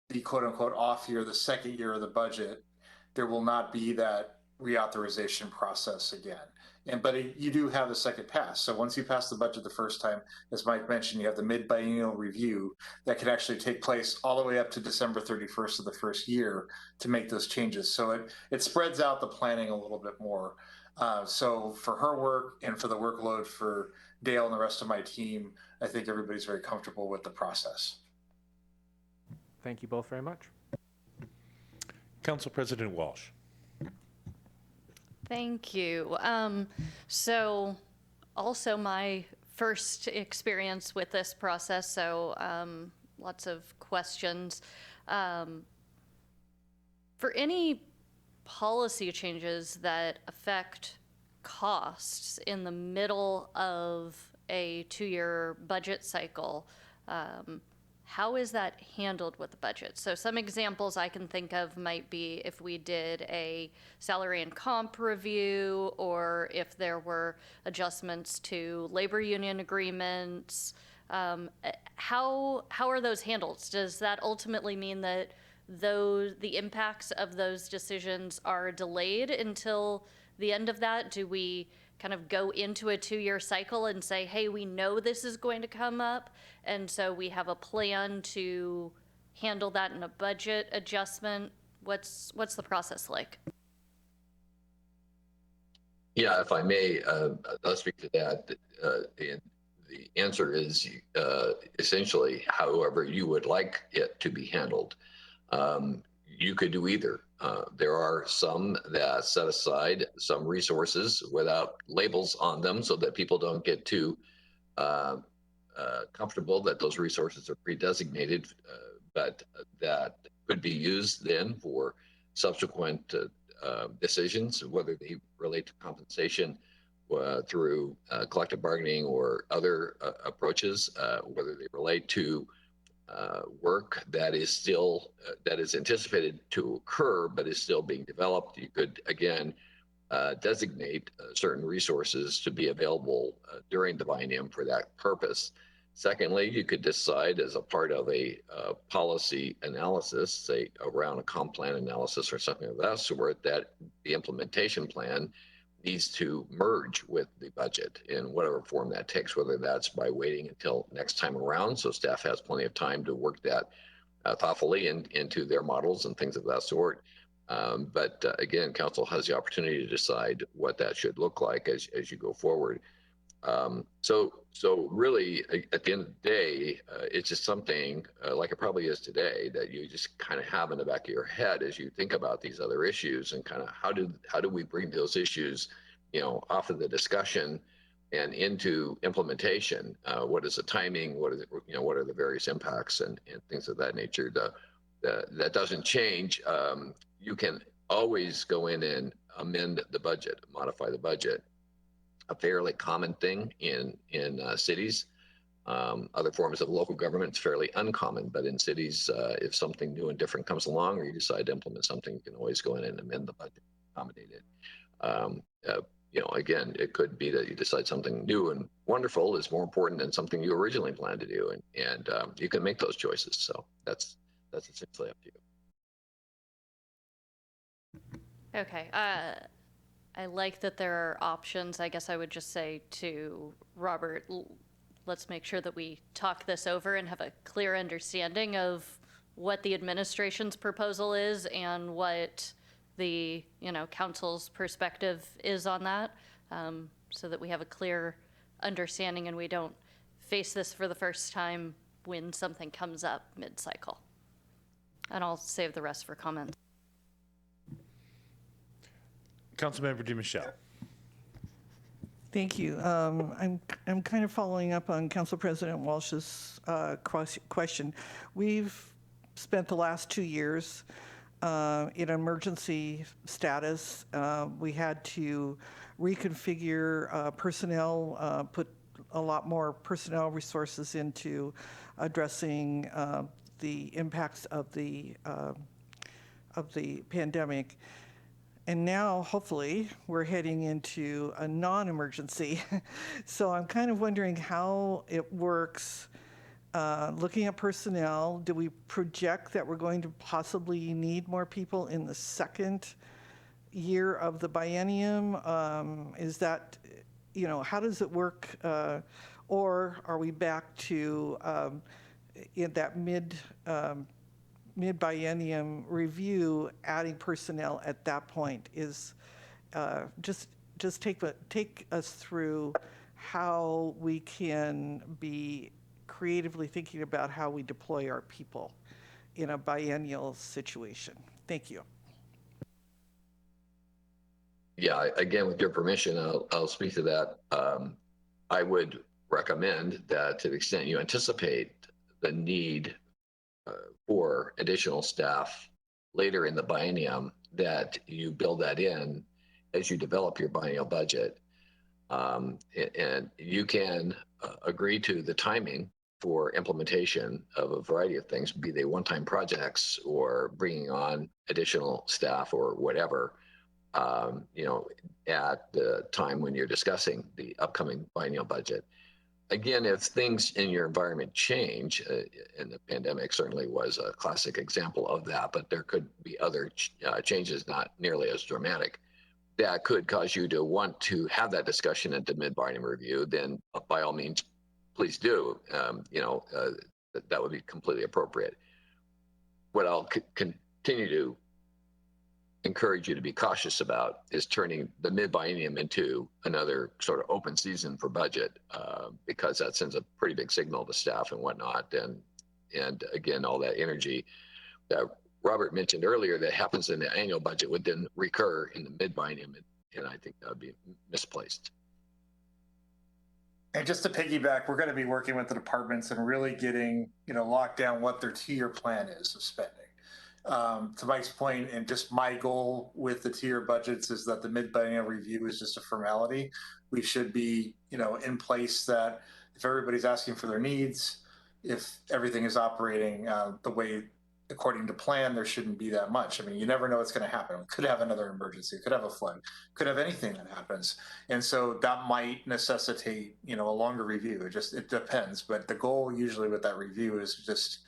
the quote unquote off year, the second year of the budget, there will not be that reauthorization process again. But you do have the second pass. So once you pass the budget the first time, as Mike mentioned, you have the mid-biennial review that can actually take place all the way up to December 31st of the first year to make those changes. So it spreads out the planning a little bit more. So for her work and for the workload for Dale and the rest of my team, I think everybody's very comfortable with the process. Thank you both very much. Council President Walsh. Thank you. So also my first experience with this process, so lots of questions. For any policy changes that affect costs in the middle of a 2-year budget cycle, how is that handled with the budget? So some examples I can think of might be if we did a salary and comp review, or if there were adjustments to labor union agreements. How are those handled? Does that ultimately mean that the impacts of those decisions are delayed until the end of that? Do we kind of go into a 2-year cycle and say, hey, we know this is going to come up, and so we have a plan to handle that in a budget adjustment? What's the process like? Yeah, if I may, I'll speak to that. And the answer is essentially however you would like it to be handled. You could do either. There are some that set aside some resources without labels on them so that people don't get too comfortable that those resources are pre-designated, but that could be used then for subsequent decisions, whether they relate to compensation through collective bargaining or other approaches, whether they relate to work that is still that is anticipated to occur but is still being developed. You could again designate certain resources to be available during the biennium for that purpose. Secondly, you could decide as a part of a policy analysis, say around a comp plan analysis or something of that sort, that the implementation plan needs to merge with the budget in whatever form that takes, whether that's by waiting until next time around so staff has plenty of time to work that thoughtfully into their models and things of that sort. But again, council has the opportunity to decide what that should look like as you go forward. So really, at the end of the day, it's just something like it probably is today that you just kind of have in the back of your head as you think about these other issues and kind of how do we bring those issues, off of the discussion and into implementation. What is the timing? What is it? What are the various impacts and things of that nature? That doesn't change. You can always go in and amend the budget, modify the budget. A fairly common thing in cities. Other forms of local government, it's fairly uncommon, but in cities, if something new and different comes along or you decide to implement something, you can always go in and amend the budget, accommodate it. Again, it could be that you decide something new and wonderful is more important than something you originally planned to do, and you can make those choices. So that's essentially up to you. Okay. I like that there are options. I guess I would just say to Robert, let's make sure that we talk this over and have a clear understanding of what the administration's proposal is and what the council's perspective is on that, so that we have a clear understanding and we don't face this for the first time when something comes up mid-cycle. And I'll save the rest for comments. Councilmember DiMichele. Thank you. I'm kind of following up on Council President Walsh's question. We've spent the last 2 years in emergency status. We had to reconfigure personnel, put a lot more personnel resources into addressing the impacts of the pandemic. And now, hopefully, we're heading into a non-emergency. So I'm kind of wondering how it works. Looking at personnel, do we project that we're going to possibly need more people in the second year of the biennium? Is that, how does it work? Or are we back to in that mid-biennium review, adding personnel at that point? Is just take us through how we can be creatively thinking about how we deploy our people in a biennial situation. Thank you. Yeah, again, with your permission, I'll speak to that. I would recommend that to the extent you anticipate the need for additional staff later in the biennium, that you build that in as you develop your biennial budget. And you can agree to the timing for implementation of a variety of things, be they one-time projects or bringing on additional staff or whatever, at the time when you're discussing the upcoming biennial budget. Again, if things in your environment change, and the pandemic certainly was a classic example of that, but there could be other changes not nearly as dramatic, that could cause you to want to have that discussion at the mid-biennium review, then by all means, please do. That would be completely appropriate. What I'll continue to encourage you to be cautious about is turning the mid-biennium into another sort of open season for budget, because that sends a pretty big signal to staff and whatnot. And again, all that energy that Robert mentioned earlier that happens in the annual budget would then recur in the mid-biennium, and I think that would be misplaced. And just to piggyback, we're going to be working with the departments and really getting, locked down what their 2-year plan is of spending. To Mike's point, and just my goal with the 2-year budgets is that the mid-biennial review is just a formality. We should be, in place that if everybody's asking for their needs, if everything is operating the way according to plan, there shouldn't be that much. I mean, you never know what's going to happen. We could have another emergency, could have a flood, could have anything that happens. And so that might necessitate, a longer review. It depends. But the goal usually with that review is just,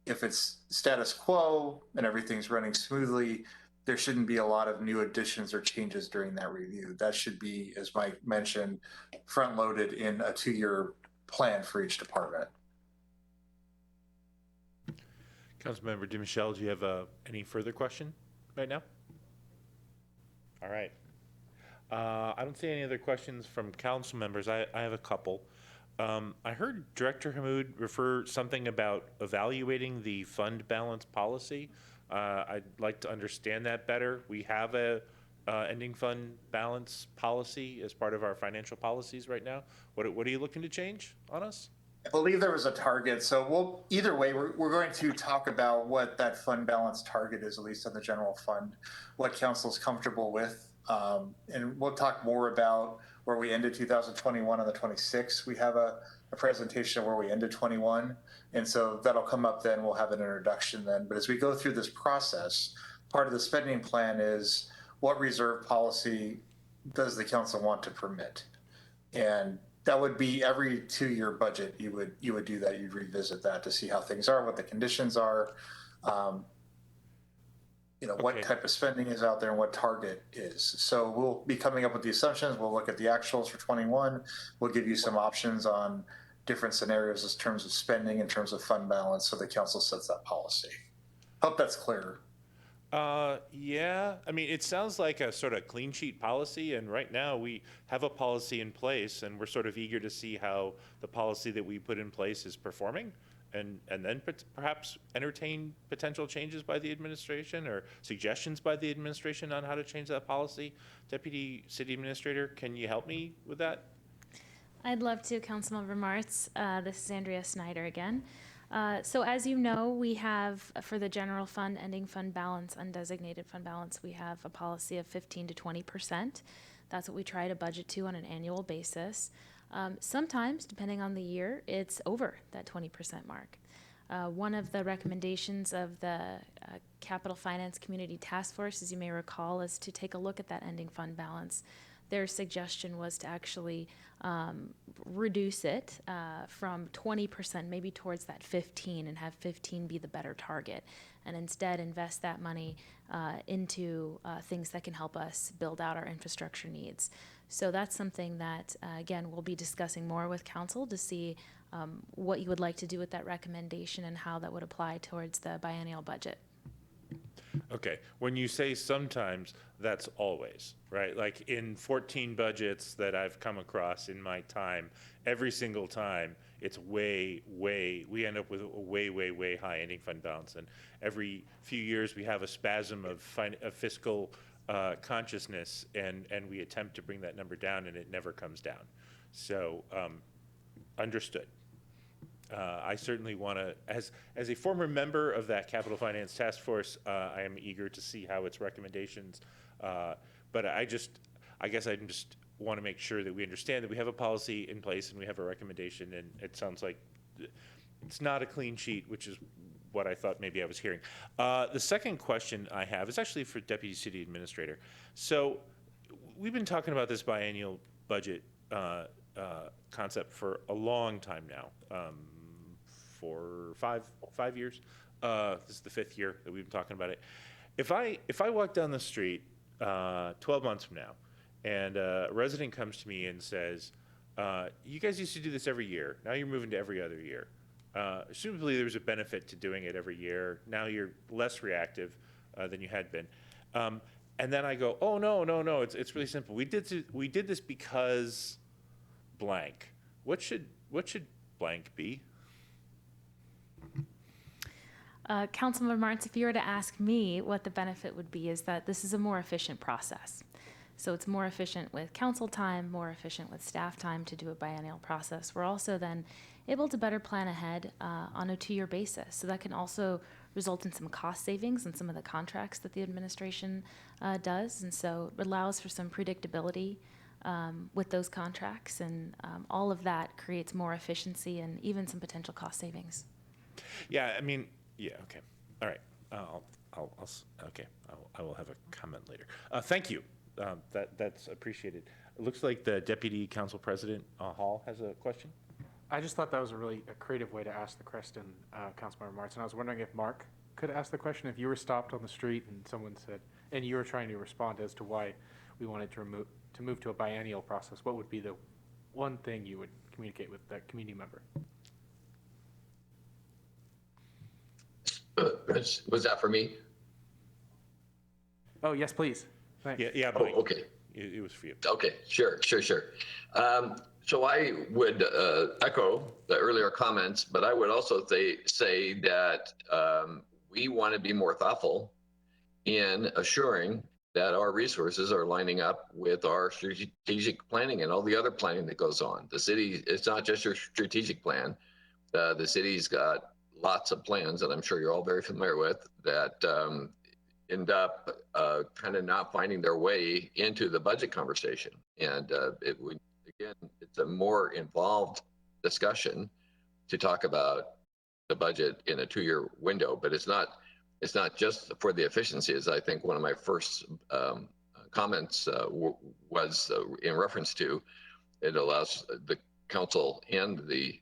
if it's status quo and everything's running smoothly, there shouldn't be a lot of new additions or changes during that review. That should be, as Mike mentioned, front loaded in a 2-year plan for each department. Councilmember DeMichelle, do you have any further question right now? All right. I don't see any other questions from council members. I have a couple. I heard Director Hammoud refer something about evaluating the fund balance policy. I'd like to understand that better. We have a ending fund balance policy as part of our financial policies right now. What are you looking to change on us? I believe there was a target. So either way, we're going to talk about what that fund balance target is, at least in the general fund, what council's comfortable with. And we'll talk more about where we ended 2021 on the 26th. We have a presentation of where we ended 21. And so that'll come up then. We'll have an introduction then. But as we go through this process, part of the spending plan is what reserve policy does the council want to permit? And that would be every 2-year budget. You would do that. You'd revisit that to see how things are, what the conditions are, what type of spending is out there and what target is. So we'll be coming up with the assumptions. We'll look at the actuals for 21. We'll give you some options on different scenarios in terms of spending, in terms of fund balance, so the council sets that policy. Hope that's clear. Yeah, I mean, it sounds like a sort of clean sheet policy, and right now we have a policy in place, and we're sort of eager to see how the policy that we put in place is performing, and then perhaps entertain potential changes by the administration or suggestions by the administration on how to change that policy. Deputy City Administrator, can you help me with that? I'd love to, Councilmember Martz. This is Andrea Snyder again. So as you know, we have, for the general fund, ending fund balance, undesignated fund balance, we have a policy of 15 to 20%. That's what we try to budget to on an annual basis. Sometimes, depending on the year, it's over that 20% mark. One of the recommendations of the Capital Finance Community Task Force, as you may recall, is to take a look at that ending fund balance. Their suggestion was to actually reduce it from 20% maybe towards that 15 and have 15 be the better target, and instead invest that money into things that can help us build out our infrastructure needs. So that's something that, again, we'll be discussing more with council to see what you would like to do with that recommendation and how that would apply towards the biennial budget. Okay, when you say sometimes, that's always, right? Like in 14 budgets that I've come across in my time, every single time it's we end up with a way high ending fund balance. And every few years we have a spasm of fiscal consciousness, and we attempt to bring that number down, and it never comes down. So understood. I certainly want to, as a former member of that Capital Finance Task Force, I am eager to see how its recommendations, but I guess I just want to make sure that we understand that we have a policy in place and we have a recommendation, and it sounds like it's not a clean sheet, which is what I thought maybe I was hearing. The second question I have is actually for Deputy City Administrator. So we've been talking about this biennial budget concept for a long time now. For five years. This is the 5th year that we've been talking about it. If I walk down the street 12 months from now, and a resident comes to me and says, "You guys used to do this every year. Now you're moving to every other year." Presumably there was a benefit to doing it every year. Now you're less reactive than you had been. And then I go, "Oh no! It's really simple. We did this because blank. What should blank be?" Councilmember Martz, if you were to ask me what the benefit would be, is that this is a more efficient process. So it's more efficient with council time, more efficient with staff time to do a biennial process. We're also then able to better plan ahead on a 2-year basis. So that can also result in some cost savings in some of the contracts that the administration does. And so it allows for some predictability with those contracts, and all of that creates more efficiency and even some potential cost savings. Yeah, I mean, yeah, okay. All right. I will have a comment later. Thank you. That's appreciated. It looks like the Deputy Council President Hall has a question. I just thought that was a creative way to ask the question, Councilmember Martz, and I was wondering if Mark could ask the question. If you were stopped on the street and someone said, and you were trying to respond as to why we wanted to move to a biennial process, what would be the one thing you would communicate with that community member? Was that for me? Oh, yes, please. Thanks. Yeah, Oh, Mike. okay. It was for you. Okay, sure. So I would echo the earlier comments, but I would also say that we want to be more thoughtful in assuring that our resources are lining up with our strategic planning and all the other planning that goes on. The city, it's not just your strategic plan. The city's got lots of plans that I'm sure you're all very familiar with that end up kind of not finding their way into the budget conversation. And again, it's a more involved discussion to talk about the budget in a 2-year window, but it's not just for the efficiencies. I think one of my first comments was in reference to it allows the council and the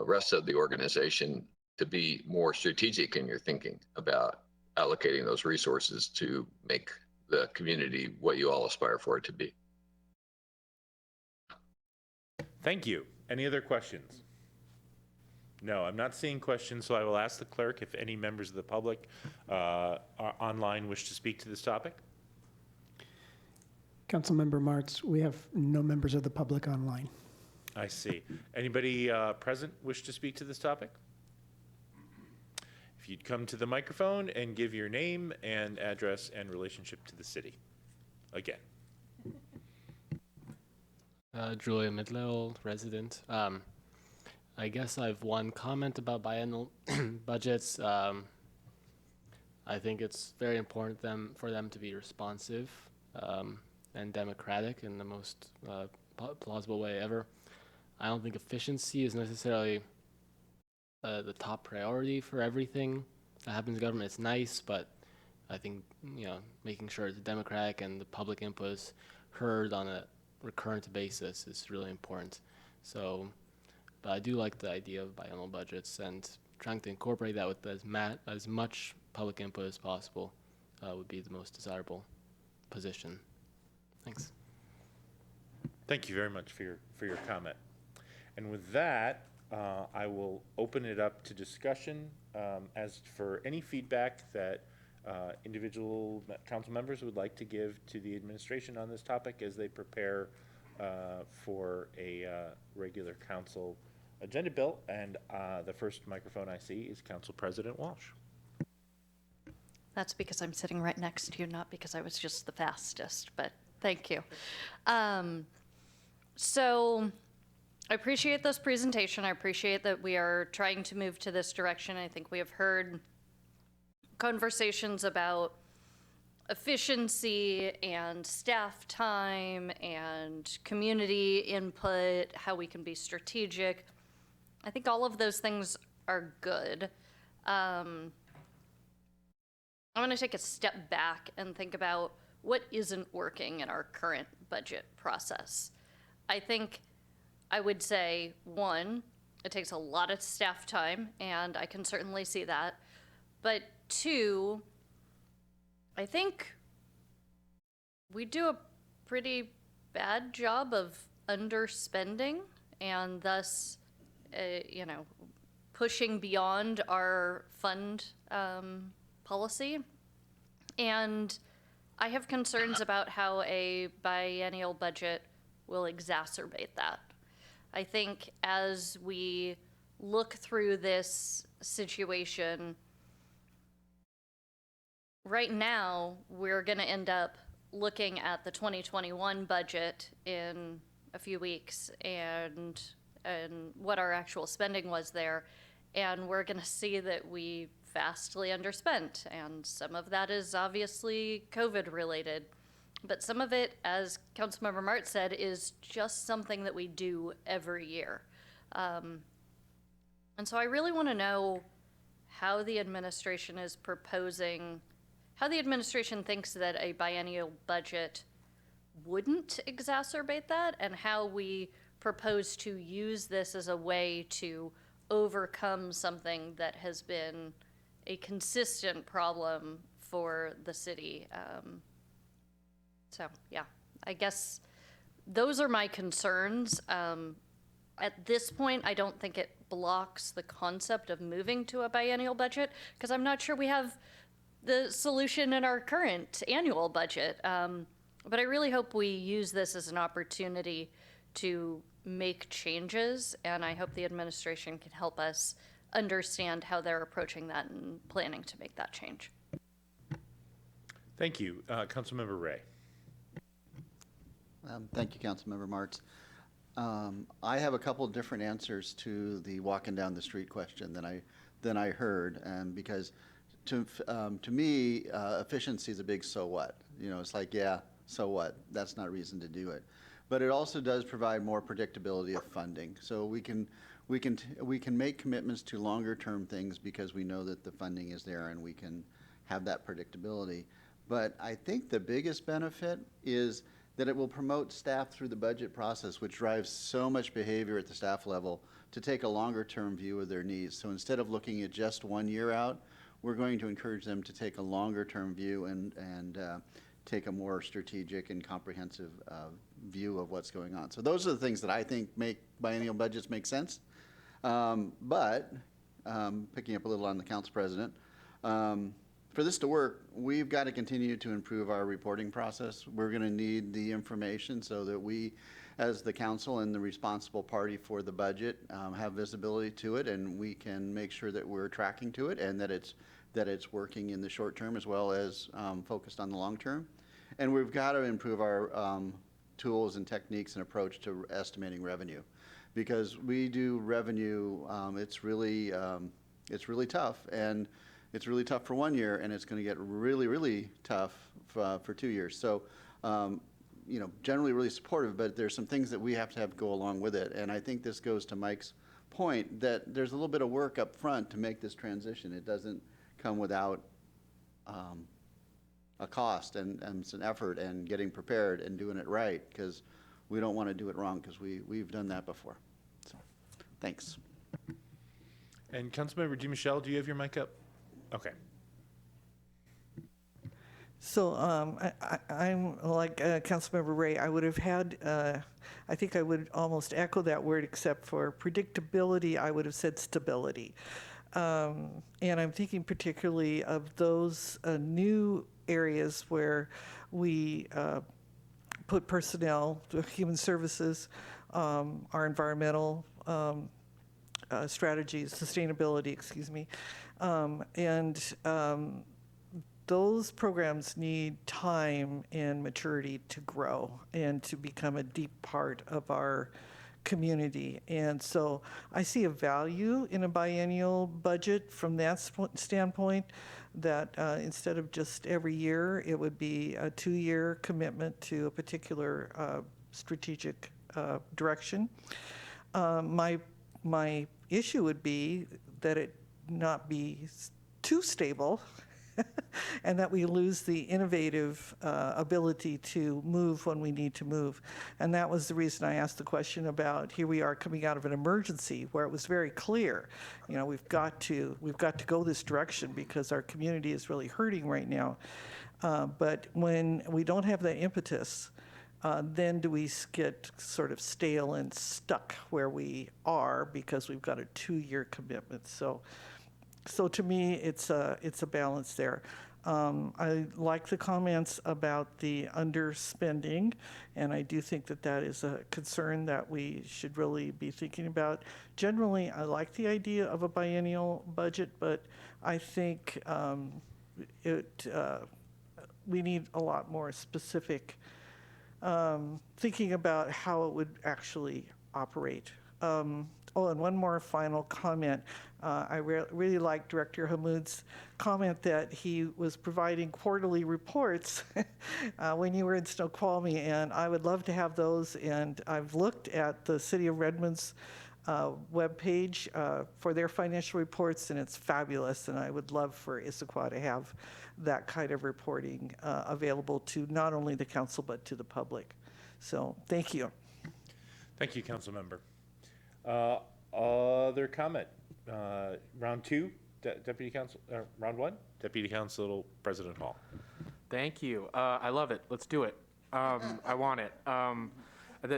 rest of the organization to be more strategic in your thinking about allocating those resources to make the community what you all aspire for it to be. Thank you. Any other questions? No, I'm not seeing questions, so I will ask the clerk if any members of the public online wish to speak to this topic. Councilmember Martz, we have no members of the public online. I see. Anybody present wish to speak to this topic? If you'd come to the microphone and give your name and address and relationship to the city. Again. Julia Midlow, resident. I guess I have one comment about biennial budgets. I think it's very important for them to be responsive and democratic in the most plausible way ever. I don't think efficiency is necessarily the top priority for everything that happens in government. It's nice, but I think making sure it's democratic and the public input is heard on a recurrent basis is really important. So, but I do like the idea of biennial budgets, and trying to incorporate that with as much public input as possible would be the most desirable position. Thanks. Thank you very much for your comment. And with that, I will open it up to discussion. As for any feedback that individual council members would like to give to the administration on this topic as they prepare for a regular council agenda bill. And the first microphone I see is Council President Walsh. That's because I'm sitting right next to you, not because I was just the fastest, but thank you. So I appreciate this presentation. I appreciate that we are trying to move to this direction. I think we have heard conversations about efficiency and staff time and community input, how we can be strategic. I think all of those things are good. I want to take a step back and think about what isn't working in our current budget process. I think I would say, one, it takes a lot of staff time, and I can certainly see that. But two, I think we do a pretty bad job of underspending and thus, pushing beyond our fund policy. And I have concerns about how a biennial budget will exacerbate that. I think as we look through this situation, right now, we're going to end up looking at the 2021 budget in a few weeks and what our actual spending was there. And we're going to see that we vastly underspent. And some of that is obviously COVID related. But some of it, as Councilmember Martz said, is just something that we do every year. And so I really want to know how the administration is proposing, how the administration thinks that a biennial budget wouldn't exacerbate that, and how we propose to use this as a way to overcome something that has been a consistent problem for the city. So yeah, I guess those are my concerns. at this point, I don't think it blocks the concept of moving to a biennial budget, because I'm not sure we have the solution in our current annual budget. But I really hope we use this as an opportunity to make changes, and I hope the administration can help us understand how they're approaching that and planning to make that change. Thank you. Councilmember Ray. Thank you, Councilmember Martz. I have a couple different answers to the walking down the street question than I heard, because to me, efficiency is a big so what. You know, it's like, yeah, so what? That's not a reason to do it. But it also does provide more predictability of funding. So we can make commitments to longer term things because we know that the funding is there and we can have that predictability. But I think the biggest benefit is that it will promote staff through the budget process, which drives so much behavior at the staff level to take a longer term view of their needs. So instead of looking at just 1 year out, we're going to encourage them to take a longer term view and take a more strategic and comprehensive view of what's going on. So those are the things that I think make biennial budgets make sense. But picking up a little on the council president, for this to work, we've got to continue to improve our reporting process. We're going to need the information so that we, as the council and the responsible party for the budget, have visibility to it, and we can make sure that we're tracking to it and that it's working in the short term as well as focused on the long term. And we've got to improve our tools and techniques and approach to estimating revenue, because we do revenue. It's really tough, and it's really tough for 1 year, and it's going to get really, really tough for 2 years. So, you know, generally really supportive, but there's some things that we have to have go along with it. And I think this goes to Mike's point that there's a little bit of work up front to make this transition. It doesn't come without a cost and some effort and getting prepared and doing it right, because we don't want to do it wrong, because we've done that before. So, thanks. And Councilmember DeMichelle, do you have your mic up? Okay. So I'm like Councilmember Ray. I would have had, I think I would almost echo that word, except for predictability, I would have said stability. And I'm thinking particularly of those new areas where we put personnel, human services, our environmental strategies, sustainability, excuse me, those programs need time and maturity to grow and to become a deep part of our community. And so I see a value in a biennial budget from that standpoint, that instead of just every year, it would be a 2-year commitment to a particular strategic direction. My issue would be that it not be too stable and that we lose the innovative ability to move when we need to move. And that was the reason I asked the question about, here we are coming out of an emergency where it was very clear, you know, we've got to go this direction because our community is really hurting right now. But when we don't have that impetus, then do we get sort of stale and stuck where we are because we've got a 2-year commitment. So to me, it's a balance there. I like the comments about the underspending, and I do think that that is a concern that we should really be thinking about. Generally, I like the idea of a biennial budget, but I think we need a lot more specific thinking about how it would actually operate. And one more final comment. I really like Director Hammoud's comment that he was providing quarterly reports when you were in Snoqualmie, and I would love to have those. And I've looked at the City of Redmond's webpage for their financial reports, and it's fabulous. And I would love for Issaquah to have that kind of reporting available to not only the council but to the public. So thank you. Thank you, Councilmember. Other comment? Round 2, Deputy Council. Round 1, Deputy Council President Hall. Thank you. I love it. Let's do it. I want it.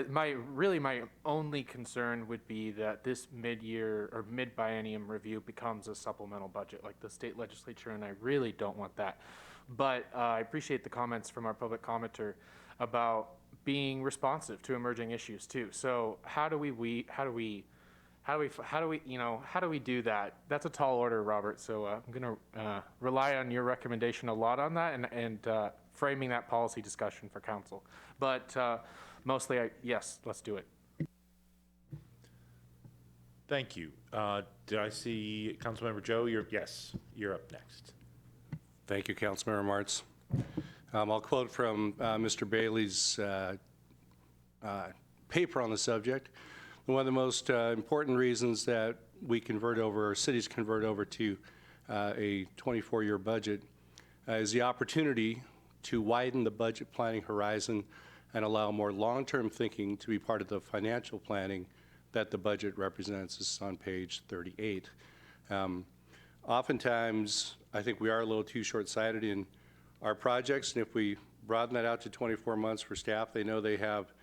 My only concern would be that this mid-year or mid-biennium review becomes a supplemental budget like the state legislature, and I really don't want that. But I appreciate the comments from our public commenter about being responsive to emerging issues too. So how do we do that? That's a tall order, Robert. So I'm going to rely on your recommendation a lot on that and framing that policy discussion for council. But mostly, yes, let's do it. Thank you. Did I see Councilmember Joe? You're up next. Thank you, Councilmember Martz. I'll quote from Mr. Bailey's paper on the subject. One of the most important reasons that we convert over, or cities convert over to a 24-year budget is the opportunity to widen the budget planning horizon and allow more long-term thinking to be part of the financial planning that the budget represents. This is on page 38. Oftentimes, I think we are a little too short-sighted in our projects, and if we broaden that out to 24 months for staff, they know they have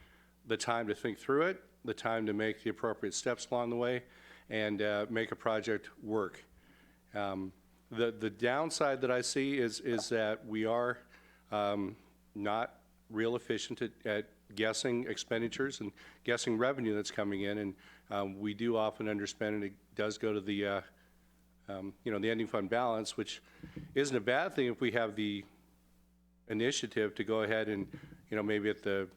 the time to think through it, the time to make the appropriate steps along the way, and make a project work. The downside that I see is that we are not real efficient at guessing expenditures and guessing revenue that's coming in, and we do often underspend, and it does go to the the ending fund balance, which isn't a bad thing if we have the initiative to go ahead and maybe at the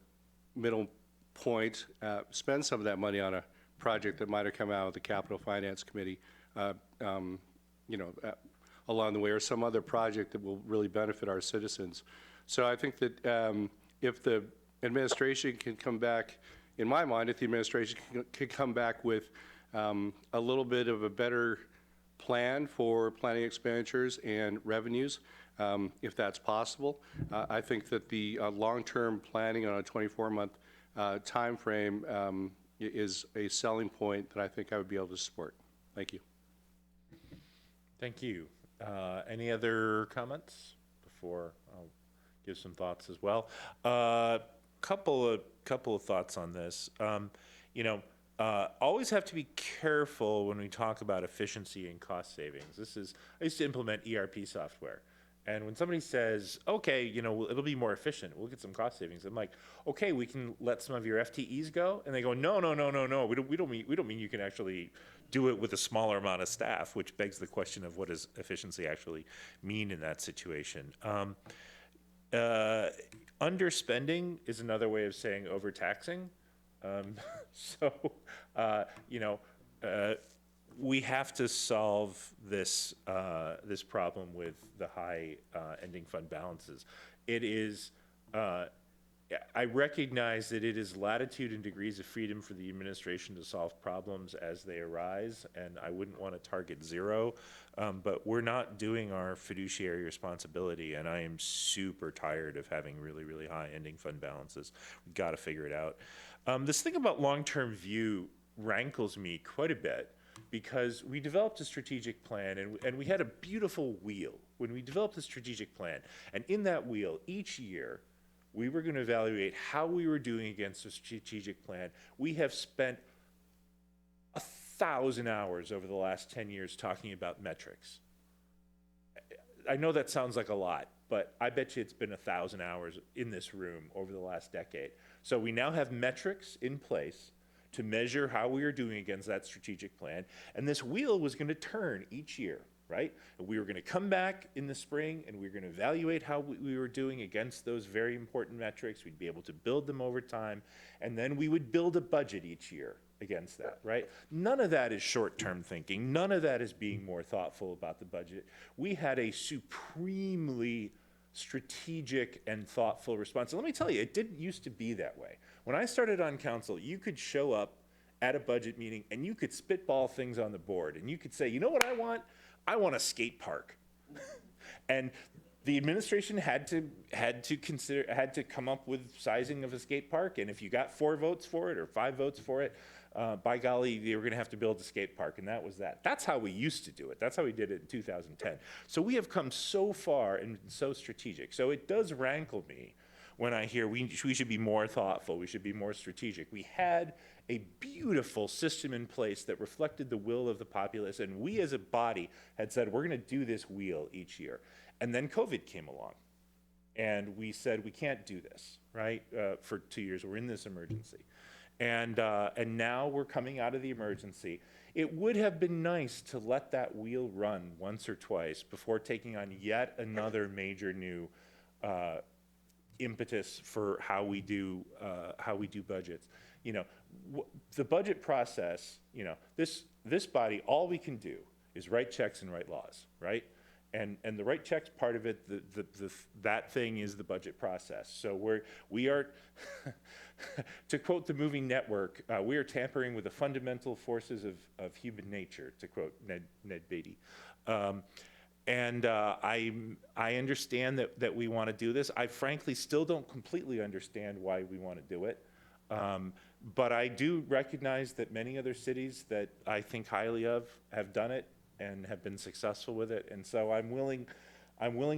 middle point spend some of that money on a project that might have come out of the Capital Finance Committee along the way, or some other project that will really benefit our citizens. So I think that if the administration can come back, in my mind, if the administration can come back with a little bit of a better plan for planning expenditures and revenues, if that's possible, I think that the long-term planning on a 24-month time frame is a selling point that I think I would be able to support. Thank you. Thank you. Any other comments before I'll give some thoughts as well? Couple of thoughts on this. Always have to be careful when we talk about efficiency and cost savings. I used to implement ERP software. And when somebody says, okay, it'll be more efficient, we'll get some cost savings, I'm like, okay, we can let some of your FTEs go? And they go, no, we don't mean you can actually do it with a smaller amount of staff, which begs the question of what does efficiency actually mean in that situation? Underspending is another way of saying overtaxing. We have to solve this this problem with the high ending fund balances. It is. I recognize that it is latitude and degrees of freedom for the administration to solve problems as they arise, and I wouldn't want to target zero, but we're not doing our fiduciary responsibility, and I am super tired of having really, really high ending fund balances. We've got to figure it out. This thing about long-term view rankles me quite a bit, because we developed a strategic plan, and we had a beautiful wheel when we developed the strategic plan. And in that wheel, each year, we were going to evaluate how we were doing against the strategic plan. We have spent 1,000 hours over the last 10 years talking about metrics. I know that sounds like a lot, but I bet you it's been 1,000 hours in this room over the last decade. So we now have metrics in place to measure how we are doing against that strategic plan. And this wheel was going to turn each year, right? And we were going to come back in the spring and we were going to evaluate how we were doing against those very important metrics. We'd be able to build them over time. And then we would build a budget each year against that, right? None of that is short-term thinking. None of that is being more thoughtful about the budget. We had a supremely strategic and thoughtful response. And let me tell you, it didn't used to be that way. When I started on council, you could show up at a budget meeting and you could spitball things on the board and you could say, you know what I want? I want a skate park. And the administration had to come up with sizing of a skate park, and if you got 4 votes for it or 5 votes for it, by golly, they were going to have to build a skate park, and that was that. That's how we used to do it. That's how we did it in 2010. So we have come so far and so strategic. So it does rankle me when I hear we should be more thoughtful, we should be more strategic. We had a beautiful system in place that reflected the will of the populace, and we as a body had said, we're going to do this wheel each year. And then COVID came along, and we said, we can't do this, right? For 2 years, we're in this emergency. And now we're coming out of the emergency. It would have been nice to let that wheel run once or twice before taking on yet another major new impetus for how we do budgets. You know, the budget process. You know, this body, all we can do is write checks and write laws, right? And the write checks part of it, that thing is the budget process. So we are, to quote the movie Network, we are tampering with the fundamental forces of human nature, to quote Ned Beatty. I understand that we want to do this. I frankly still don't completely understand why we want to do it. But I do recognize that many other cities that I think highly of have done it and have been successful with it. And so I'm willing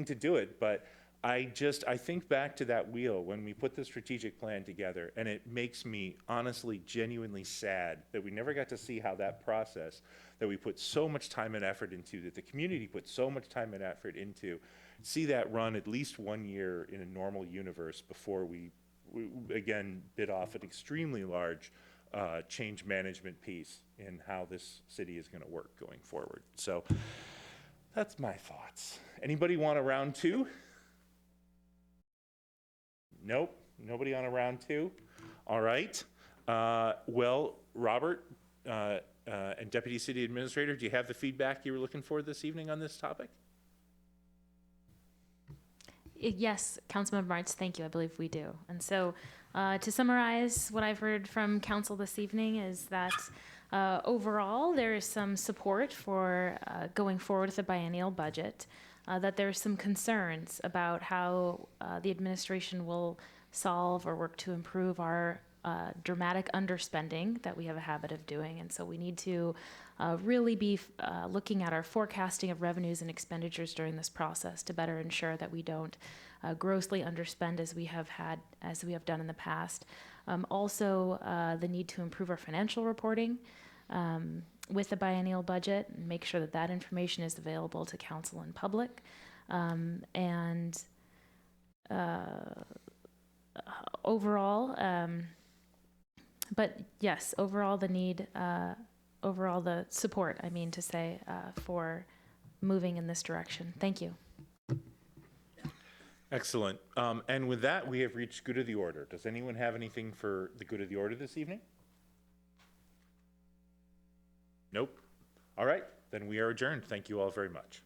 to do it. But I think back to that wheel when we put the strategic plan together, and it makes me honestly, genuinely sad that we never got to see how that process that we put so much time and effort into, that the community put so much time and effort into, see that run at least 1 year in a normal universe before we again bit off an extremely large change management piece in how this city is going to work going forward. So that's my thoughts. Anybody want a round two? Nope, nobody on a round two. All right. Well, Robert and Deputy City Administrator, do you have the feedback you were looking for this evening on this topic? Yes, Councilmember Martz, thank you. I believe we do. And so to summarize what I've heard from council this evening is that overall there is some support for going forward with the biennial budget, that there's some concerns about how the administration will solve or work to improve our dramatic underspending that we have a habit of doing. And so we need to really be looking at our forecasting of revenues and expenditures during this process to better ensure that we don't grossly underspend as we have done in the past. Also, the need to improve our financial reporting with the biennial budget and make sure that that information is available to council and public. Overall, but yes, overall the support, I mean to say, for moving in this direction. Thank you. Excellent. And with that, we have reached good of the order. Does anyone have anything for the good of the order this evening? Nope. All right, then we are adjourned. Thank you all very much.